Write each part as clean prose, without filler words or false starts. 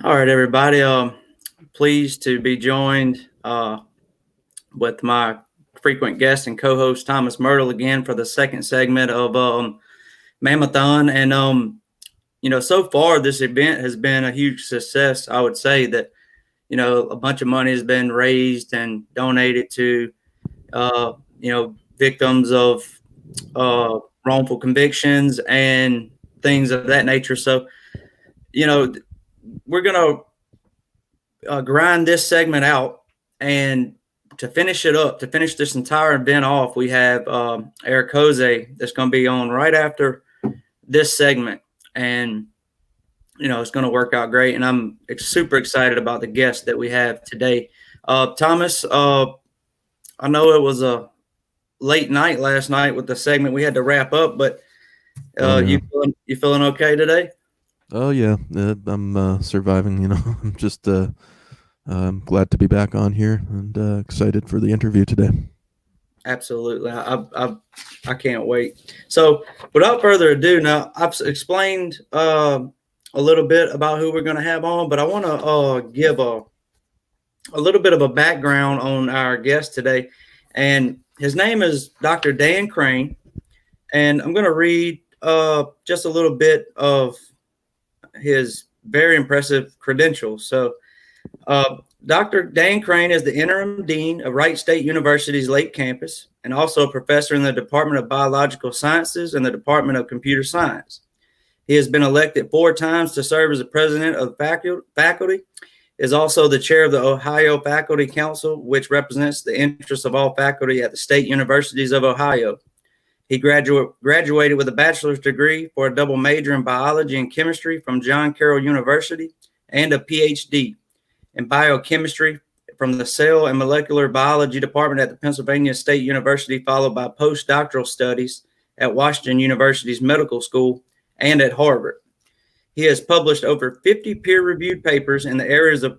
All right, everybody. Pleased to be joined with my frequent guest and co-host Thomas Myrtle again for the second segment of Mam-a-Thon. And so far this event has been a huge success. I would say that a bunch of money has been raised and donated to victims of wrongful convictions and things of that nature. So we're gonna grind this segment out, and to finish it up, to finish this entire event off, we have Eric Jose that's going to be on right after this segment, and it's going to work out great. And I'm super excited about the guest that we have today. Thomas, I know it was a late night last night with the segment. We had to wrap up, but you feeling okay today? Oh yeah, I'm surviving. I'm just I'm glad to be back on here and excited for the interview today. Absolutely, I can't wait. So, without further ado, now I've explained a little bit about who we're going to have on, but I want to give a little bit of a background on our guest today, and his name is Dr. Dan Krane, and I'm going to read just a little bit of his very impressive credentials. So, Dr. Dan Krane is the interim dean of Wright State University's Lake Campus and also a professor in the Department of Biological Sciences and the Department of Computer Science. He has been elected 4 times to serve as the president of the faculty, is also the chair of the Ohio Faculty Council, which represents the interests of all faculty at the state universities of Ohio. He graduated with a bachelor's degree for a double major in biology and chemistry from John Carroll University and a PhD in biochemistry from the Cell and Molecular Biology Department at the Pennsylvania State University, followed by postdoctoral studies at Washington University's Medical School and at Harvard. He has published over 50 peer-reviewed papers in the areas of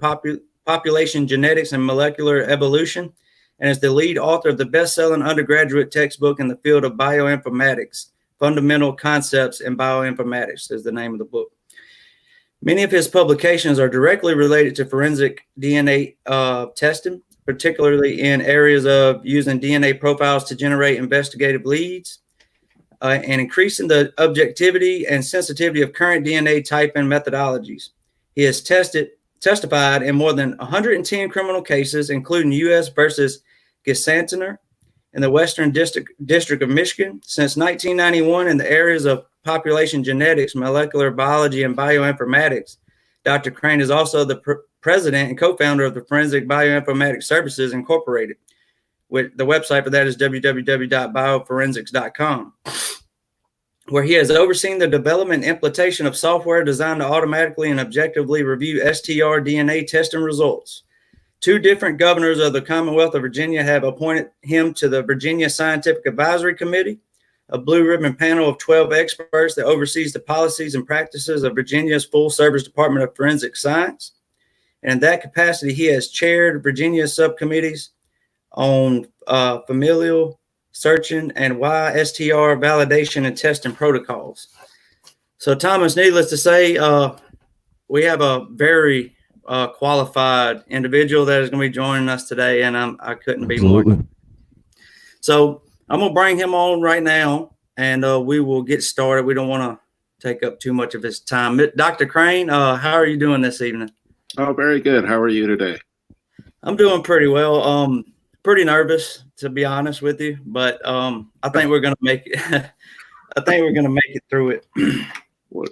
population genetics and molecular evolution, and is the lead author of the best-selling undergraduate textbook in the field of bioinformatics. Fundamental Concepts in Bioinformatics is the name of the book. Many of his publications are directly related to forensic DNA testing, particularly in areas of using DNA profiles to generate investigative leads and increasing the objectivity and sensitivity of current DNA typing methodologies. He has testified in more than 110 criminal cases, including U.S. versus Gisantiner in the Western District of Michigan since 1991 in the areas of population genetics, molecular biology, and bioinformatics. Dr. Krane is also the president and co-founder of the Forensic Bioinformatics Services Incorporated. The website for that is www.bioforensics.com, where he has overseen the development and implementation of software designed to automatically and objectively review STR DNA testing results. 2 different governors of the Commonwealth of Virginia have appointed him to the Virginia Scientific Advisory Committee, a blue ribbon panel of 12 experts that oversees the policies and practices of Virginia's full-service Department of Forensic Science. And in that capacity, he has chaired Virginia's subcommittees on familial searching and YSTR validation and testing protocols. So, Thomas, needless to say, we have a very qualified individual that is going to be joining us today, and I couldn't be more. So I'm going to bring him on right now, and we will get started. We don't want to take up too much of his time. Dr. Krane, how are you doing this evening? Oh, very good. How are you today? I'm doing pretty well. Pretty nervous, to be honest with you, but I think we're going to make it. I think we're going to make it through it. What?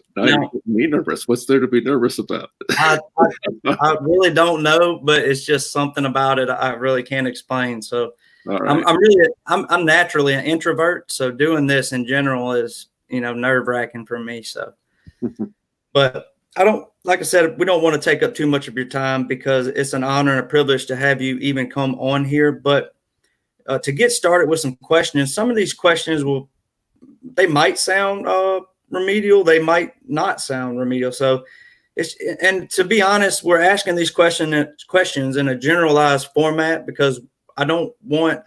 Me nervous? What's there to be nervous about? I really don't know, but it's just something about it I really can't explain. So right. I'm naturally an introvert, so doing this in general is nerve-wracking for me. So, but I don't, like I said, we don't want to take up too much of your time because it's an honor and a privilege to have you even come on here. But to get started with some questions, some of these questions they might sound remedial, they might not sound remedial. So and to be honest, we're asking these questions in a generalized format because I don't want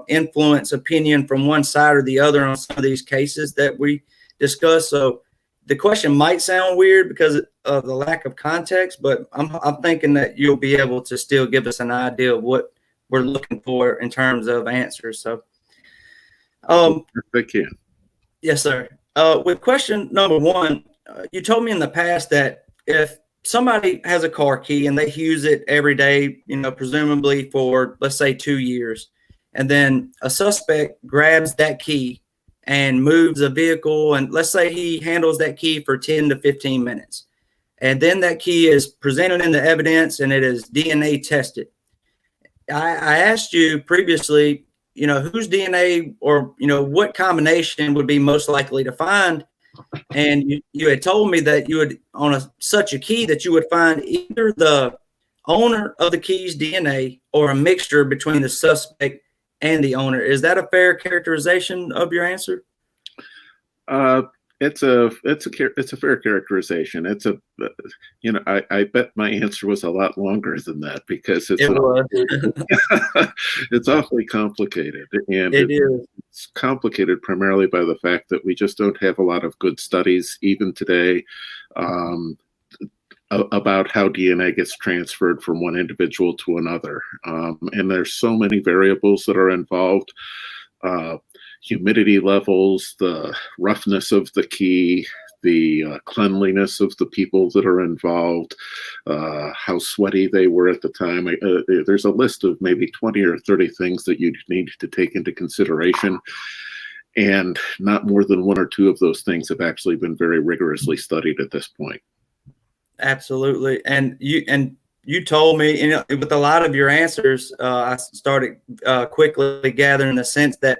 influence opinion from one side or the other on some of these cases that we discuss. So the question might sound weird because of the lack of context, but I'm thinking that you'll be able to still give us an idea of what we're looking for in terms of answers. So, they can. Yes, sir. With question number one, you told me in the past that if somebody has a car key and they use it every day, presumably for, let's say, 2 years, and then a suspect grabs that key and moves a vehicle, and let's say he handles that key for 10 to 15 minutes, and then that key is presented in the evidence and it is DNA tested. I asked you previously, whose DNA or, what combination would be most likely to find. And you had told me that you would, on such a key, that you would find either the owner of the key's DNA or a mixture between the suspect and the owner. Is that a fair characterization of your answer? It's a fair characterization. I bet my answer was a lot longer than that because it's awfully complicated, and it's complicated primarily by the fact that we just don't have a lot of good studies even today about how DNA gets transferred from one individual to another, and there's so many variables that are involved. Humidity levels, the roughness of the key, the cleanliness of the people that are involved, how sweaty they were at the time. There's a list of maybe 20 or 30 things that you need to take into consideration. And not more than one or two of those things have actually been very rigorously studied at this point. Absolutely. And you told me, with a lot of your answers, I started quickly gathering the sense that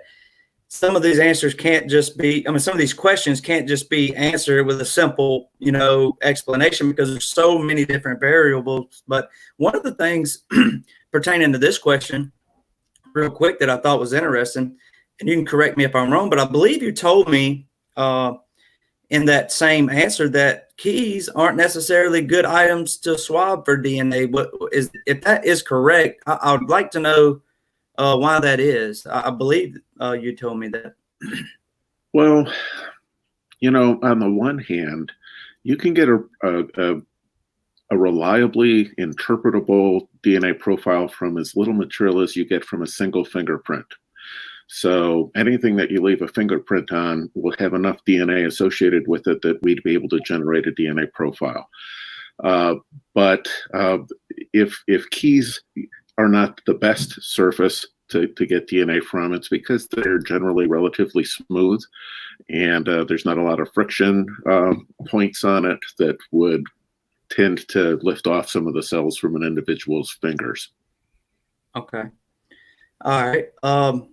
some of these answers can't just be, some of these questions can't just be answered with a simple, explanation because there's so many different variables. But one of the things pertaining to this question, real quick, that I thought was interesting, and you can correct me if I'm wrong, but I believe you told me in that same answer that keys aren't necessarily good items to swab for DNA. If that is correct, I would like to know why that is. I believe you told me that. Well, on the one hand, you can get a reliably interpretable DNA profile from as little material as you get from a single fingerprint. So anything that you leave a fingerprint on will have enough DNA associated with it that we'd be able to generate a DNA profile. But if keys are not the best surface to get DNA from, it's because they're generally relatively smooth and there's not a lot of friction points on it that would tend to lift off some of the cells from an individual's fingers. Okay. All right.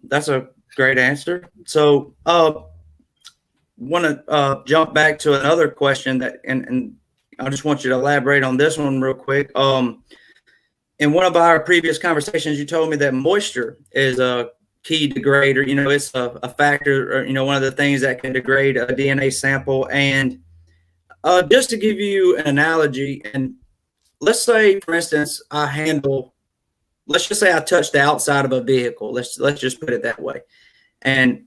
That's a great answer. So want to jump back to another question that, and I just want you to elaborate on this one real quick. In one of our previous conversations, you told me that moisture is a key degrader. It's a factor, or, one of the things that can degrade a DNA sample. And just to give you an analogy, and let's say, for instance, let's just say I touched the outside of a vehicle. Let's just put it that way. And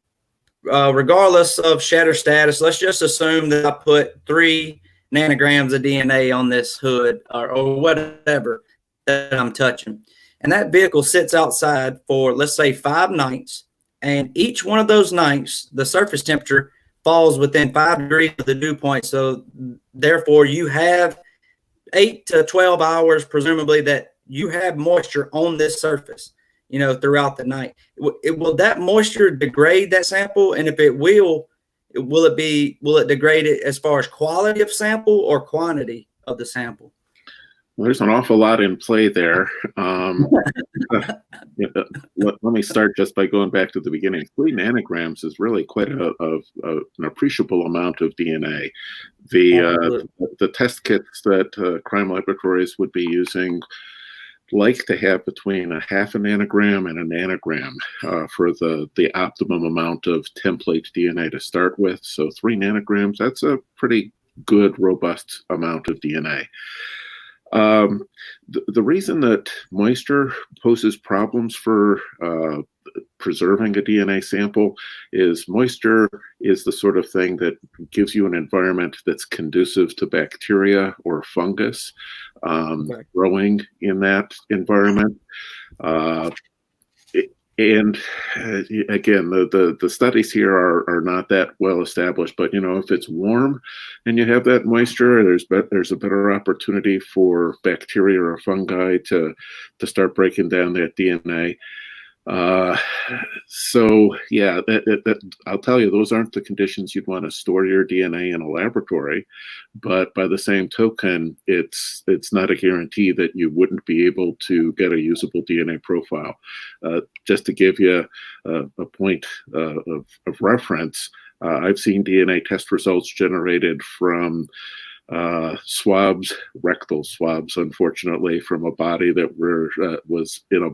regardless of shatter status, let's just assume that I put 3 nanograms of DNA on this hood or whatever that I'm touching. And that vehicle sits outside for, let's say, 5 nights. And each one of those nights, the surface temperature falls within 5 degrees of the dew point. So therefore, you have 8 to 12 hours, presumably, that you have moisture on this surface, throughout the night. Will that moisture degrade that sample? And if it will it degrade it as far as quality of sample or quantity of the sample? Well, there's an awful lot in play there. Let me start just by going back to the beginning. 3 nanograms is really quite an appreciable amount of DNA. The test kits that crime laboratories would be using like to have between a half a nanogram and a nanogram for the optimum amount of template DNA to start with. So 3 nanograms, that's a pretty good, robust amount of DNA. The reason that moisture poses problems for preserving a DNA sample is moisture is the sort of thing that gives you an environment that's conducive to bacteria or fungus growing in that environment. And again, the studies here are not that well established, but if it's warm and you have that moisture, there's a better opportunity for bacteria or fungi to start breaking down that DNA. So yeah, I'll tell you, those aren't the conditions you'd want to store your DNA in a laboratory, but by the same token, it's not a guarantee that you wouldn't be able to get a usable DNA profile. Just to give you a point of reference, I've seen DNA test results generated from swabs, rectal swabs, unfortunately, from a body that was in a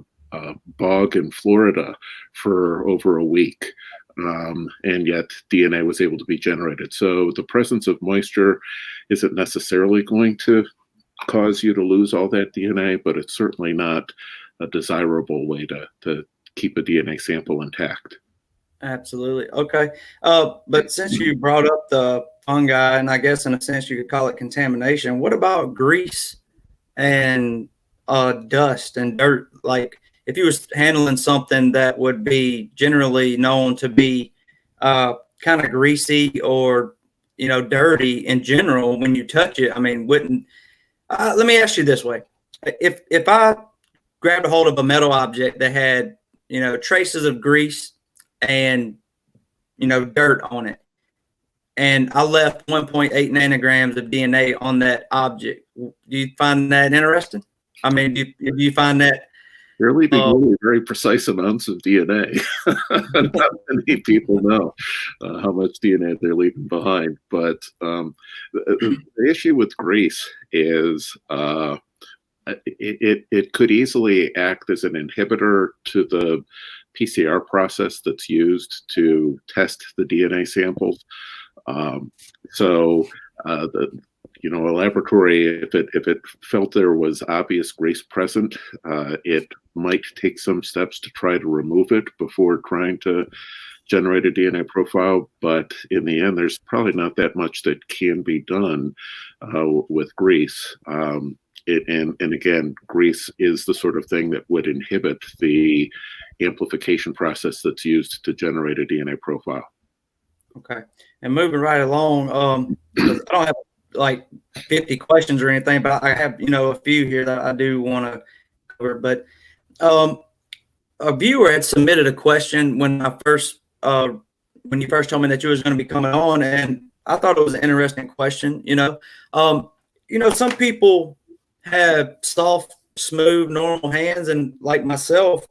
bog in Florida for over a week, and yet DNA was able to be generated. So the presence of moisture isn't necessarily going to cause you to lose all that DNA, but it's certainly not a desirable way to keep a DNA sample intact. Absolutely. Okay. But since you brought up the fungi, and I guess in a sense you could call it contamination, what about grease and dust and dirt? Like, if you was handling something that would be generally known to be kind of greasy or, dirty in general, when you touch it, I mean, let me ask you this way. If I grabbed a hold of a metal object that had, traces of grease and, dirt on it, and I left 1.8 nanograms of DNA on that object, do you find that interesting? I mean, do you find that You're leaving really very precise amounts of DNA. Not many people know how much DNA they're leaving behind. But the issue with grease is it could easily act as an inhibitor to the PCR process that's used to test the DNA samples. A laboratory, if it felt there was obvious grease present, it might take some steps to try to remove it before trying to generate a DNA profile. But in the end, there's probably not that much that can be done with grease. And again, grease is the sort of thing that would inhibit the amplification process that's used to generate a DNA profile. Okay. And moving right along, I don't have like 50 questions or anything, but I have, a few here that I do want to cover. But a viewer had submitted a question when you first told me that you was going to be coming on, and I thought it was an interesting question. Some people have soft, smooth, normal hands, and like myself,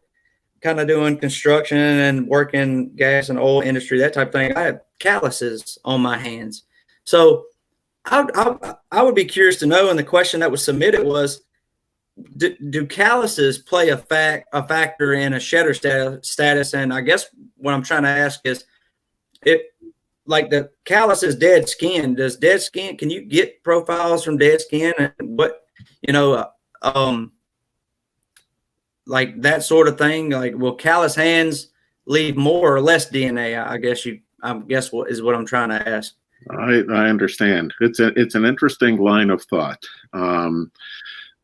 kind of doing construction and working gas and oil industry, that type of thing, I have calluses on my hands. So I would be curious to know, and the question that was submitted was, do calluses play a factor in a shedder status? And I guess what I'm trying to ask is, like the callus is dead skin. Can you get profiles from dead skin? And what, like that sort of thing? Like, will callus hands leave more or less DNA? I guess what is what I'm trying to ask. I understand. It's an interesting line of thought.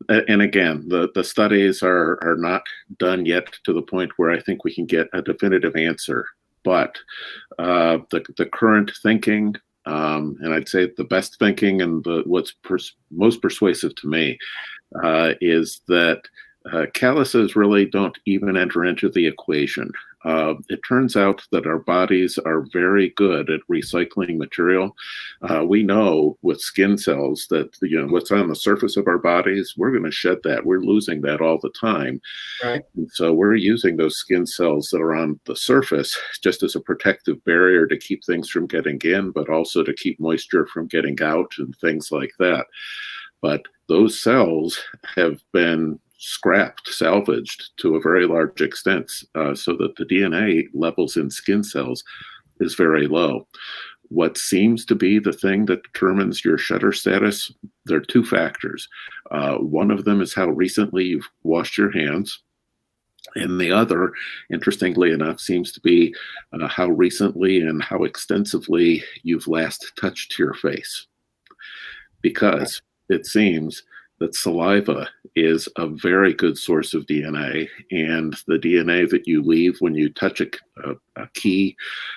And again, the studies are not done yet to the point where I think we can get a definitive answer. But the current thinking, and I'd say the best thinking and what's most persuasive to me is that calluses really don't even enter into the equation. It turns out that our bodies are very good at recycling material. We know with skin cells that what's on the surface of our bodies, we're going to shed that. We're losing that all the time. Right. And so we're using those skin cells that are on the surface just as a protective barrier to keep things from getting in, but also to keep moisture from getting out and things like that. But those cells have been salvaged to a very large extent, so that the DNA levels in skin cells is very low. What seems to be the thing that determines your shutter status, there are two factors. One of them is how recently you've washed your hands, And the other, interestingly enough, seems to be how recently and how extensively you've last touched your face. Because it seems that saliva is a very good source of DNA, and the DNA that you leave when you touch a key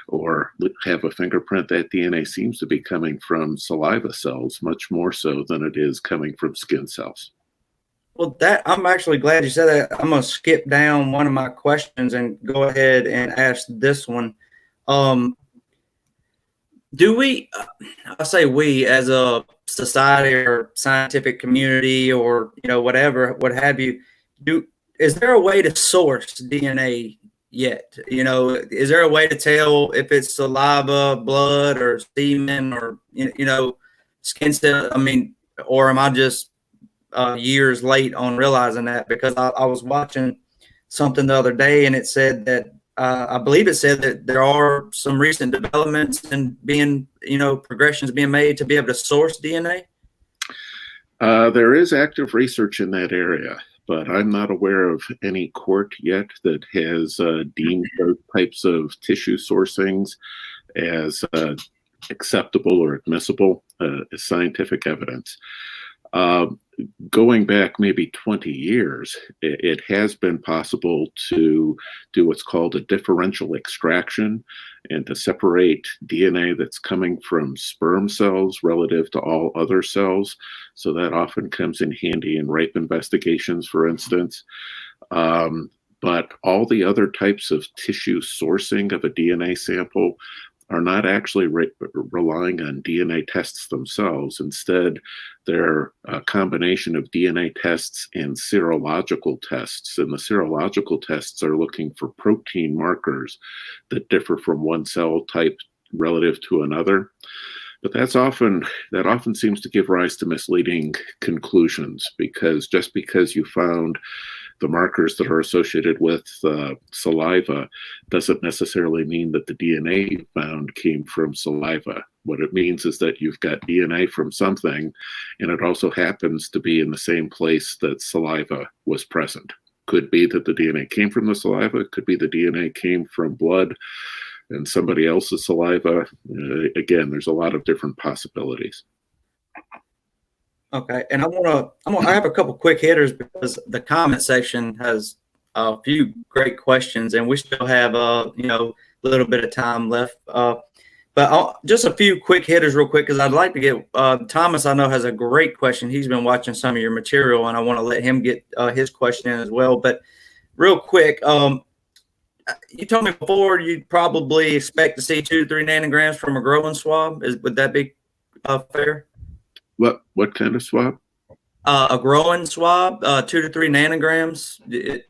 or have a fingerprint, that DNA seems to be coming from saliva cells much more so than it is coming from skin cells. Well, I'm actually glad you said that. I'm going to skip down one of my questions and go ahead and ask this one. Do we, I say we as a society or scientific community or, whatever, what have you, is there a way to source DNA yet? Is there a way to tell if it's saliva, blood, or semen, or, skin cell? I mean, or am I just years late on realizing that? Because I was watching something the other day and it said that I believe it said that there are some recent developments and progressions being made to be able to source DNA. There is active research in that area, but I'm not aware of any court yet that has deemed those types of tissue sourcings as acceptable or admissible as scientific evidence. Going back maybe 20 years, it has been possible to do what's called a differential extraction and to separate DNA that's coming from sperm cells relative to all other cells. So that often comes in handy in rape investigations, for instance. But all the other types of tissue sourcing of a DNA sample are not actually relying on DNA tests themselves. Instead, they're a combination of DNA tests and serological tests. And the serological tests are looking for protein markers that differ from one cell type relative to another. But that often seems to give rise to misleading conclusions, because just because you found the markers that are associated with saliva doesn't necessarily mean that the DNA you found came from saliva. What it means is that you've got DNA from something, and it also happens to be in the same place that saliva was present. Could be that the DNA came from the saliva, could be the DNA came from blood and somebody else's saliva. Again, there's a lot of different possibilities. Okay, and I have a couple quick hitters because the comment section has a few great questions, and we still have a little bit of time left. But just a few quick hitters, real quick, because I'd like to get Thomas. I know has a great question. He's been watching some of your material, and I want to let him get his question in as well. But real quick, you told me before you'd probably expect to see 2 to 3 nanograms from a growing swab. Would that be fair? What kind of swab? A growing swab, 2 to 3 nanograms.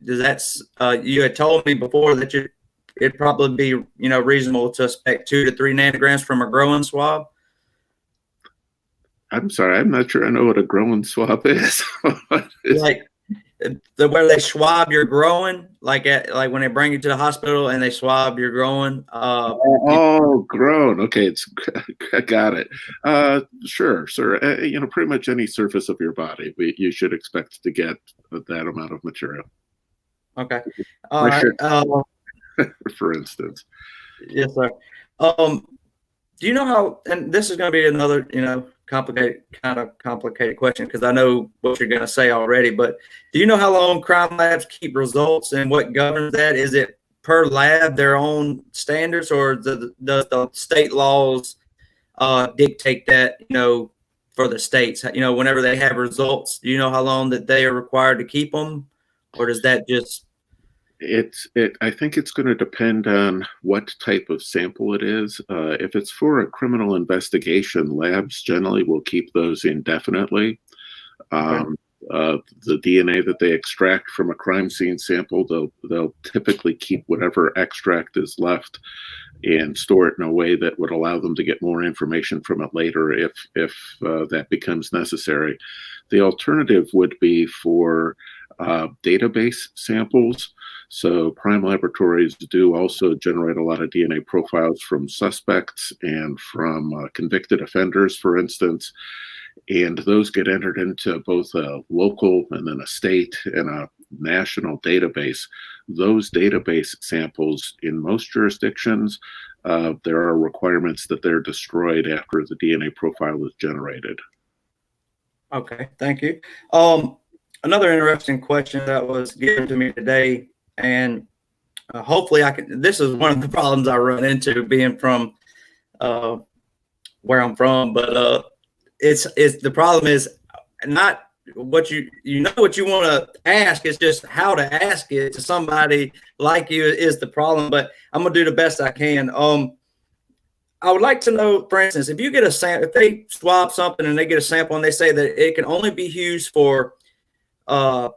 Does that? You had told me before that it'd probably be reasonable to expect 2 to 3 nanograms from a growing swab. I'm sorry, I'm not sure I know what a growing swab is. Like where they swab your growing, like when they bring you to the hospital and they swab your growing. Grown. Okay, I got it. Sure. Pretty much any surface of your body, you should expect to get that amount of material. Okay. For instance. Yes, sir. Do you know how? And this is going to be another, complicated question because I know what you're going to say already. But do you know how long crime labs keep results and what governs that? Is it per lab their own standards, or does the state laws dictate that? For the states, whenever they have results, do you know how long that they are required to keep them, or does that just? I think it's going to depend on what type of sample it is. If it's for a criminal investigation, labs generally will keep those indefinitely. The DNA that they extract from a crime scene sample, they'll typically keep whatever extract is left and store it in a way that would allow them to get more information from it later if that becomes necessary. The alternative would be for database samples. So crime laboratories do also generate a lot of DNA profiles from suspects and from convicted offenders, for instance. And those get entered into both a local and then a state and a national database, those database samples in most jurisdictions, there are requirements that they're destroyed after the DNA profile is generated. Okay, thank you. Another interesting question that was given to me today, and hopefully I can, this is one of the problems I run into being from where I'm from, but it's the problem is not what you know what you want to ask, it's just how to ask it to somebody like you is the problem, but I'm gonna do the best I can. I would like to know, for instance, if you get a sample, if they swab something and they get a sample and they say that it can only be used for to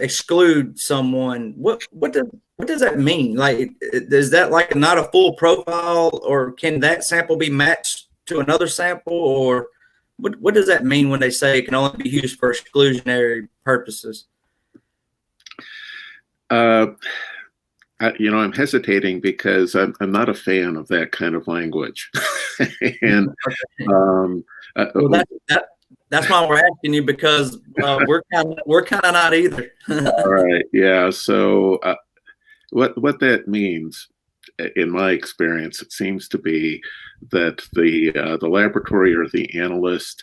exclude someone, what does that mean? Like, is that like not a full profile, or can that sample be matched to another sample, or what does that mean when they say it can only be used for exclusionary purposes? I'm hesitating because I'm not a fan of that kind of language. And well, that's why we're asking you, because we're kind of not either. All right, yeah. So what that means, in my experience, it seems to be that the laboratory or the analyst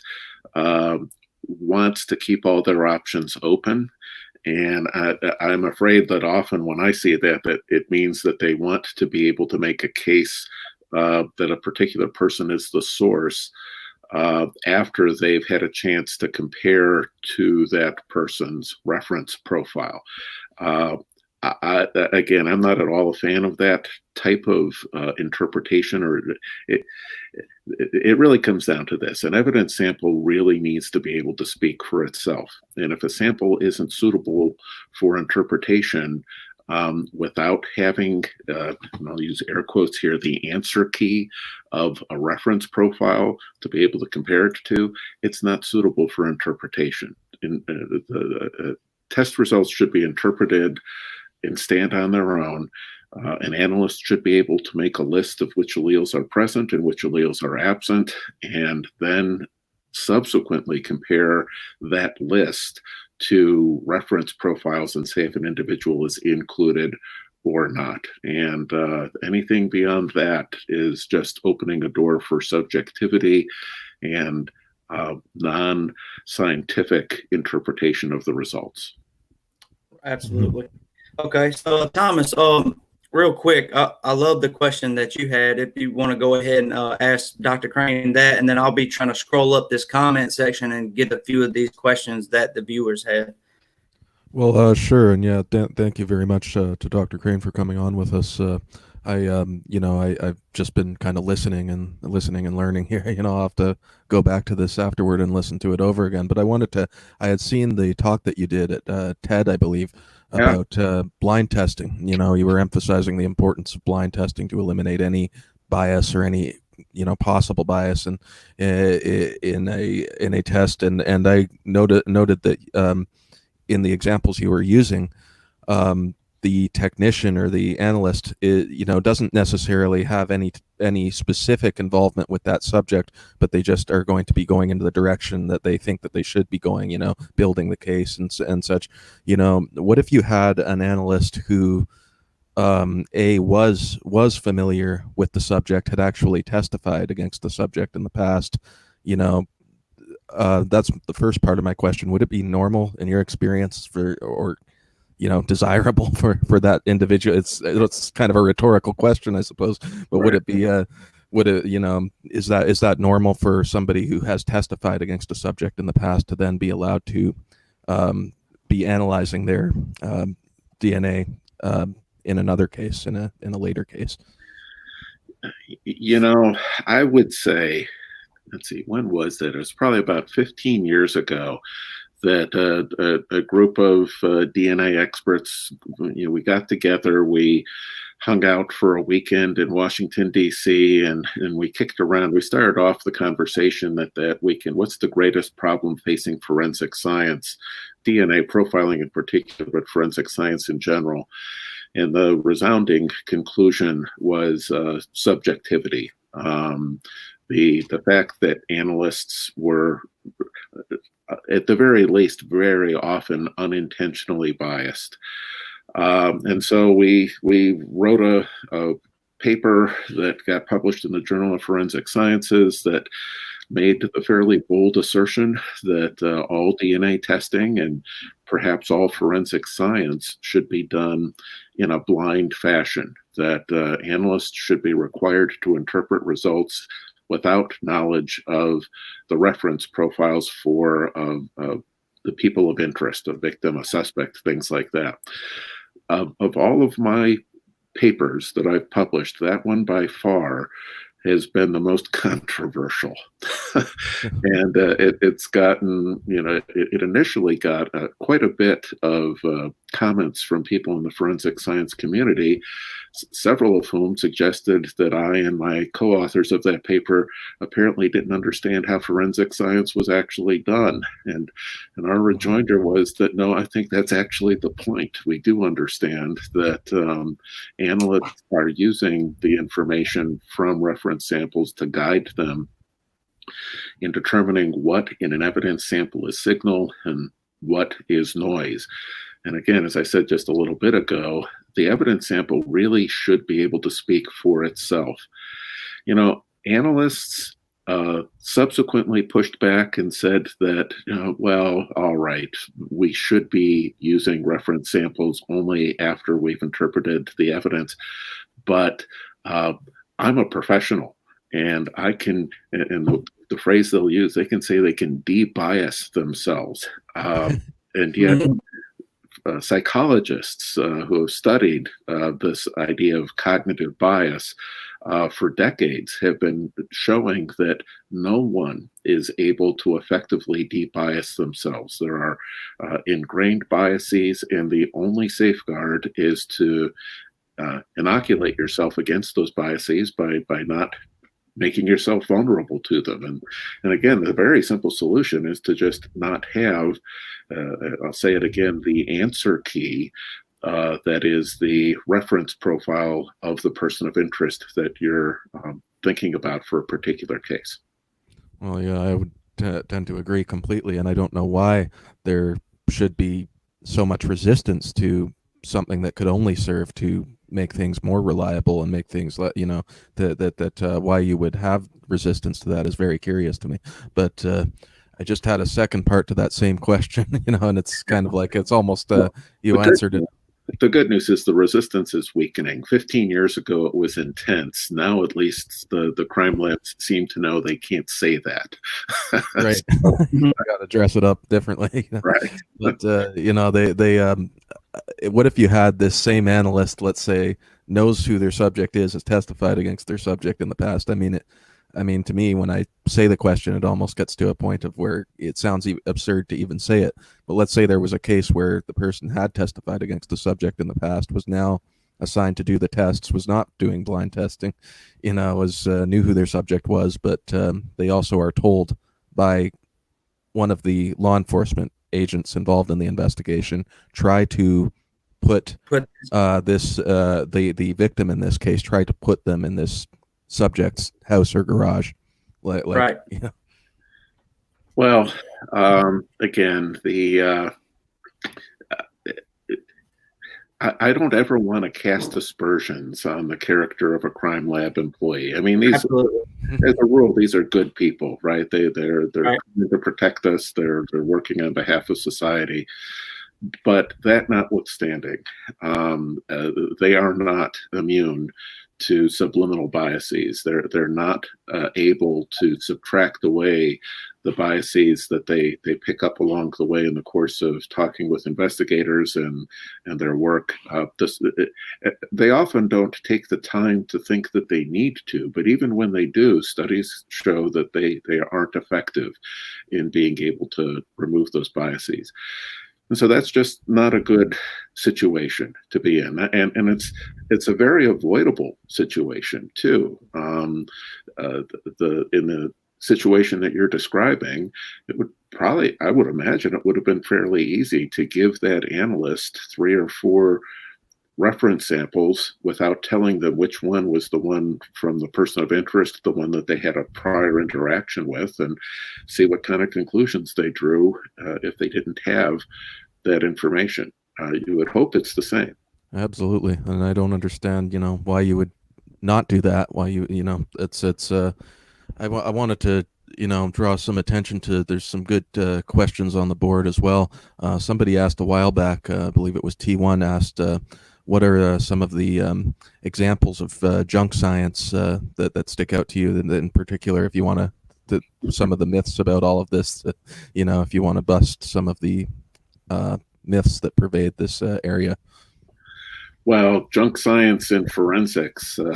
wants to keep all their options open. And I'm afraid that often when I see that it means that they want to be able to make a case that a particular person is the source after they've had a chance to compare to that person's reference profile. Again, I'm not at all a fan of that type of interpretation, or it really comes down to this. An evidence sample really needs to be able to speak for itself. And if a sample isn't suitable for interpretation without having, and I'll use air quotes here, the answer key of a reference profile to be able to compare it to, it's not suitable for interpretation. The test results should be interpreted and stand on their own. An analyst should be able to make a list of which alleles are present and which alleles are absent, and then subsequently compare that list to reference profiles and say if an individual is included or not. And anything beyond that is just opening a door for subjectivity and non-scientific interpretation of the results. Absolutely. Okay, so Thomas, real quick, I love the question that you had. If you want to go ahead and ask Dr. Krane that, and then I'll be trying to scroll up this comment section and get a few of these questions that the viewers had. Well, sure, and yeah, thank you very much to Dr. Krane for coming on with us. I've just been kind of listening and learning here. I'll have to go back to this afterward and listen to it over again. But I had seen the talk that you did at TED, I believe, about blind testing. You were emphasizing the importance of blind testing to eliminate any bias or any possible bias in a test. And I noted that in the examples you were using, the technician or the analyst doesn't necessarily have any specific involvement with that subject, but they just are going to be going into the direction that they think that they should be going, building the case and such. What if you had an analyst who was familiar with the subject, had actually testified against the subject in the past? That's the first part of my question. Would it be normal in your experience or desirable for that individual? It's kind of a rhetorical question, I suppose, but would it be is that normal for somebody who has testified against a subject in the past to then be allowed to be analyzing their DNA in another case, in a later case? I would say, let's see, when was that? It was probably about 15 years ago that a group of DNA experts, we got together, we hung out for a weekend in Washington, D.C., and we kicked around. We started off the conversation that weekend, what's the greatest problem facing forensic science, DNA profiling in particular, but forensic science in general. And the resounding conclusion was subjectivity. The fact that analysts were at the very least, very often unintentionally biased. And so we wrote a paper that got published in the Journal of Forensic Sciences that made the fairly bold assertion that all DNA testing and perhaps all forensic science should be done in a blind fashion, that analysts should be required to interpret results without knowledge of the reference profiles for the people of interest, a victim, a suspect, things like that. Of all of my papers that I've published, that one by far has been the most controversial. And it's gotten, it initially got quite a bit of comments from people in the forensic science community, several of whom suggested that I and my co-authors of that paper apparently didn't understand how forensic science was actually done. And our rejoinder was that, no, I think that's actually the point. We do understand that analysts are using the information from reference samples to guide them in determining what in an evidence sample is signal and what is noise. And again, as I said just a little bit ago, the evidence sample really should be able to speak for itself. Analysts subsequently pushed back and said that, well, all right, we should be using reference samples only after we've interpreted the evidence. But I'm a professional, and I can, and the phrase they'll use, they can say they can de-bias themselves. And yet, psychologists who have studied this idea of cognitive bias for decades have been showing that no one is able to effectively de-bias themselves. There are ingrained biases, and the only safeguard is to inoculate yourself against those biases by not making yourself vulnerable to them. And again, the very simple solution is to just not have, I'll say it again, the answer key that is the reference profile of the person of interest that you're thinking about for a particular case. Well, yeah, I would tend to agree completely, and I don't know why there should be so much resistance to something that could only serve to make things more reliable and make things, why you would have resistance to that is very curious to me. But I just had a second part to that same question, and it's kind of like, it's almost you answered it. The good news is the resistance is weakening. 15 years ago, it was intense. Now, at least the crime labs seem to know they can't say that. Right. I got to dress it up differently. Right. But, what if you had this same analyst, let's say, knows who their subject is, has testified against their subject in the past? I mean, to me, when I say the question, it almost gets to a point of where it sounds absurd to even say it. But let's say there was a case where the person had testified against the subject in the past, was now assigned to do the tests, was not doing blind testing, was knew who their subject was, but they also are told by one of the law enforcement agents involved in the investigation, try to put the victim in this case, try to put them in this subject's house or garage, right. Well, again, I don't ever want to cast aspersions on the character of a crime lab employee. I mean, as a rule, these are good people, right? They're right. Trying to protect us. They're working on behalf of society. But that notwithstanding, they are not immune to subliminal biases. They're not able to subtract away the biases that they pick up along the way in the course of talking with investigators and their work. They often don't take the time to think that they need to, but even when they do, studies show that they aren't effective in being able to remove those biases. And so that's just not a good situation to be in, and it's a very avoidable situation too. In the situation that you're describing, it would probably, I would imagine, it would have been fairly easy to give that analyst 3 or 4 reference samples without telling them which one was the one from the person of interest, the one that they had a prior interaction with, and see what kind of conclusions they drew if they didn't have that information. You would hope it's the same. Absolutely. And I don't understand, why you would not do that. Why I wanted to, draw some attention to, there's some good questions on the board as well. Somebody asked a while back, I believe it was T1 asked, what are some of the examples of junk science that stick out to you? And in particular, if you want to, some of the myths about all of this, if you want to bust some of the myths that pervade this area. Well, junk science and forensics, there's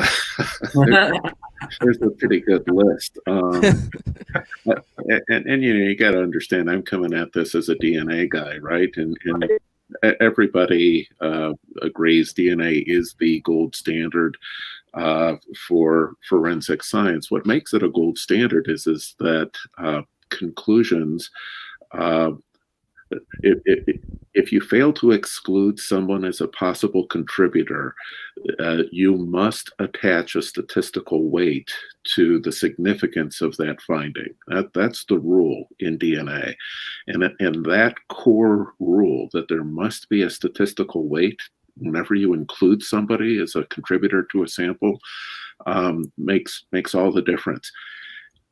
a pretty good list. And you got to understand, I'm coming at this as a DNA guy, right? And everybody agrees DNA is the gold standard for forensic science. What makes it a gold standard is that conclusions, if you fail to exclude someone as a possible contributor, you must attach a statistical weight to the significance of that finding. That's the rule in DNA. And that core rule that there must be a statistical weight whenever you include somebody as a contributor to a sample makes all the difference.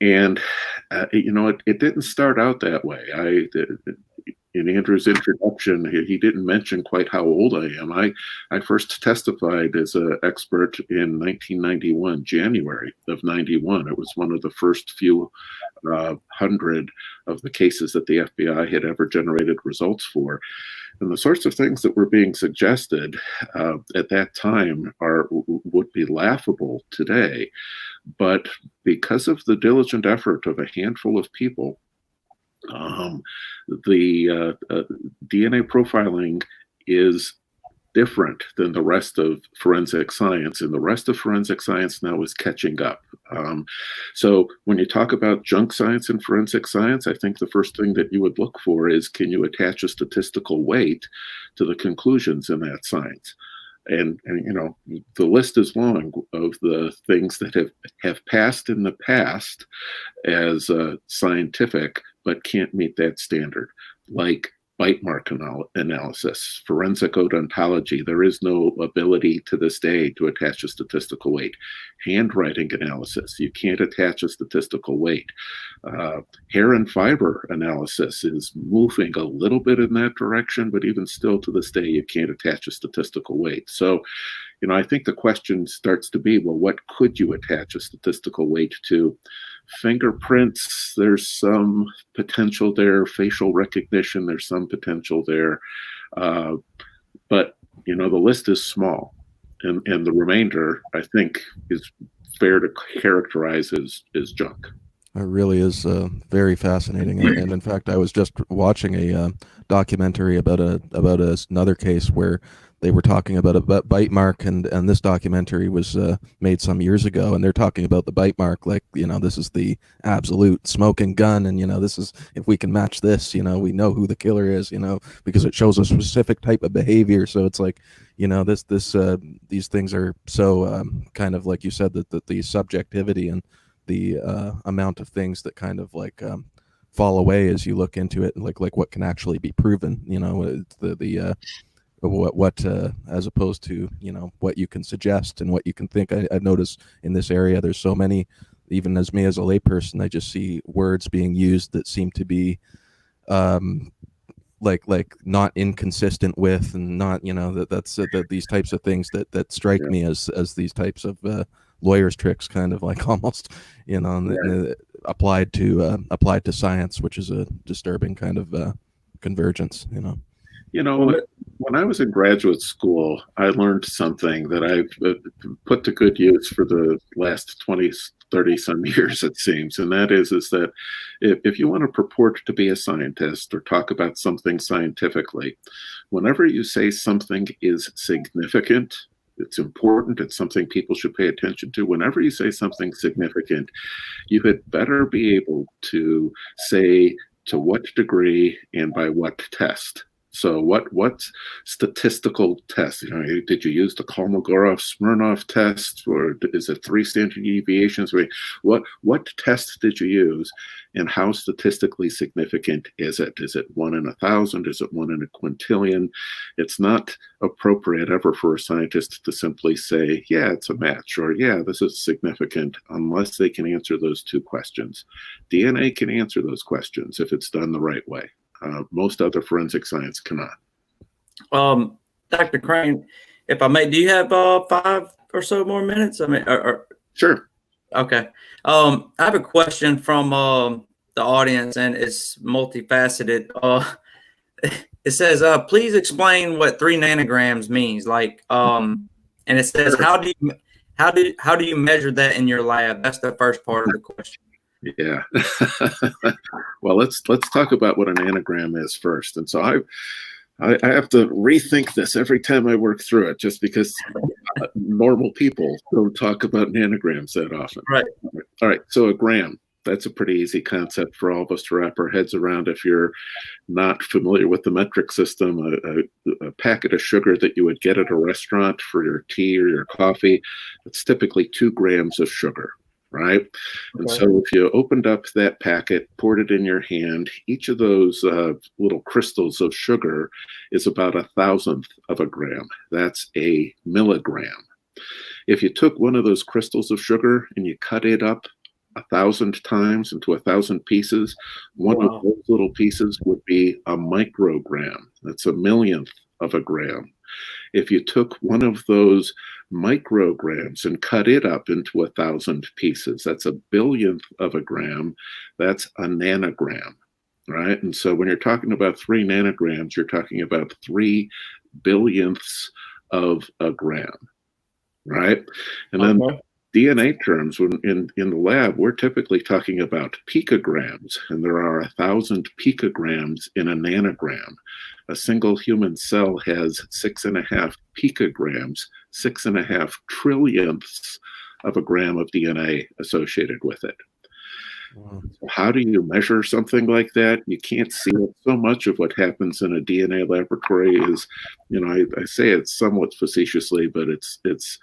And, it didn't start out that way. In Andrew's introduction, he didn't mention quite how old I am. I first testified as an expert in 1991, January of 91. It was one of the first few hundred of the cases that the FBI had ever generated results for. And the sorts of things that were being suggested at that time would be laughable today. But because of the diligent effort of a handful of people, the DNA profiling is different than the rest of forensic science, and the rest of forensic science now is catching up. So when you talk about junk science and forensic science, I think the first thing that you would look for is, can you attach a statistical weight to the conclusions in that science? And the list is long of the things that have passed in the past as scientific, but can't meet that standard, like bite mark analysis, forensic odontology. There is no ability to this day to attach a statistical weight. Handwriting analysis, you can't attach a statistical weight. Hair and fiber analysis is moving a little bit in that direction, but even still to this day, you can't attach a statistical weight. So, I think the question starts to be, well, what could you attach a statistical weight to? Fingerprints, there's some potential there. Facial recognition, there's some potential there. But, the list is small. And the remainder, I think, is fair to characterize as junk. It really is very fascinating. And in fact, I was just watching a documentary about another case where they were talking about a bite mark, and this documentary was made some years ago, and they're talking about the bite mark like, this is the absolute smoking gun, and this is, if we can match this, we know who the killer is, because it shows a specific type of behavior. So it's like, these things are so kind of like you said, that the subjectivity and the amount of things that kind of like fall away as you look into it, like what can actually be proven, what as opposed to what you can suggest and what you can think. I notice in this area there's so many, even as me as a layperson, I just see words being used that seem to be like not inconsistent with, and not that's these types of things that strike me as these types of lawyers' tricks, kind of like almost applied to science, which is a disturbing kind of convergence. When I was in graduate school, I learned something that I've put to good use for the last 20, 30 some years, it seems. And that is that if you want to purport to be a scientist or talk about something scientifically, whenever you say something is significant, it's important, it's something people should pay attention to. Whenever you say something significant, you had better be able to say to what degree and by what test. So what statistical test? Did you use the Kolmogorov-Smirnov test, or is it 3 standard deviations? What test did you use, and how statistically significant is it? Is it 1 in 1,000? Is it 1 in a quintillion? It's not appropriate ever for a scientist to simply say, yeah, it's a match, or yeah, this is significant, unless they can answer those 2 questions. DNA can answer those questions if it's done the right way. Most other forensic science cannot. Dr. Krane, if I may, do you have 5 or so more minutes? I mean, Sure. Okay. I have a question from the audience, and it's multifaceted. It says, please explain what 3 nanograms means. Like, and it says, how do you measure that in your lab? That's the first part of the question. Yeah. Well, let's talk about what a nanogram is first. And so I have to rethink this every time I work through it, just because normal people don't talk about nanograms that often. Right. All right. So a gram, that's a pretty easy concept for all of us to wrap our heads around. If you're not familiar with the metric system, a packet of sugar that you would get at a restaurant for your tea or your coffee, it's typically 2 grams of sugar. Right. Okay. And so if you opened up that packet, poured it in your hand, each of those little crystals of sugar is about 1,000th of a gram. That's a milligram. If you took one of those crystals of sugar and you cut it up 1,000 times into 1,000 pieces, one of those little pieces would be a microgram. That's a millionth of a gram. If you took one of those micrograms and cut it up into 1,000 pieces, that's a billionth of a gram. That's a nanogram, right? And so when you're talking about 3 nanograms, you're talking about 3 billionths of a gram, right? And then DNA terms, when in the lab, we're typically talking about picograms, and there are 1,000 picograms in a nanogram. A single human cell has 6.5 picograms, 6.5 trillionths of a gram of DNA associated with it. Wow. How do you measure something like that? You can't see it. So much of what happens in a DNA laboratory is, I say it somewhat facetiously, but it's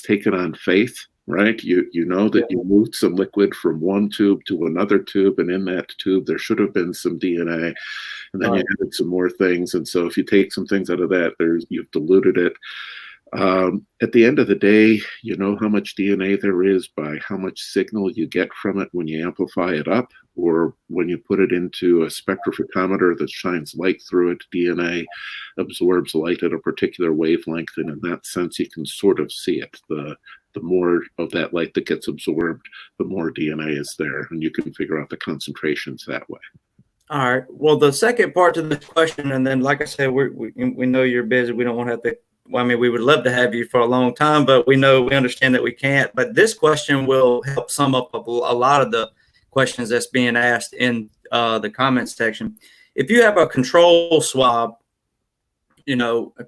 taken on faith. Right? You know that you moved some liquid from one tube to another tube, and in that tube there should have been some DNA, and then you added some more things. And so if you take some things out of that, you've diluted it. At the end of the day, you know how much DNA there is by how much signal you get from it when you amplify it up, or when you put it into a spectrophotometer that shines light through it. DNA absorbs light at a particular wavelength, and in that sense you can sort of see it. The more of that light that gets absorbed, the more DNA is there, and you can figure out the concentrations that way. All right. Well, the second part to this question, and then, like I said, we know you're busy. We don't want to have to. Well, I mean, we would love to have you for a long time, but we understand that we can't. But this question will help sum up a lot of the questions that's being asked in the comments section. If you have a control swab,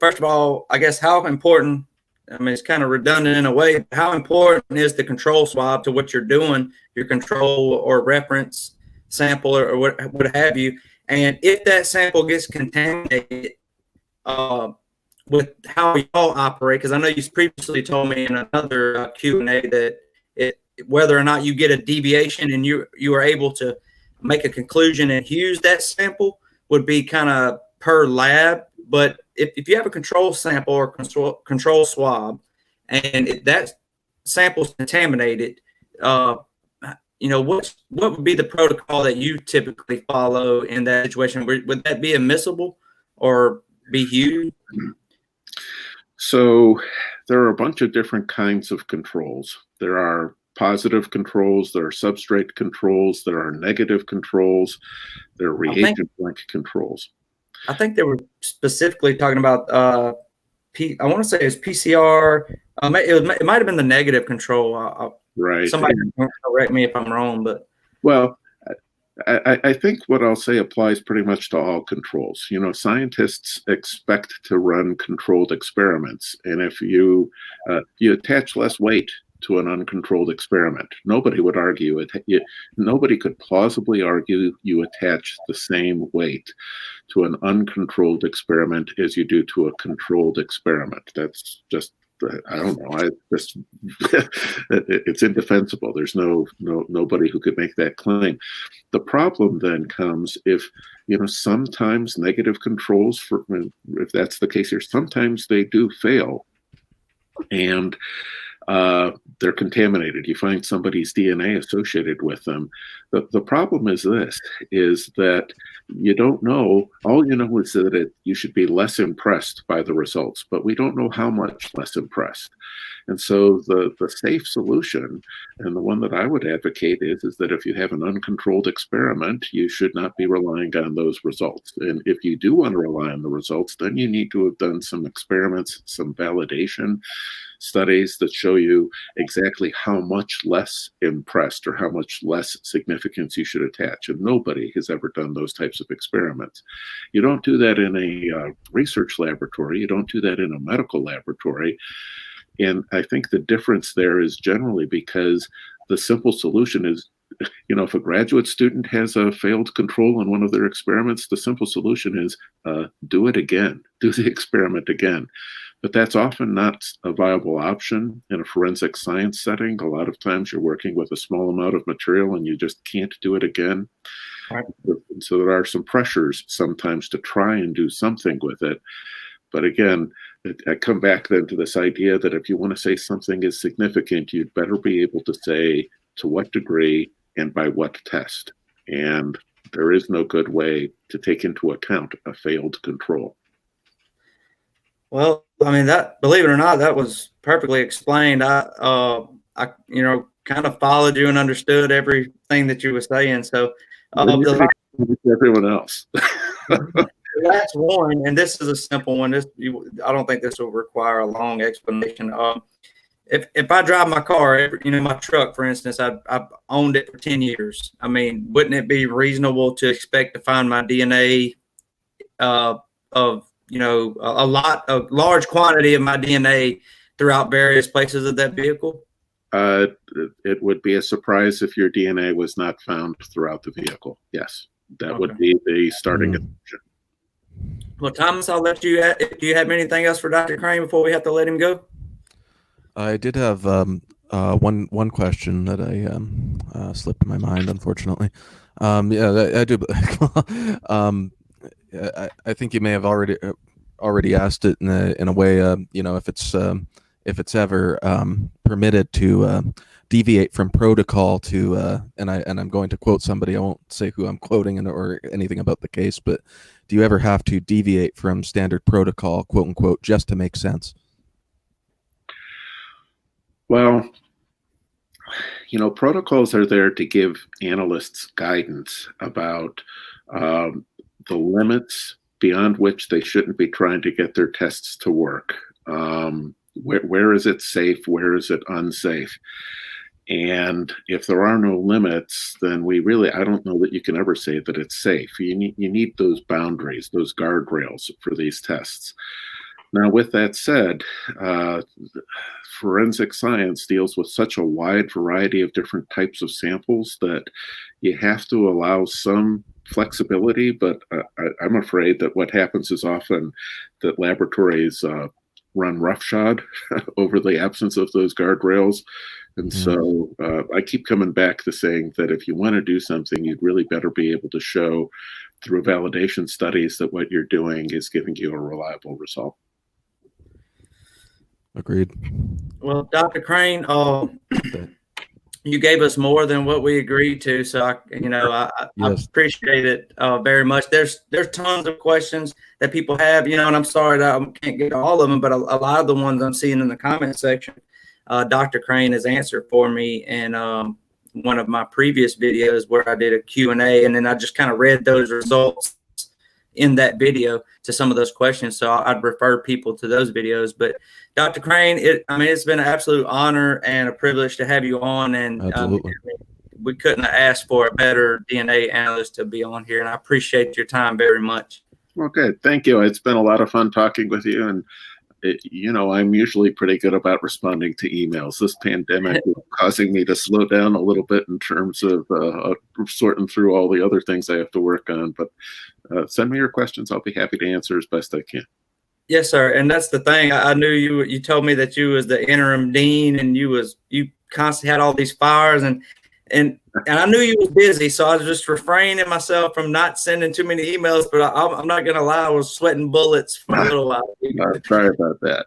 first of all, I guess how important. I mean, it's kind of redundant in a way. How important is the control swab to what you're doing, your control or reference sample or what have you? And if that sample gets contaminated with how y'all operate, because I know you previously told me in another Q&A that whether or not you get a deviation and you are able to make a conclusion and use that sample would be kind of per lab. But if you have a control sample or control swab, and that sample is contaminated, what would be the protocol that you typically follow in that situation? Would that be admissible or be huge? So there are a bunch of different kinds of controls. There are positive controls, there are substrate controls, there are negative controls, there are reagent blank controls. I think they were specifically talking about, I want to say it was PCR. It might have been the negative control. Right. Somebody correct me if I'm wrong, but. Well, I think what I'll say applies pretty much to all controls. Scientists expect to run controlled experiments. And if you attach less weight to an uncontrolled experiment. Nobody would argue it. Nobody could plausibly argue you attach the same weight to an uncontrolled experiment as you do to a controlled experiment. That's just, I don't know. It's indefensible. There's nobody who could make that claim. The problem then comes if, sometimes negative controls, if that's the case here, sometimes they do fail, and they're contaminated. You find somebody's DNA associated with them. The problem is that you don't know. All you know is that you should be less impressed by the results, but we don't know how much less impressed. And so the safe solution, and the one that I would advocate is that if you have an uncontrolled experiment, you should not be relying on those results. And if you do want to rely on the results, then you need to have done some experiments, some validation studies that show you exactly how much less impressed or how much less significance you should attach. And nobody has ever done those types of experiments. You don't do that in a research laboratory. You don't do that in a medical laboratory. And I think the difference there is generally because the simple solution is, if a graduate student has a failed control in one of their experiments, the simple solution is do it again, do the experiment again. But that's often not a viable option in a forensic science setting. A lot of times you're working with a small amount of material and you just can't do it again. Right. So there are some pressures sometimes to try and do something with it. But again, I come back then to this idea that if you want to say something is significant, you'd better be able to say to what degree and by what test. And there is no good way to take into account a failed control. Well, I mean, believe it or not, that was perfectly explained. I kind of followed you and understood everything that you were saying. So everyone else. The last one, and this is a simple one. I don't think this will require a long explanation. If I drive my car, my truck, for instance, I've owned it for 10 years. I mean, wouldn't it be reasonable to expect to find my DNA of a large quantity of my DNA throughout various places of that vehicle? It would be a surprise if your DNA was not found throughout the vehicle. Yes, that would be the starting assumption. Well, Thomas, I'll let you. Do you have anything else for Dr. Krane before we have to let him go? I did have one question that I slipped in my mind, unfortunately. I do. I think you may have already asked it in a way. If it's ever permitted to deviate from protocol to, and I'm going to quote somebody. I won't say who I'm quoting or anything about the case, but do you ever have to deviate from standard protocol, quote unquote, just to make sense? Well, protocols are there to give analysts guidance about the limits beyond which they shouldn't be trying to get their tests to work. Where is it safe? Where is it unsafe? And if there are no limits, then I don't know that you can ever say that it's safe. You need those boundaries, those guardrails for these tests. Now, with that said, forensic science deals with such a wide variety of different types of samples that you have to allow some flexibility, but I'm afraid that what happens is often that laboratories run roughshod over the absence of those guardrails. And so I keep coming back to saying that if you want to do something, you'd really better be able to show through validation studies that what you're doing is giving you a reliable result. Agreed. Well, Dr. Krane, you gave us more than what we agreed to, so I appreciate it very much. There's tons of questions that people have, and I'm sorry that I can't get to all of them, but a lot of the ones I'm seeing in the comment section, Dr. Krane has answered for me in one of my previous videos where I did a Q&A, and then I just kind of read those results in that video to some of those questions. So I'd refer people to those videos. But Dr. Krane, it's been an absolute honor and a privilege to have you on. And we couldn't have asked for a better DNA analyst to be on here. And I appreciate your time very much. Well, good. Thank you. It's been a lot of fun talking with you. And I'm usually pretty good about responding to emails. This pandemic is causing me to slow down a little bit in terms of sorting through all the other things I have to work on. But send me your questions. I'll be happy to answer as best I can. Yes, sir. And that's the thing. I knew you told me that you was the interim dean, and you constantly had all these fires, and I knew you was busy, so I was just refraining myself from not sending too many emails. But I'm not gonna lie, I was sweating bullets for a little while. Sorry about that.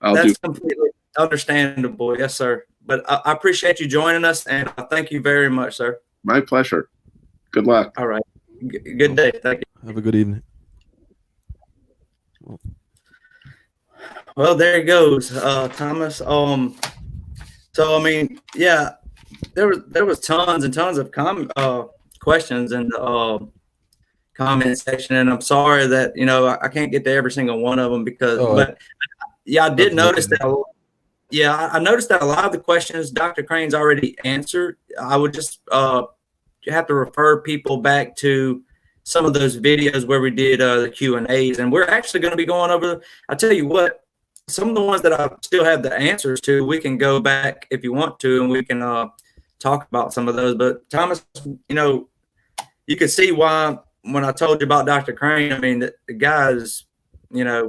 That's completely understandable. Yes, sir. But I appreciate you joining us, and I thank you very much, sir. My pleasure. Good luck. All right. Good day. Thank you. Have a good evening. Well, there it goes, Thomas. So I mean, yeah, there was tons and tons of questions in the comment section, and I'm sorry that I can't get to every single one of them but yeah, I did notice that. Yeah, I noticed that a lot of the questions Dr. Crane's already answered. I would just have to refer people back to some of those videos where we did the Q&As, and we're actually going to be going over. I tell you what, some of the ones that I still have the answers to, we can go back if you want to, and we can talk about some of those. But Thomas, you could see why when I told you about Dr. Krane. I mean, the guy is,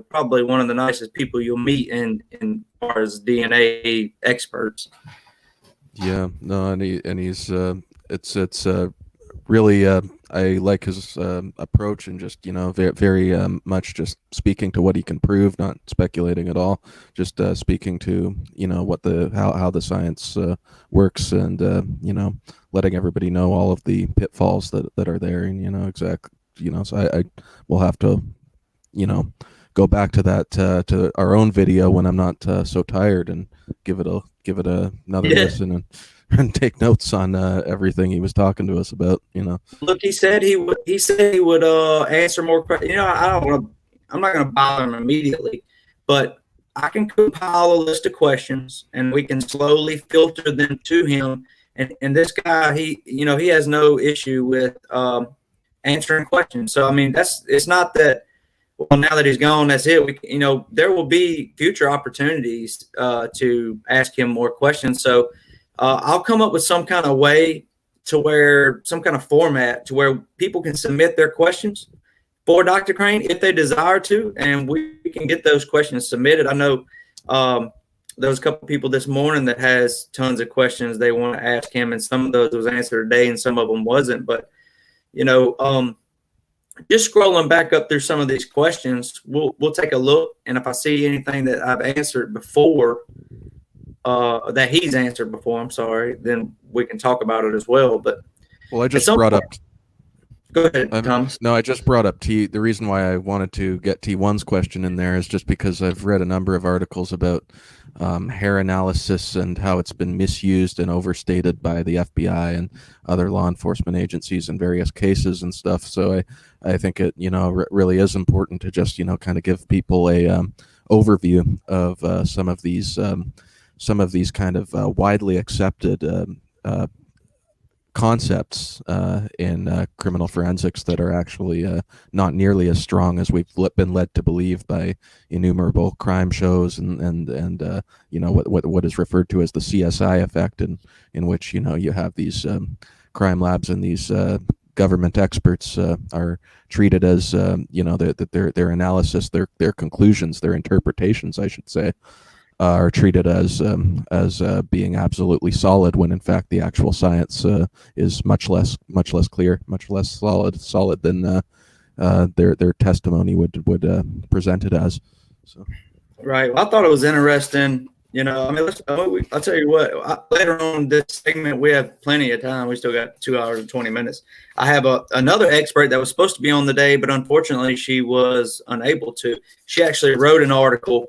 probably one of the nicest people you'll meet in far as DNA experts. Yeah, no, and he's it's really I like his approach, and just very, very much just speaking to what he can prove, not speculating at all, just speaking to what how the science works, and letting everybody know all of the pitfalls that are there, and exactly so I will have to go back to that to our own video when I'm not so tired, and give it another listen, and take notes on everything he was talking to us about. Look, he said he would answer more questions. I'm not going to bother him immediately, but I can compile a list of questions, and we can slowly filter them to him. And this guy, he has no issue with answering questions. So I mean, it's not that. Well, now that he's gone, that's it. There will be future opportunities to ask him more questions. So I'll come up with some kind of way some kind of format to where people can submit their questions for Dr. Krane if they desire to, and we can get those questions submitted. I know there was a couple people this morning that has tons of questions they want to ask him, and some of those was answered today and some of them wasn't. But, just scrolling back up through some of these questions, we'll take a look, and if I see anything that I've answered before, that he's answered before, I'm sorry, then we can talk about it as well. But I just brought up. Go ahead, Thomas. No, I just brought up the reason why I wanted to get T1's question in there is just because I've read a number of articles about hair analysis and how it's been misused and overstated by the FBI and other law enforcement agencies in various cases and stuff. So I think it really is important to just kind of give people a overview of some of these kind of widely accepted concepts in criminal forensics that are actually not nearly as strong as we've been led to believe by innumerable crime shows and what is referred to as the CSI effect, in which you have these crime labs and these government experts are treated as their analysis, their conclusions, their interpretations, I should say, are treated as being absolutely solid, when in fact the actual science is much less clear, much less solid than their testimony would present it as. So. Right. Well, I thought it was interesting. I'll tell you what. Later on this segment, we have plenty of time. We still got 2 hours and 20 minutes. I have another expert that was supposed to be on the day, but unfortunately, she was unable to. She actually wrote an article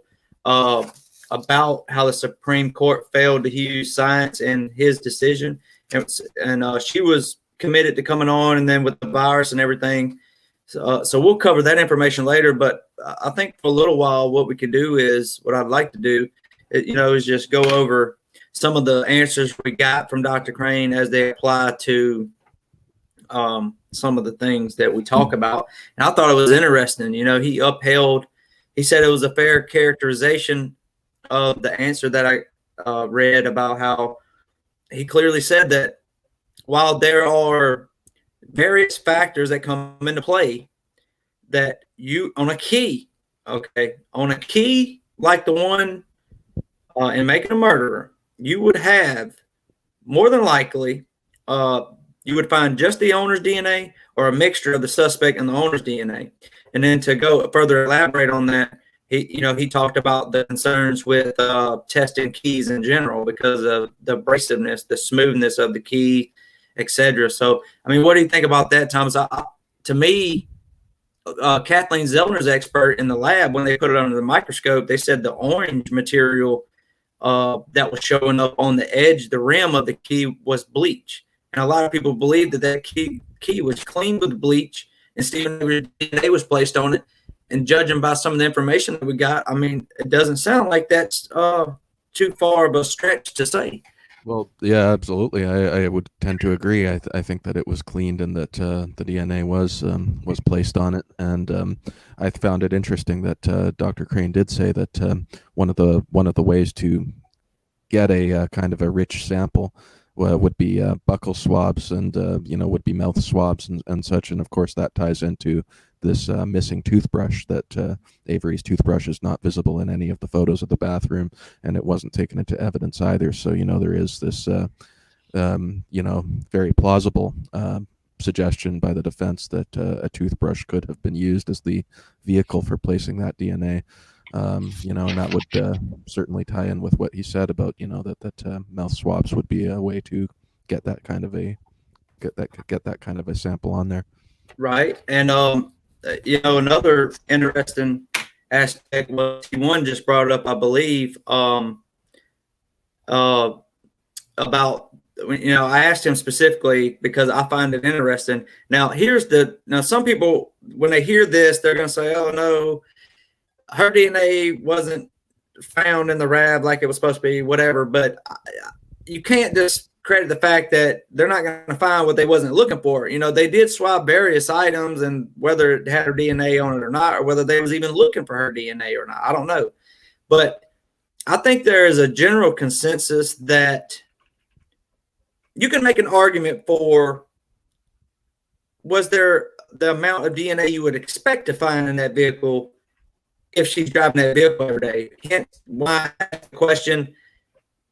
about how the Supreme Court failed to use science in his decision. And she was committed to coming on, and then with the virus and everything. So we'll cover that information later. But I think for a little while, what we could do is, what I'd like to do, is just go over some of the answers we got from Dr. Krane as they apply to some of the things that we talk about. And I thought it was interesting. He he said it was a fair characterization of the answer that I read about how he clearly said that while there are various factors that come into play, that you on a key like the one in making a murderer, you would have more than likely you would find just the owner's DNA or a mixture of the suspect and the owner's DNA. And then to go further elaborate on that, he talked about the concerns with testing keys in general because of the abrasiveness, the smoothness of the key, etc. So, I mean, what do you think about that, Thomas? To me, Kathleen Zellner's expert in the lab, when they put it under the microscope, they said the orange material that was showing up on the edge, the rim of the key, was bleach. And a lot of people believe that key was cleaned with bleach and Stephen DNA was placed on it. And judging by some of the information that we got, I mean, it doesn't sound like that's too far of a stretch to say. Well, yeah, absolutely. I would tend to agree. I think that it was cleaned and that the DNA was placed on it. And I found it interesting that Dr. Krane did say that one of the ways to get a kind of a rich sample would be buccal swabs and would be mouth swabs and such. And of course, that ties into this missing toothbrush. That Avery's toothbrush is not visible in any of the photos of the bathroom, and it wasn't taken into evidence either. So there is this very plausible suggestion by the defense that a toothbrush could have been used as the vehicle for placing that DNA. And that would certainly tie in with what he said about that mouth swabs would be a way to get that kind of a sample on there. Right. And another interesting aspect was one just brought up, I believe, about I asked him specifically because I find it interesting. Now some people, when they hear this, they're going to say, "Oh no, her DNA wasn't found in the RAB like it was supposed to be," whatever. But you can't just credit the fact that they're not going to find what they wasn't looking for. They did swab various items, and whether it had her DNA on it or not, or whether they was even looking for her DNA or not, I don't know. But I think there is a general consensus that you can make an argument for, was there the amount of DNA you would expect to find in that vehicle if she's driving that vehicle every day? Hence why I asked the question,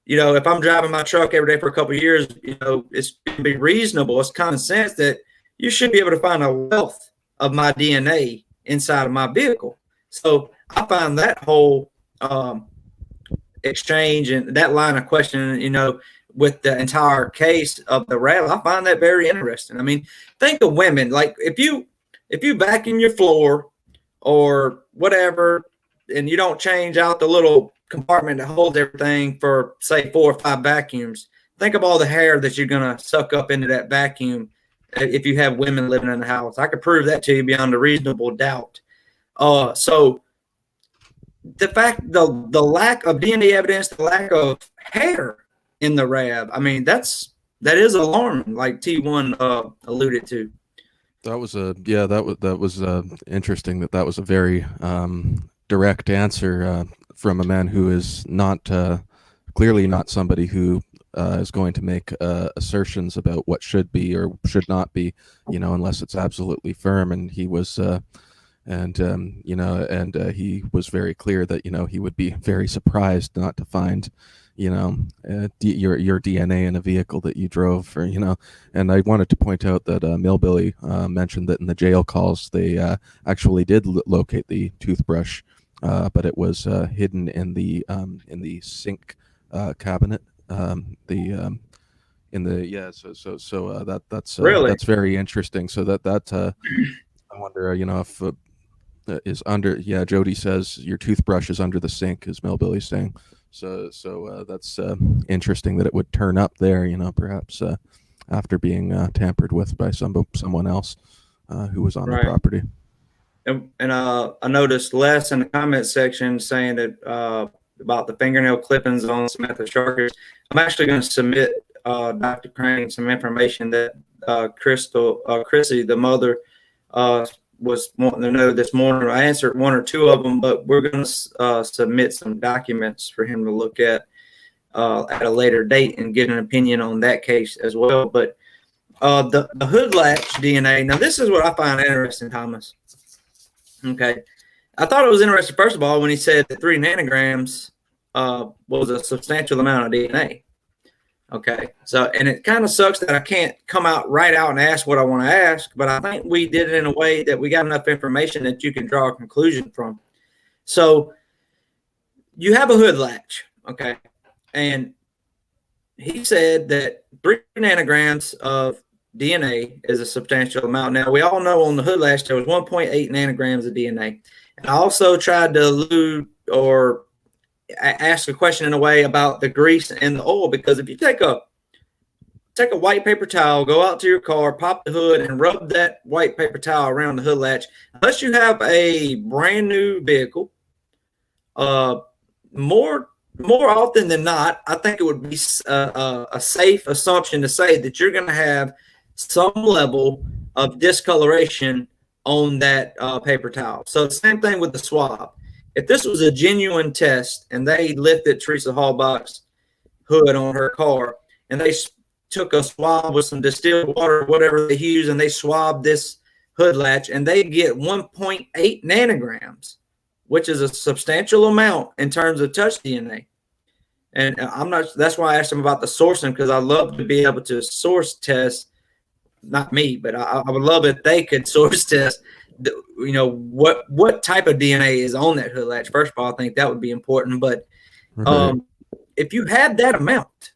if I'm driving my truck every day for a couple of years, it's going to be reasonable. It's common sense that you should be able to find a wealth of my DNA inside of my vehicle. So I find that whole exchange and that line of questioning, with the entire case of the RAB, I find that very interesting. I mean, think of women. Like if you vacuum your floor or whatever, and you don't change out the little compartment that holds everything for, say, 4 or 5 vacuums, think of all the hair that you're going to suck up into that vacuum if you have women living in the house. I could prove that to you beyond a reasonable doubt. So the fact, the lack of DNA evidence, the lack of hair in the RAB, I mean, that is alarming, like T1 alluded to. That was interesting. That was a very direct answer from a man who is not clearly not somebody who is going to make assertions about what should be or should not be, unless it's absolutely firm. And he was, he was very clear that he would be very surprised not to find your DNA in a vehicle that you drove, or And I wanted to point out that Millbilly mentioned that in the jail calls they actually did locate the toothbrush, but it was hidden in the sink cabinet. That's Really? That's very interesting. So that I wonder, if is under. Yeah, Jody says your toothbrush is under the sink, is Millbilly saying. So that's interesting that it would turn up there, perhaps after being tampered with by someone else who was on the property. And I noticed Les in the comment section saying that about the fingernail clippings on Samantha Sharkers. I'm actually going to submit Dr. Krane some information that Chrissy, the mother, was wanting to know this morning. I answered one or two of them, but we're going to submit some documents for him to look at a later date and get an opinion on that case as well. But the hood latch DNA. Now, this is what I find interesting, Thomas. Okay. I thought it was interesting, first of all, when he said that 3 nanograms was a substantial amount of DNA. Okay. So, and it kind of sucks that I can't come out and ask what I want to ask, but I think we did it in a way that we got enough information that you can draw a conclusion from. So you have a hood latch. Okay. And he said that 3 nanograms of DNA is a substantial amount. Now, we all know on the hood latch there was 1.8 nanograms of DNA. And I also tried to allude or ask a question in a way about the grease and the oil, because if you take a white paper towel, go out to your car, pop the hood, and rub that white paper towel around the hood latch, unless you have a brand new vehicle, more often than not, I think it would be a safe assumption to say that you're going to have some level of discoloration on that paper towel. So the same thing with the swab. If this was a genuine test and they lifted Teresa Hallbach's hood on her car and they took a swab with some distilled water, whatever they use, and they swabbed this hood latch and they get 1.8 nanograms, which is a substantial amount in terms of touch DNA. And that's why I asked him about the sourcing, because I love to be able to source test, not me, but I would love if they could source test, what type of DNA is on that hood latch. First of all, I think that would be important. But if you have that amount,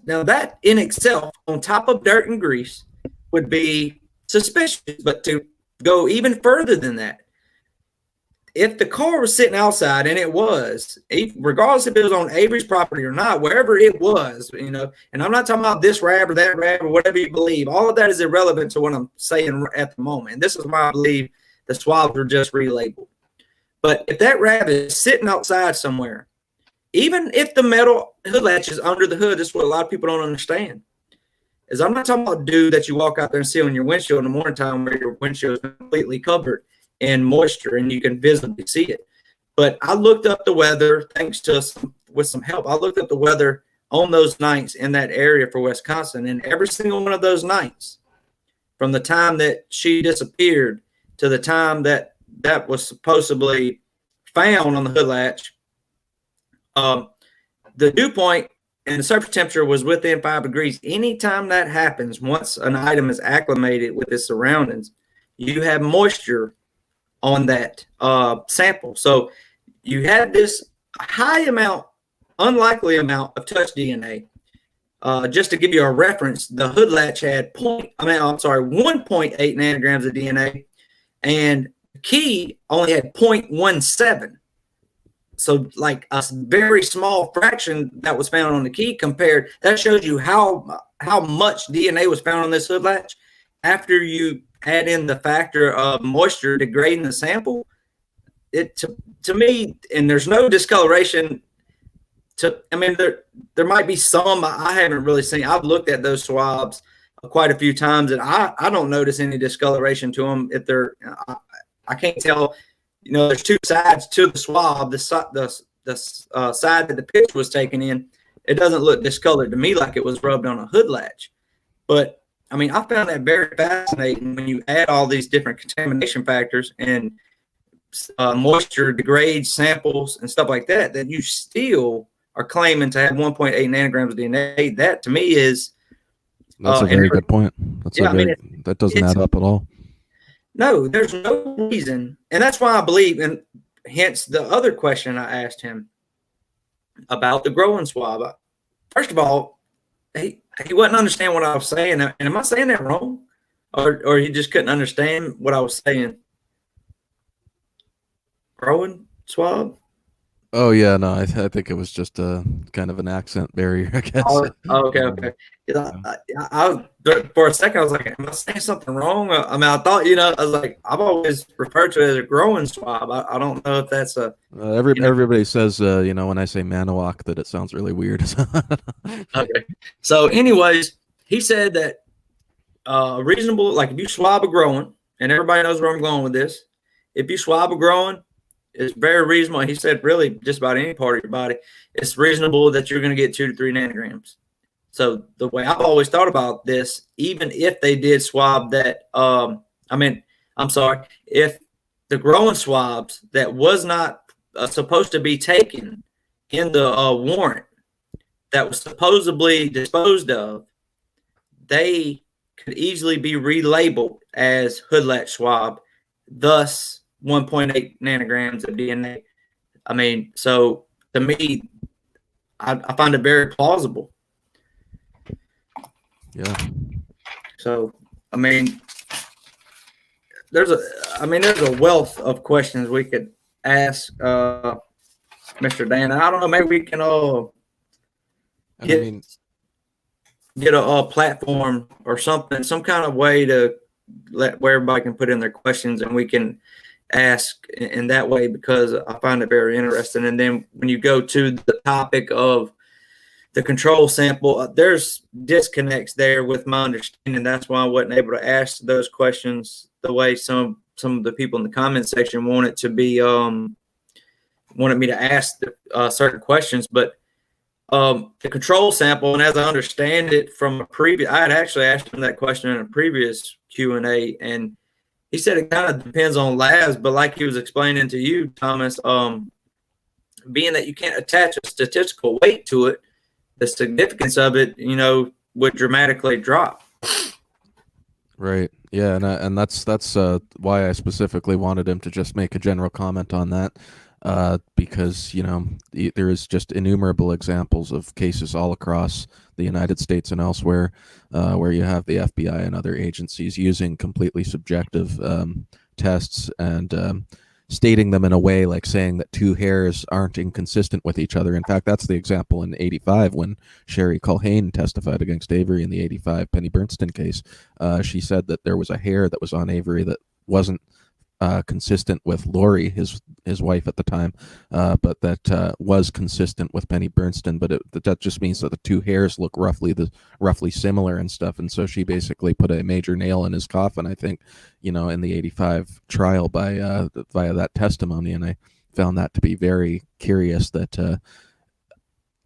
now that in itself, on top of dirt and grease, would be suspicious. But to go even further than that, if the car was sitting outside, and it was, regardless if it was on Avery's property or not, wherever it was, and I'm not talking about this rab or that rab or whatever you believe, all of that is irrelevant to what I'm saying at the moment. And this is why I believe the swabs were just relabeled. But if that rab is sitting outside somewhere, even if the metal hood latch is under the hood, this is what a lot of people don't understand. Is I'm not talking about dude that you walk out there and see on your windshield in the morning time where your windshield is completely covered in moisture and you can visibly see it. But I looked up the weather, with some help. I looked up the weather on those nights in that area for Wisconsin, and every single one of those nights, from the time that she disappeared to the time that was supposedly found on the hood latch, the dew point and the surface temperature was within 5 degrees. Anytime that happens, once an item is acclimated with its surroundings, you have moisture on that sample. So you had this unlikely amount of touch DNA. Just to give you a reference, the hood latch had 1.8 nanograms of DNA, and the key only had 0.17. So like a very small fraction that was found on the key compared. That shows you how much DNA was found on this hood latch after you add in the factor of moisture degrading the sample. It to me, and there's no discoloration. There might be some I haven't really seen. I've looked at those swabs quite a few times, and I don't notice any discoloration to them. If they're, I can't tell. There's two sides to the swab. The side that the picture was taken in, it doesn't look discolored to me like it was rubbed on a hood latch. But I found that very fascinating when you add all these different contamination factors and moisture degrades samples and stuff like that, that you still are claiming to have 1.8 nanograms of DNA. That to me is that's a very good point. That doesn't add up at all. No, there's no reason, and that's why I believe, and hence the other question I asked him about the growing swab. First of all, he wouldn't understand what I was saying. And am I saying that wrong? Or he just couldn't understand what I was saying? Growing swab? Oh, yeah, no, I think it was just a kind of an accent barrier, I guess. Okay. For a second, I was like, am I saying something wrong? I thought, I was like, I've always referred to it as a growing swab. I don't know if that's a... everybody says, when I say manawak, that it sounds really weird. Okay. So anyways, he said that reasonable, like if you swab a growing and everybody knows where I'm going with this. If you swab a growing, it's very reasonable. He said really just about any part of your body, it's reasonable that you're going to get 2 to 3 nanograms. So the way I've always thought about this, even if they did swab that, if the growing swabs that was not supposed to be taken in the warrant that was supposedly disposed of, they could easily be relabeled as hood latch swab, thus 1.8 nanograms of DNA. I mean, so to me, I find it very plausible. Yeah. So, I mean, there's a wealth of questions we could ask Mr. Dan. I don't know, maybe we can get a platform or something, some kind of way to where everybody can put in their questions and we can ask in that way, because I find it very interesting. And then when you go to the topic of the control sample, there's disconnects there with my understanding. That's why I wasn't able to ask those questions the way some of the people in the comment section wanted me to ask certain questions. But the control sample, and as I understand it from a previous, I had actually asked him that question in a previous Q&A, and he said it kind of depends on labs, but like he was explaining to you, Thomas, being that you can't attach a statistical weight to it, the significance of it, would dramatically drop. Right. Yeah, and that's why I specifically wanted him to just make a general comment on that, because there is just innumerable examples of cases all across the United States and elsewhere where you have the FBI and other agencies using completely subjective tests and stating them in a way like saying that 2 hairs aren't inconsistent with each other. In fact, that's the example in '85 when Sherry Culhane testified against Avery in the '85 Penny Bernstein case. She said that there was a hair that was on Avery that wasn't consistent with Lori, his wife at the time, but that was consistent with Penny Bernstein. But that just means that the 2 hairs look roughly similar and stuff. And so she basically put a major nail in his coffin, I think, in the '85 trial via that testimony. And I found that to be very curious that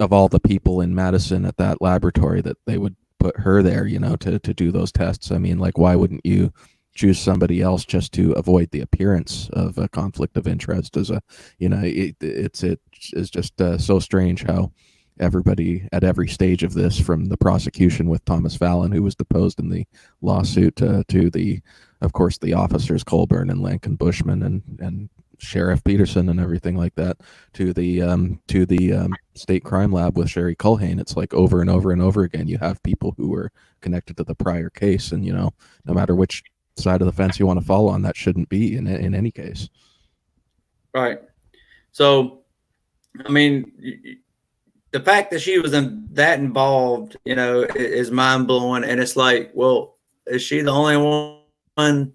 of all the people in Madison at that laboratory, that they would put her there, to do those tests. I mean, like, why wouldn't you choose somebody else just to avoid the appearance of a conflict of interest? As it's just so strange how everybody at every stage of this, from the prosecution with Thomas Fallon, who was deposed in the lawsuit, to the, of course, the officers Colburn and Lincoln Bushman and Sheriff Peterson and everything like that, to the state crime lab with Sherry Culhane. It's like over and over and over again, you have people who were connected to the prior case, and no matter which side of the fence you want to fall on, that shouldn't be in any case. Right. So, I mean, the fact that she was that involved, is mind blowing. And it's like, well, is she the only one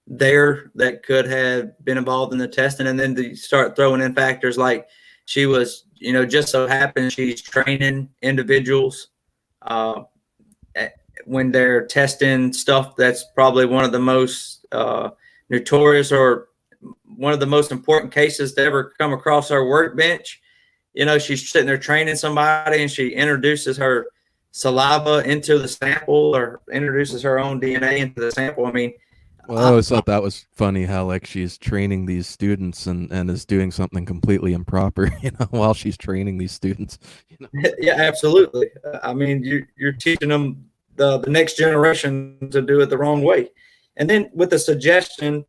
there that could have been involved in the testing? And then to start throwing in factors like she was, just so happens she's training individuals when they're testing stuff that's probably one of the most notorious or one of the most important cases to ever come across our workbench. She's sitting there training somebody and she introduces her saliva into the sample or introduces her own DNA into the sample. I mean, well, I always thought that was funny how like she's training these students and is doing something completely improper, while she's training these students. Yeah, absolutely. I mean, you're teaching them the next generation to do it the wrong way. And then with the suggestion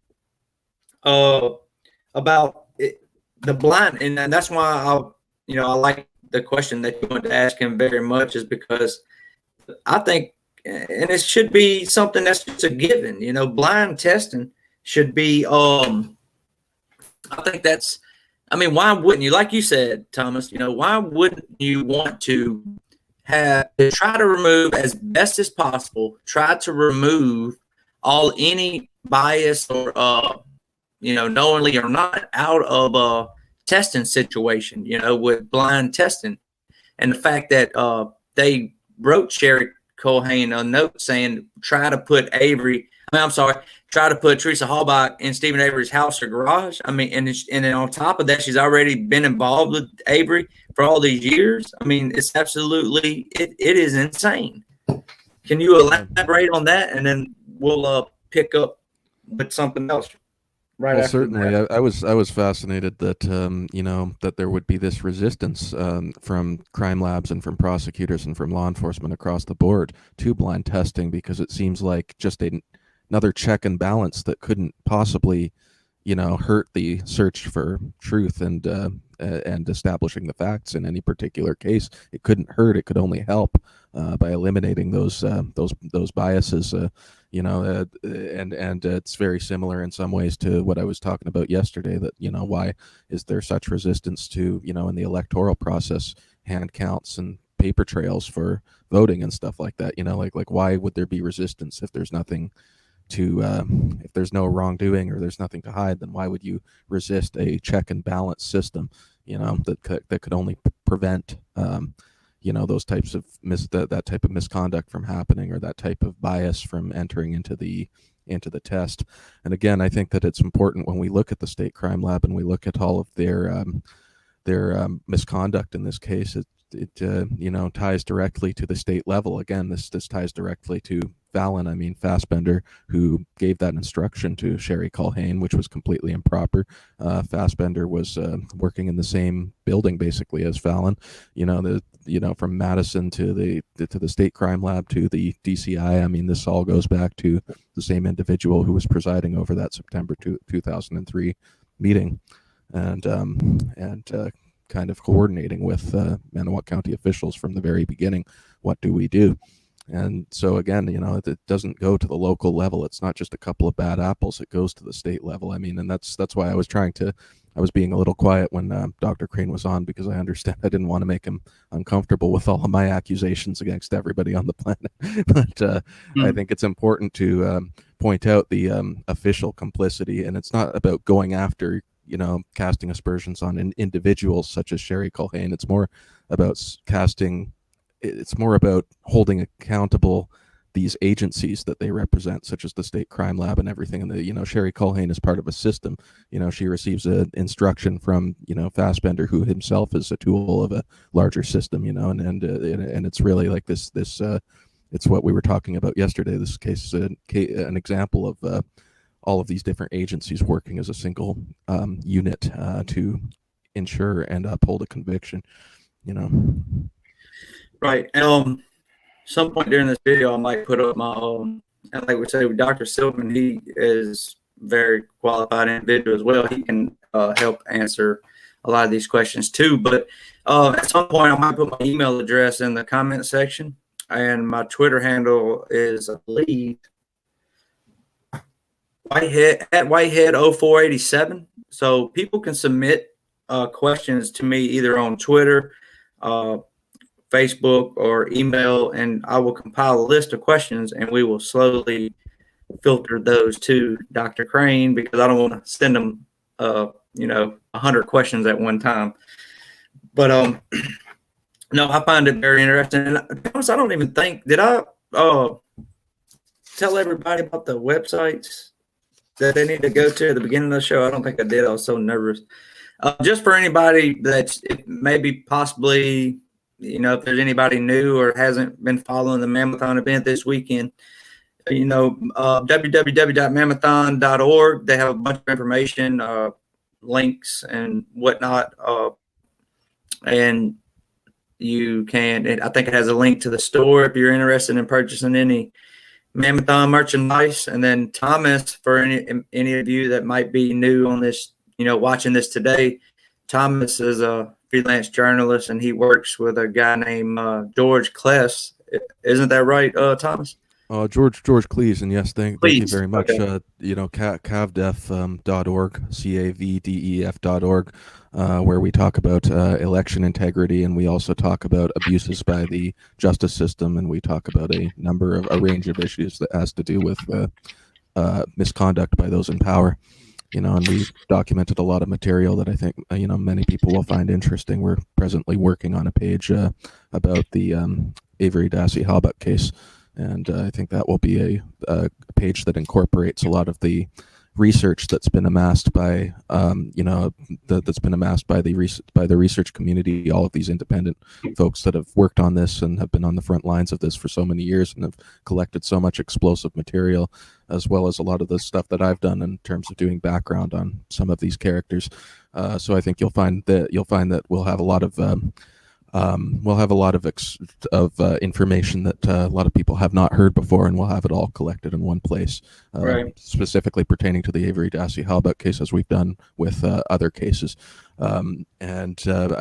about the blind, and that's why I like the question that you want to ask him very much, is because I think, and it should be something that's just a given, blind testing should be, I think that's, why wouldn't you, like you said, Thomas, why wouldn't you want to try to remove as best as possible, try to remove any bias or, knowingly or not, out of a testing situation, with blind testing. And the fact that they wrote Sherry Culhane a note saying, try to put Teresa Halbach in Stephen Avery's house or garage. I mean, and then on top of that, she's already been involved with Avery for all these years. I mean, it's absolutely, it is insane. Can you elaborate on that? And then we'll pick up with something else. Right. Well, certainly, I was fascinated that that there would be this resistance from crime labs and from prosecutors and from law enforcement across the board to blind testing, because it seems like just another check and balance that couldn't possibly, hurt the search for truth and establishing the facts in any particular case. It couldn't hurt; it could only help by eliminating those biases. And it's very similar in some ways to what I was talking about yesterday, that, why is there such resistance to, in the electoral process, hand counts and paper trails for voting and stuff like that, like why would there be resistance if there's nothing to, if there's no wrongdoing or there's nothing to hide, then why would you resist a check and balance system, that could only prevent, those types of that type of misconduct from happening, or that type of bias from entering into the test. And again, I think that it's important when we look at the state crime lab and we look at all of their misconduct in this case, it ties directly to the state level. Again, this ties directly to Fassbender, who gave that instruction to Sherry Culhane, which was completely improper. Fassbender was working in the same building basically as Fallon. From Madison to the state crime lab to the DCI. I mean, this all goes back to the same individual who was presiding over that September 2003 meeting, and kind of coordinating with Manawa County officials from the very beginning. What do we do? And so again, it doesn't go to the local level. It's not just a couple of bad apples. It goes to the state level. I mean, and that's why I was being a little quiet when Dr. Krane was on, because I understand I didn't want to make him uncomfortable with all of my accusations against everybody on the planet. But I think it's important to point out the official complicity, and it's not about going after, casting aspersions on individuals such as Sherry Culhane. It's more about holding accountable these agencies that they represent, such as the state crime lab and everything. And Sherry Culhane is part of a system. She receives an instruction from, Fassbender, who himself is a tool of a larger system, and it's really like this, it's what we were talking about yesterday. This case is an example of all of these different agencies working as a single unit to ensure and uphold a conviction, Right. Some point during this video, I might put up my own. And like we say, Dr. Silverman, he is very qualified individual as well. He can help answer a lot of these questions too. But at some point, I might put my email address in the comment section, and my Twitter handle is, I believe, Whitehead0487. So people can submit questions to me either on Twitter, Facebook, or email, and I will compile a list of questions, and we will slowly filter those to Dr. Krane, because I don't want to send them 100 questions at one time. But no, I find it very interesting. And I don't even think, did I tell everybody about the websites that they need to go to at the beginning of the show? I don't think I did. I was so nervous. Just for anybody that's maybe possibly, if there's anybody new or hasn't been following the Mam-a-Thon event this weekend, www.mam-a-thon.org. They have a bunch of information, links and whatnot. And you can, I think it has a link to the store if you're interested in purchasing any Mam-a-Thon merchandise. And then Thomas, for any of you that might be new on this, watching this today, Thomas is a freelance journalist, and he works with a guy named George Kless. Isn't that right, Thomas? George Cleese, and yes, thank you very much. Okay. Cavdef.org, CAVDEF.org, where we talk about election integrity, and we also talk about abuses by the justice system, and we talk about a range of issues that has to do with misconduct by those in power. And we documented a lot of material that I think, many people will find interesting. We're presently working on a page about the Avery Dassey Halbach case. And I think that will be a page that incorporates a lot of the research that's been amassed by, that's been amassed by the research community, all of these independent folks that have worked on this and have been on the front lines of this for so many years and have collected so much explosive material, as well as a lot of the stuff that I've done in terms of doing background on some of these characters. So I think you'll find that we'll have a lot of information that a lot of people have not heard before, and we'll have it all collected in one place, Right. specifically pertaining to the Avery Dassey Halbach case, as we've done with other cases. I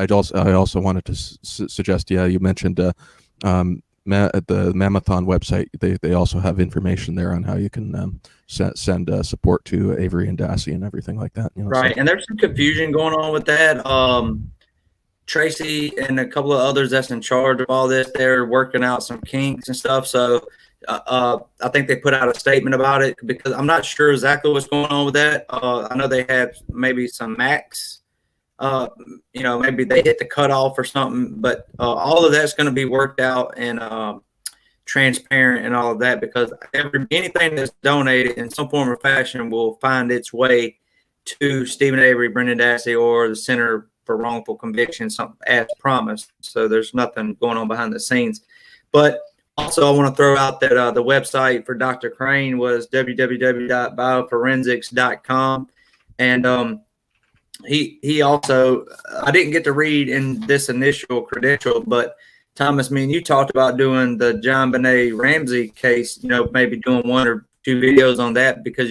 also wanted to suggest, you mentioned at the Mam-a-Thon website, they also have information there on how you can send support to Avery and Dassey and everything like that. Right, and there's some confusion going on with that. Tracy and a couple of others that's in charge of all this, they're working out some kinks and stuff. So I think they put out a statement about it, because I'm not sure exactly what's going on with that. I know they have maybe some max, maybe they hit the cutoff or something, but all of that's going to be worked out and transparent and all of that, because anything that's donated in some form or fashion will find its way to Stephen Avery, Brendan Dassey, or the Center for Wrongful Conviction, as promised. So there's nothing going on behind the scenes. But also, I want to throw out that the website for Dr. Krane was www.bioforensics.com. And he also, I didn't get to read in this initial credential, but Thomas, me and you talked about doing the JonBenet Ramsey case, maybe doing one or two videos on that, because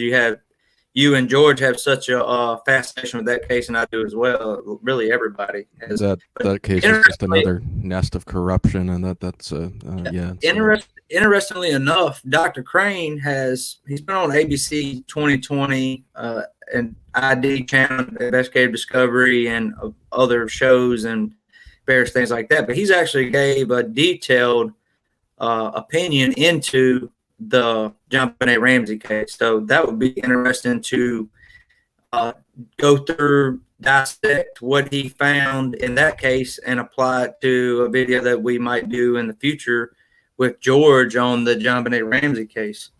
you and George have such a fascination with that case, and I do as well. Really, everybody has. That case is just another nest of corruption, and that's Interestingly enough, Dr. Krane he's been on ABC 2020 and ID channel, Investigative Discovery, and other shows and various things like that. But he's actually gave a detailed opinion into the JonBenet Ramsey case. So that would be interesting to go through, dissect what he found in that case and apply it to a video that we might do in the future with George on the JonBenet Ramsey case.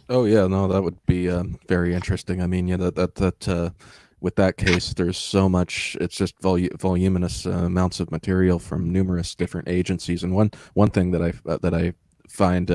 Oh yeah, no, that would be very interesting. I mean, that with that case, there's so much. It's just voluminous amounts of material from numerous different agencies. And one thing that I find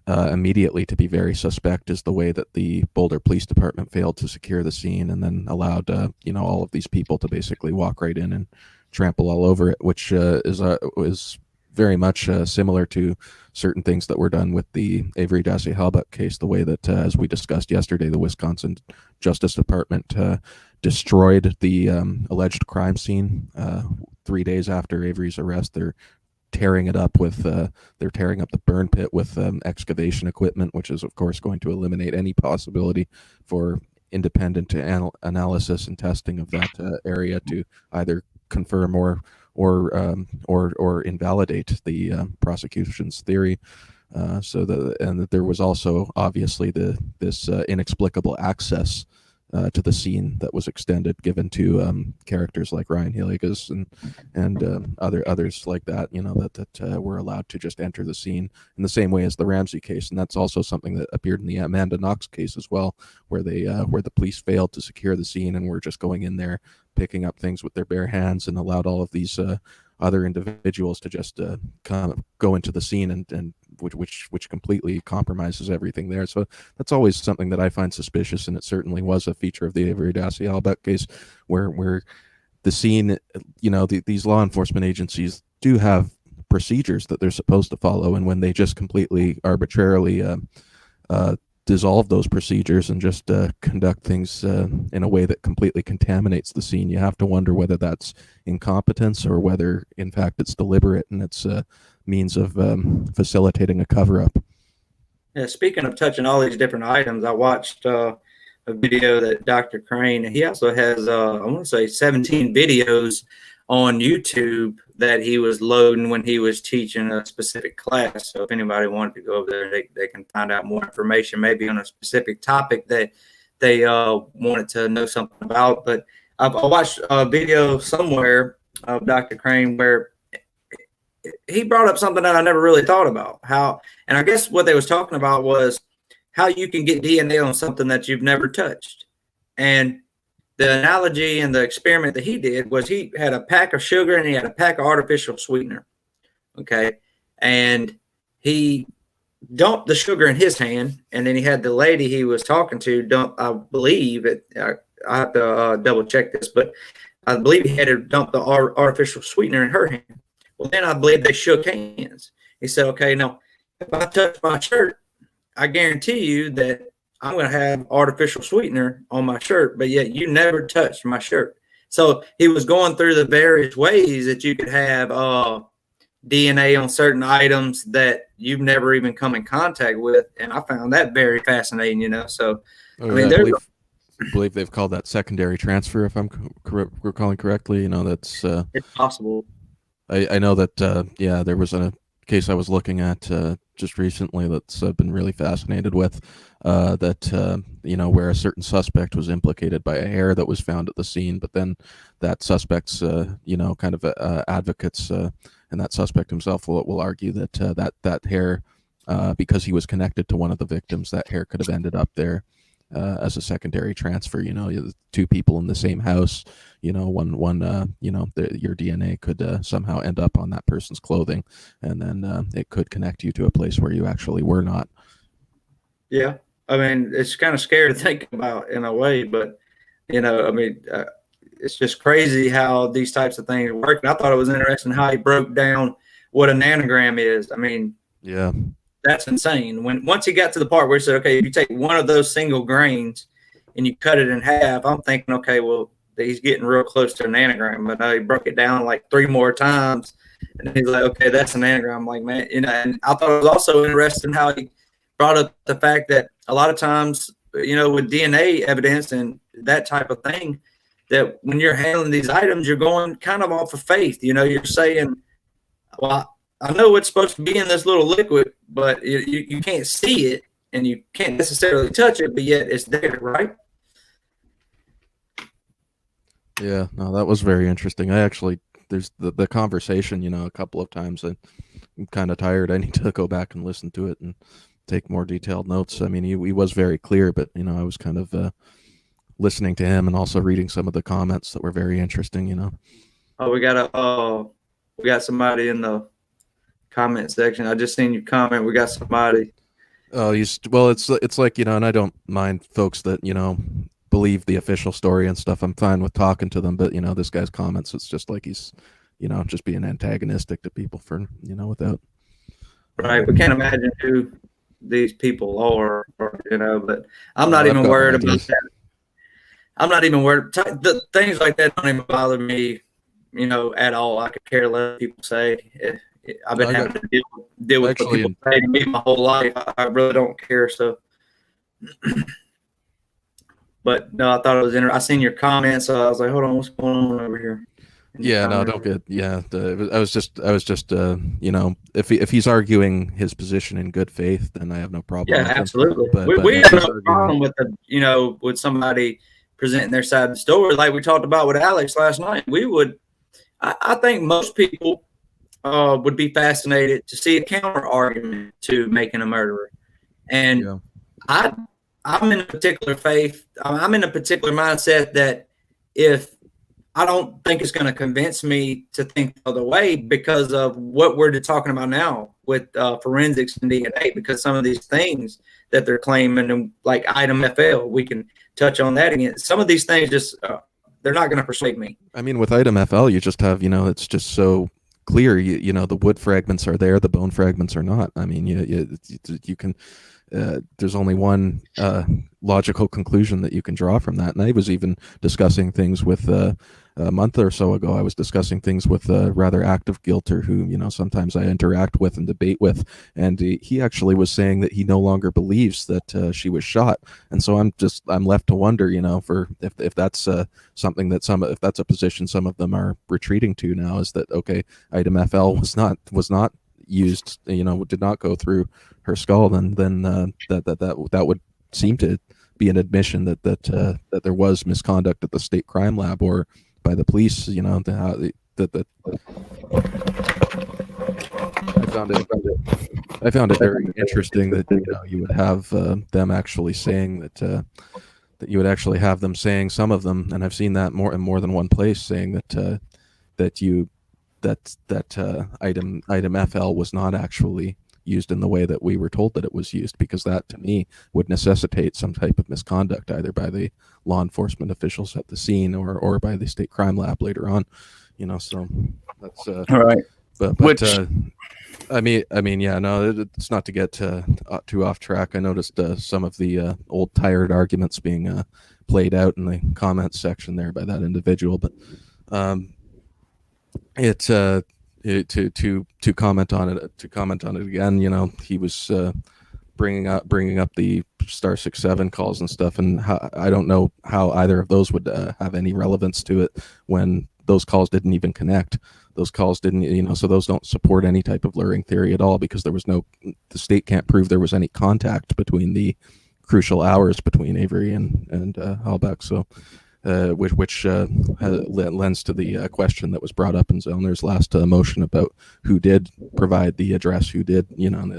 immediately to be very suspect is the way that the Boulder Police Department failed to secure the scene and then allowed all of these people to basically walk right in and trample all over it, which is very much similar to certain things that were done with the Avery Dassey Halbach case. The way that, as we discussed yesterday, the Wisconsin Justice Department destroyed the alleged crime scene 3 days after Avery's arrest. They're tearing it up with they're tearing up the burn pit with excavation equipment, which is of course going to eliminate any possibility for independent analysis and testing of that area to either confirm or invalidate the prosecution's theory. And that there was also obviously this inexplicable access to the scene that was given to characters like Ryan Hillegas and others like that, that were allowed to just enter the scene in the same way as the Ramsey case. And that's also something that appeared in the Amanda Knox case as well, where the police failed to secure the scene and were just going in there, picking up things with their bare hands, and allowed all of these other individuals to just kind of go into the scene and which completely compromises everything there. So that's always something that I find suspicious, and it certainly was a feature of the Avery Dassey Halbach case, where the scene, these law enforcement agencies do have procedures that they're supposed to follow, and when they just completely arbitrarily dissolve those procedures and just conduct things in a way that completely contaminates the scene, you have to wonder whether that's incompetence or whether in fact it's deliberate and it's a means of facilitating a cover-up. Yeah, speaking of touching all these different items, I watched a video that Dr. Krane, he also has I want to say 17 videos on YouTube that he was loading when he was teaching a specific class. So if anybody wanted to go over there, they can find out more information, maybe on a specific topic that they wanted to know something about. But I watched a video somewhere of Dr. Krane where he brought up something that I never really thought about. And I guess what they was talking about was how you can get DNA on something that you've never touched. And the analogy and the experiment that he did was he had a pack of sugar and he had a pack of artificial sweetener. Okay. And he dumped the sugar in his hand, and then he had the lady he was talking to dump, I believe I have to double check this, but I believe he had to dump the artificial sweetener in her hand. Well, then I believe they shook hands. He said, okay, now if I touch my shirt, I guarantee you that I'm going to have artificial sweetener on my shirt, but yet you never touched my shirt. So he was going through the various ways that you could have DNA on certain items that you've never even come in contact with. And I found that very fascinating, So, I mean, I believe they've called that secondary transfer, if I'm recalling correctly. That's it's possible. I know that, there was a case I was looking at just recently that's been really fascinated with, that, where a certain suspect was implicated by a hair that was found at the scene, but then that suspect's, advocates and that suspect himself will argue that that hair, because he was connected to one of the victims, that hair could have ended up there as a secondary transfer. Two people in the same house, your DNA could somehow end up on that person's clothing, and then it could connect you to a place where you actually were not. Yeah. I mean, it's kind of scary to think about in a way, but, it's just crazy how these types of things work. And I thought it was interesting how he broke down what a nanogram is. I mean, yeah, that's insane. Once he got to the part where he said, okay, if you take one of those single grains and you cut it in half, I'm thinking, okay, well, he's getting real close to a nanogram. But he broke it down like 3 more times. And he's like, okay, that's a nanogram. I'm like, man, and I thought it was also interesting how he brought up the fact that a lot of times, with DNA evidence and that type of thing, that when you're handling these items, you're going kind of off of faith. You're saying, well, I know it's supposed to be in this little liquid, but you can't see it and you can't necessarily touch it, but yet it's there, right? Yeah, no, that was very interesting. There's the conversation, a couple of times I'm kind of tired. I need to go back and listen to it and take more detailed notes. I mean, he was very clear, but, I was kind of listening to him and also reading some of the comments that were very interesting, Oh, we got somebody in the comment section. I just seen your comment. We got somebody. Oh, it's like, and I don't mind folks that, believe the official story and stuff. I'm fine with talking to them, but, this guy's comments, it's just like he's, just being antagonistic to people for, without. Right. We can't imagine who these people are, but I'm not even worried about that. I'm not even worried. The things like that don't even bother me, at all. I could care less what people say. I've been having to deal with what people say to me my whole life. I really don't care. So, but no, I thought it was interesting. I seen your comments, so I was like, hold on, what's going on over here? Yeah, no, don't get. Yeah, I was just, if he's arguing his position in good faith, then I have no problem. Yeah, absolutely. But we have no problem with with somebody presenting their side of the story, like we talked about with Alex last night. I think most people would be fascinated to see a counter argument to making a murderer. And I'm in a particular faith. I'm in a particular mindset that if I don't think it's going to convince me to think the other way because of what we're talking about now with forensics and DNA, because some of these things that they're claiming, and like item FL, we can touch on that again. Some of these things just, they're not going to persuade me. I mean, with item FL, you just have, it's just so clear, the wood fragments are there, the bone fragments are not. I mean, you can, there's only one logical conclusion that you can draw from that. And I was even discussing things with a month or so ago. I was discussing things with a rather active guilter who, sometimes I interact with and debate with. And he actually was saying that he no longer believes that she was shot. And so I'm left to wonder, for if that's something that if that's a position some of them are retreating to now, is that, okay, item FL was not used, did not go through her skull, and then that would seem to be an admission that there was misconduct at the state crime lab or by the police, I found it very interesting that you would have them actually saying that that you would actually have them saying, some of them, and I've seen that in more than one place, saying that item FL was not actually used in the way that we were told that it was used, because that, to me, would necessitate some type of misconduct either by the law enforcement officials at the scene or by the state crime lab later on. So that's All right. But Which, I mean, yeah, no, it's not to get too off track. I noticed some of the old tired arguments being played out in the comments section there by that individual, but to comment on it again, he was bringing up the star 6-7 calls and stuff, and I don't know how either of those would have any relevance to it when those calls didn't even connect. Those calls didn't, so those don't support any type of luring theory at all, because the state can't prove there was any contact between the crucial hours between Avery and Halbach. So, which lends to the question that was brought up in Zellner's last motion about who did provide the address, who did, and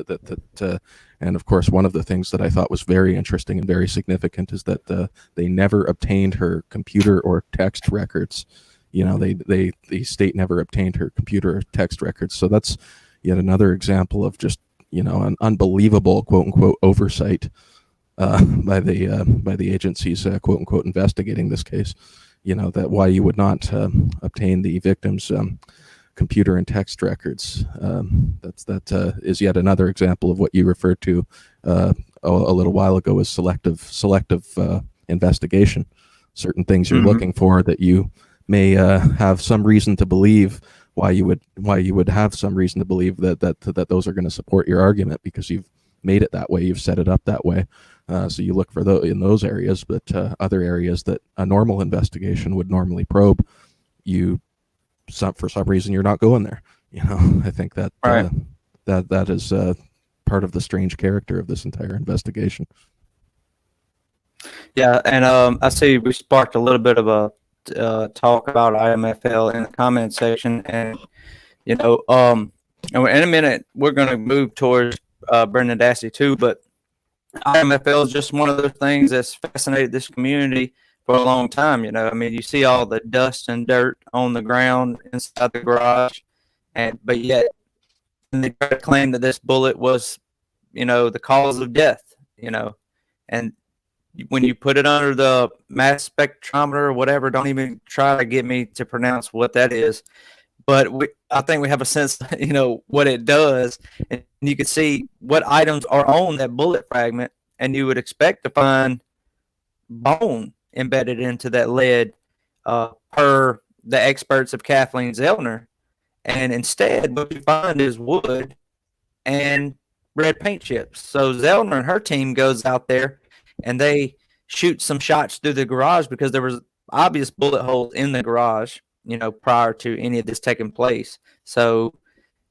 of course, one of the things that I thought was very interesting and very significant is that they never obtained her computer or text records. The state never obtained her computer or text records. So that's yet another example of just, an unbelievable quote unquote oversight by the agencies quote unquote investigating this case. That why you would not obtain the victim's computer and text records. That is yet another example of what you referred to a little while ago as selective investigation. Certain things you're looking for that you may have some reason to believe, why you would have some reason to believe that those are going to support your argument, because you've made it that way, you've set it up that way. So you look for in those areas, but other areas that a normal investigation would normally probe, for some reason you're not going there. I think that right. that is part of the strange character of this entire investigation. Yeah, and I see we sparked a little bit of a talk about IMFL in the comment section, and in a minute we're going to move towards Brendan Dassey too, but IMFL is just one of those things that's fascinated this community for a long time. You see all the dust and dirt on the ground inside the garage, but yet they try to claim that this bullet was, the cause of death, and when you put it under the mass spectrometer or whatever, don't even try to get me to pronounce what that is. But I think we have a sense, what it does. And you can see what items are on that bullet fragment, and you would expect to find bone embedded into that lead per the experts of Kathleen Zellner. And instead, what you find is wood and red paint chips. So Zellner and her team goes out there, and they shoot some shots through the garage because there was obvious bullet holes in the garage, prior to any of this taking place. So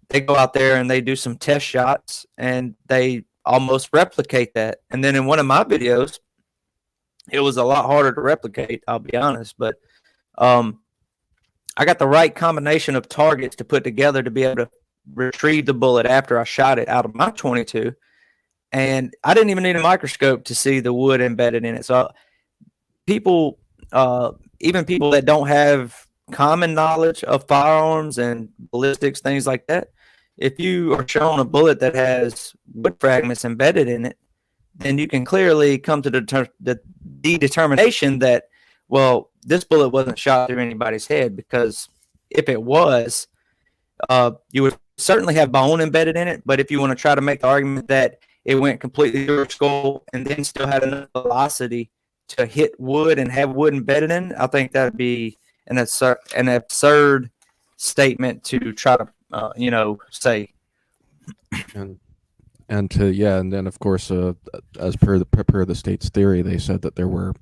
they go out there and they do some test shots, and they almost replicate that. And then in one of my videos, it was a lot harder to replicate, I'll be honest. But I got the right combination of targets to put together to be able to retrieve the bullet after I shot it out of my 22. And I didn't even need a microscope to see the wood embedded in it. So people, even people that don't have common knowledge of firearms and ballistics, things like that, if you are shown a bullet that has wood fragments embedded in it, then you can clearly come to the determination that, well, this bullet wasn't shot through anybody's head, because if it was, you would certainly have bone embedded in it. But if you want to try to make the argument that it went completely through her skull and then still had enough velocity to hit wood and have wood embedded in it, I think that'd be an absurd statement to try to, say. And then of course, as per the state's theory, they said that there were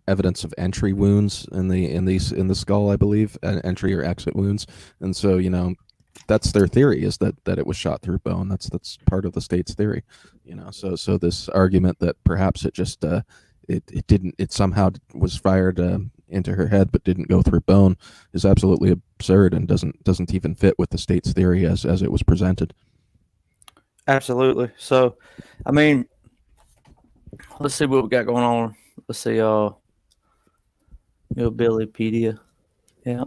evidence of entry wounds in the skull, I believe, entry or exit wounds, and so that's their theory, is that it was shot through bone. That's part of the state's theory, So this argument that perhaps it just it somehow was fired into her head but didn't go through bone is absolutely absurd and doesn't even fit with the state's theory as it was presented. Absolutely. So, I mean, let's see what we got going on. Let's see, Millbillypedia. Yeah.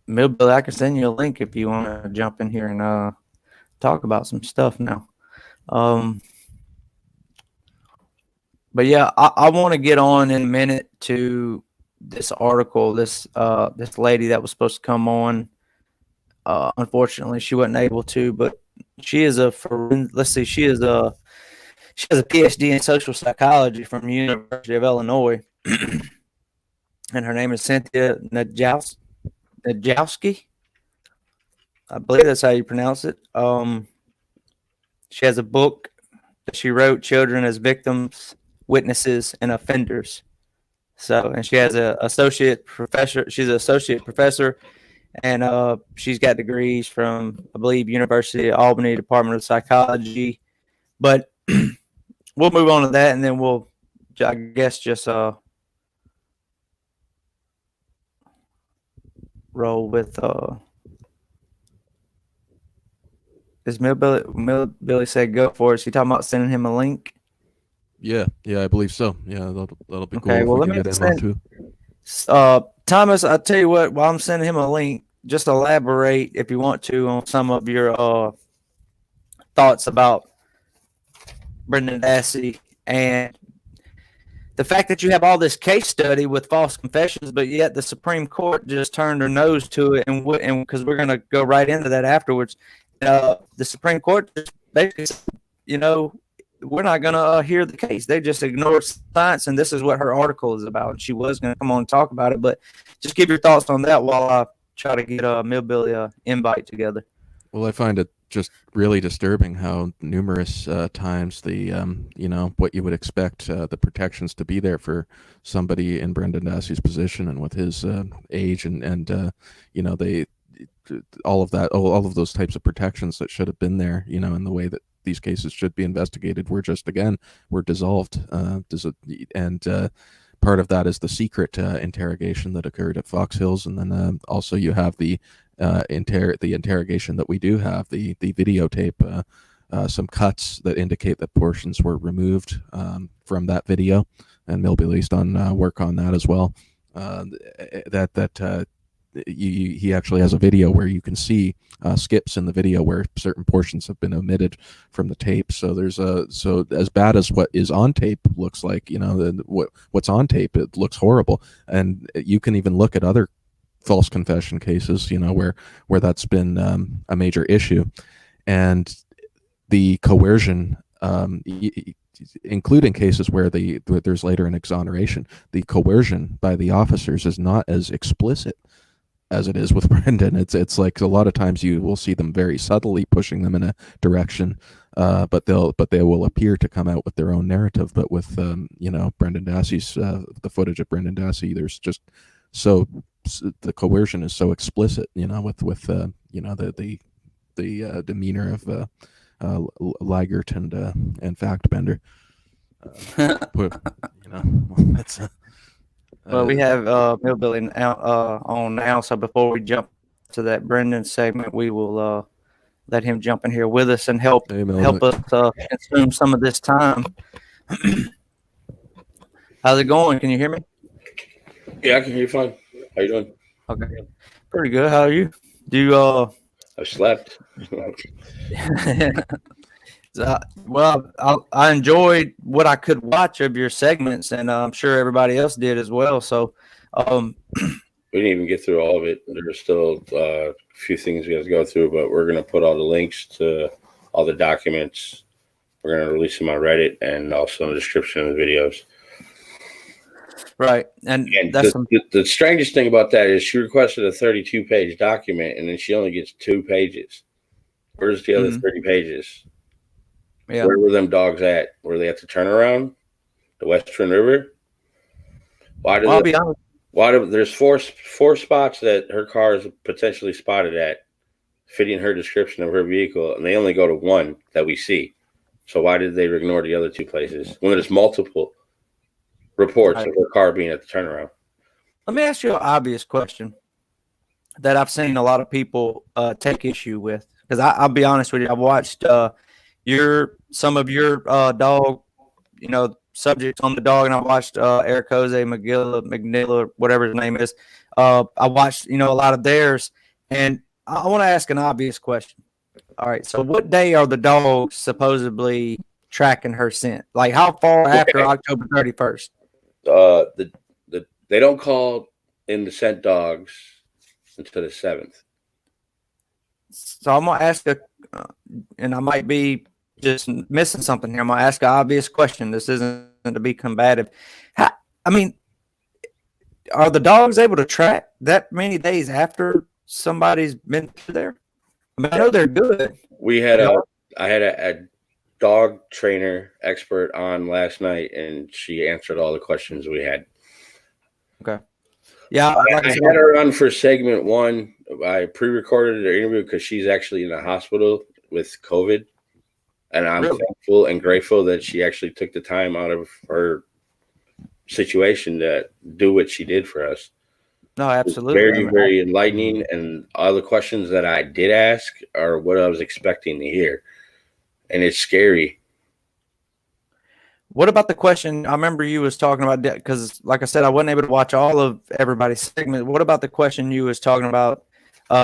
Millbilly, I can send you a link if you want to jump in here and talk about some stuff now. But yeah, I want to get on in a minute to this article. This lady that was supposed to come on. Unfortunately, she wasn't able to, but she is she has a PhD in social psychology from the University of Illinois, and her name is Cynthia Najowski. I believe that's how you pronounce it. She has a book that she wrote, Children as Victims, Witnesses, and Offenders. So, and she has an associate professor. She's an associate professor, and she's got degrees from, I believe, University of Albany Department of Psychology. But we'll move on to that, and then we'll, I guess, just roll with. Is Millbilly said go for it? Is he talking about sending him a link? Yeah, I believe so. Yeah, that'll be cool. Okay, if well, we let can me get in on too. Thomas, I'll tell you what, while I'm sending him a link, just elaborate if you want to on some of your thoughts about Brendan Dassey and the fact that you have all this case study with false confessions, but yet the Supreme Court just turned their nose to it, and because we're going to go right into that afterwards, the Supreme Court just basically said, we're not going to hear the case. They just ignored science, and this is what her article is about. She was going to come on and talk about it, but just give your thoughts on that while I try to get a Millbilly invite together. Well, I find it just really disturbing how numerous times the what you would expect the protections to be there for somebody in Brendan Dassey's position and with his age and they all of those types of protections that should have been there, in the way that these cases should be investigated, we're dissolved. And part of that is the secret interrogation that occurred at Fox Hills, and then also you have the interrogation that we do have, the videotape, some cuts that indicate that portions were removed from that video, and Millbilly's done work on that as well. He actually has a video where you can see skips in the video where certain portions have been omitted from the tape. So so as bad as what is on tape looks like, what's on tape, it looks horrible. And you can even look at other false confession cases, where that's been a major issue, and the coercion, including cases where there's later an exoneration, the coercion by the officers is not as explicit as it is with Brendan. It's like a lot of times you will see them very subtly pushing them in a direction, but they will appear to come out with their own narrative. But with Brendan Dassey's the footage of Brendan Dassey, there's just the coercion is so explicit, with the demeanor of Liegert and Factbender. That's. Well, we have Millbilly on now, so before we jump to that Brendan segment, we will let him jump in here with us and help us consume some of this time. How's it going? Can you hear me? Yeah, I can hear you fine. How you doing? Okay, pretty good. How are you? I slept. Well, I enjoyed what I could watch of your segments, and I'm sure everybody else did as well. So, we didn't even get through all of it. There's still a few things we have to go through, but we're going to put all the links to all the documents. We're going to release them on Reddit and also in the description of the videos. Right, and that's the strangest thing about that is she requested a 32-page document, and then she only gets 2 pages. Where's the other 30 pages? Yeah. Where were them dogs at? Were they at the turnaround? The Western River? I'll be honest. There's four spots that her car is potentially spotted at, fitting her description of her vehicle, and they only go to 1 that we see. So why did they ignore the other 2 places when there's multiple reports of her car being at the turnaround? Let me ask you an obvious question. that I've seen a lot of people take issue with. Because I'll be honest with you, I've watched some of your dog, subjects on the dog, and I watched Eric Jose McNilla, whatever his name is. I watched a lot of theirs, and I want to ask an obvious question. All right, so what day are the dogs supposedly tracking her scent? Like how far after October 31st? They don't call in the scent dogs until the 7th. So I'm gonna ask and I might be just missing something here. I'm gonna ask an obvious question. This isn't to be combative. Are the dogs able to track that many days after somebody's been there? I know they're good. I had a dog trainer expert on last night, and she answered all the questions we had. Okay. Yeah, I had her on for segment 1. I pre-recorded her interview because she's actually in the hospital with COVID, and I'm thankful and grateful that she actually took the time out of her situation to do what she did for us. No, absolutely. Very, very enlightening, and all the questions that I did ask are what I was expecting to hear, and it's scary. What about the question? I remember you was talking about that because, like I said, I wasn't able to watch all of everybody's segment. What about the question you was talking about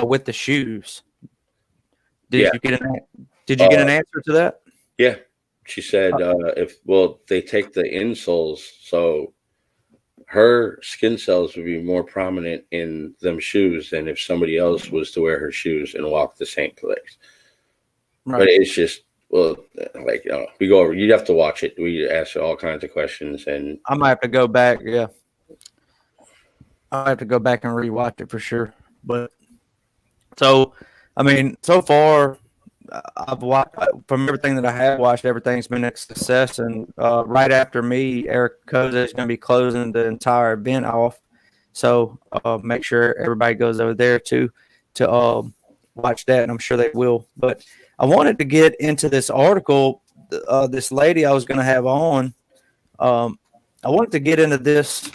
with the shoes? Did you get an answer to that? Yeah, she said they take the insoles, so her skin cells would be more prominent in them shoes than if somebody else was to wear her shoes and walk the same place. Right. But it's just, we go over. You'd have to watch it. We ask all kinds of questions, and I might have to go back. Yeah, I have to go back and rewatch it for sure. But so far, I've watched from everything that I have watched. Everything's been a success, and right after me, Eric Koza is going to be closing the entire event off. So make sure everybody goes over there to watch that, and I'm sure they will. But I wanted to get into this article. This lady I was going to have on. I wanted to get into this,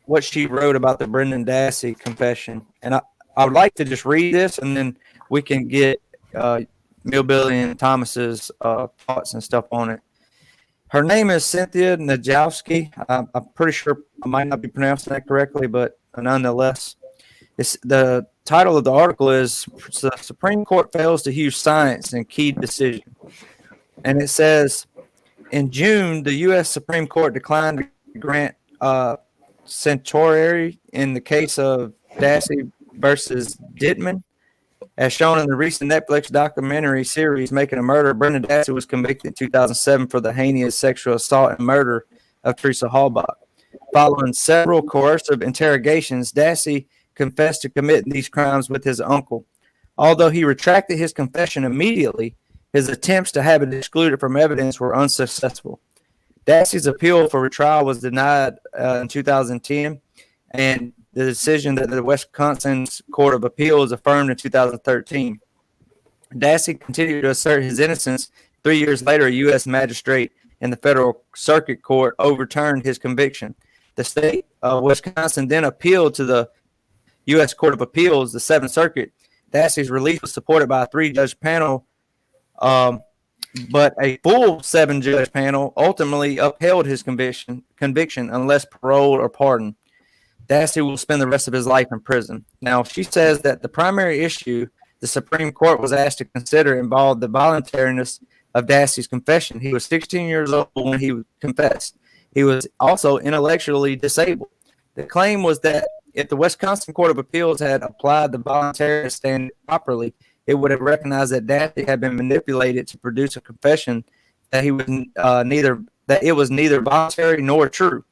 what she wrote about the Brendan Dassey confession, and I would like to just read this, and then we can get Millbilly and Thomas's thoughts and stuff on it. Her name is Cynthia Najowski. I'm pretty sure I might not be pronouncing that correctly, but nonetheless, the title of the article is "The Supreme Court Fails to Use Science in Key Decision." And it says, in June, the U.S. Supreme Court declined to grant certiorari in the case of Dassey versus Dittman. As shown in the recent Netflix documentary series Making a Murder, Brendan Dassey was convicted in 2007 for the heinous sexual assault and murder of Teresa Halbach. Following several coercive interrogations, Dassey confessed to committing these crimes with his uncle. Although he retracted his confession immediately, his attempts to have it excluded from evidence were unsuccessful. Dassey's appeal for retrial was denied in 2010, and the decision that the Wisconsin Court of Appeals affirmed in 2013. Dassey continued to assert his innocence. 3 years later, a U.S. magistrate in the federal circuit court overturned his conviction. The state of Wisconsin then appealed to the U.S. Court of Appeals, the Seventh Circuit. Dassey's release was supported by a 3-judge panel, but a full 7-judge panel ultimately upheld his conviction unless paroled or pardoned. Dassey will spend the rest of his life in prison. Now, she says that the primary issue the Supreme Court was asked to consider involved the voluntariness of Dassey's confession. He was 16 years old when he confessed. He was also intellectually disabled. The claim was that if the Wisconsin Court of Appeals had applied the voluntariness standard properly, it would have recognized that Dassey had been manipulated to produce a confession that it was neither voluntary nor true.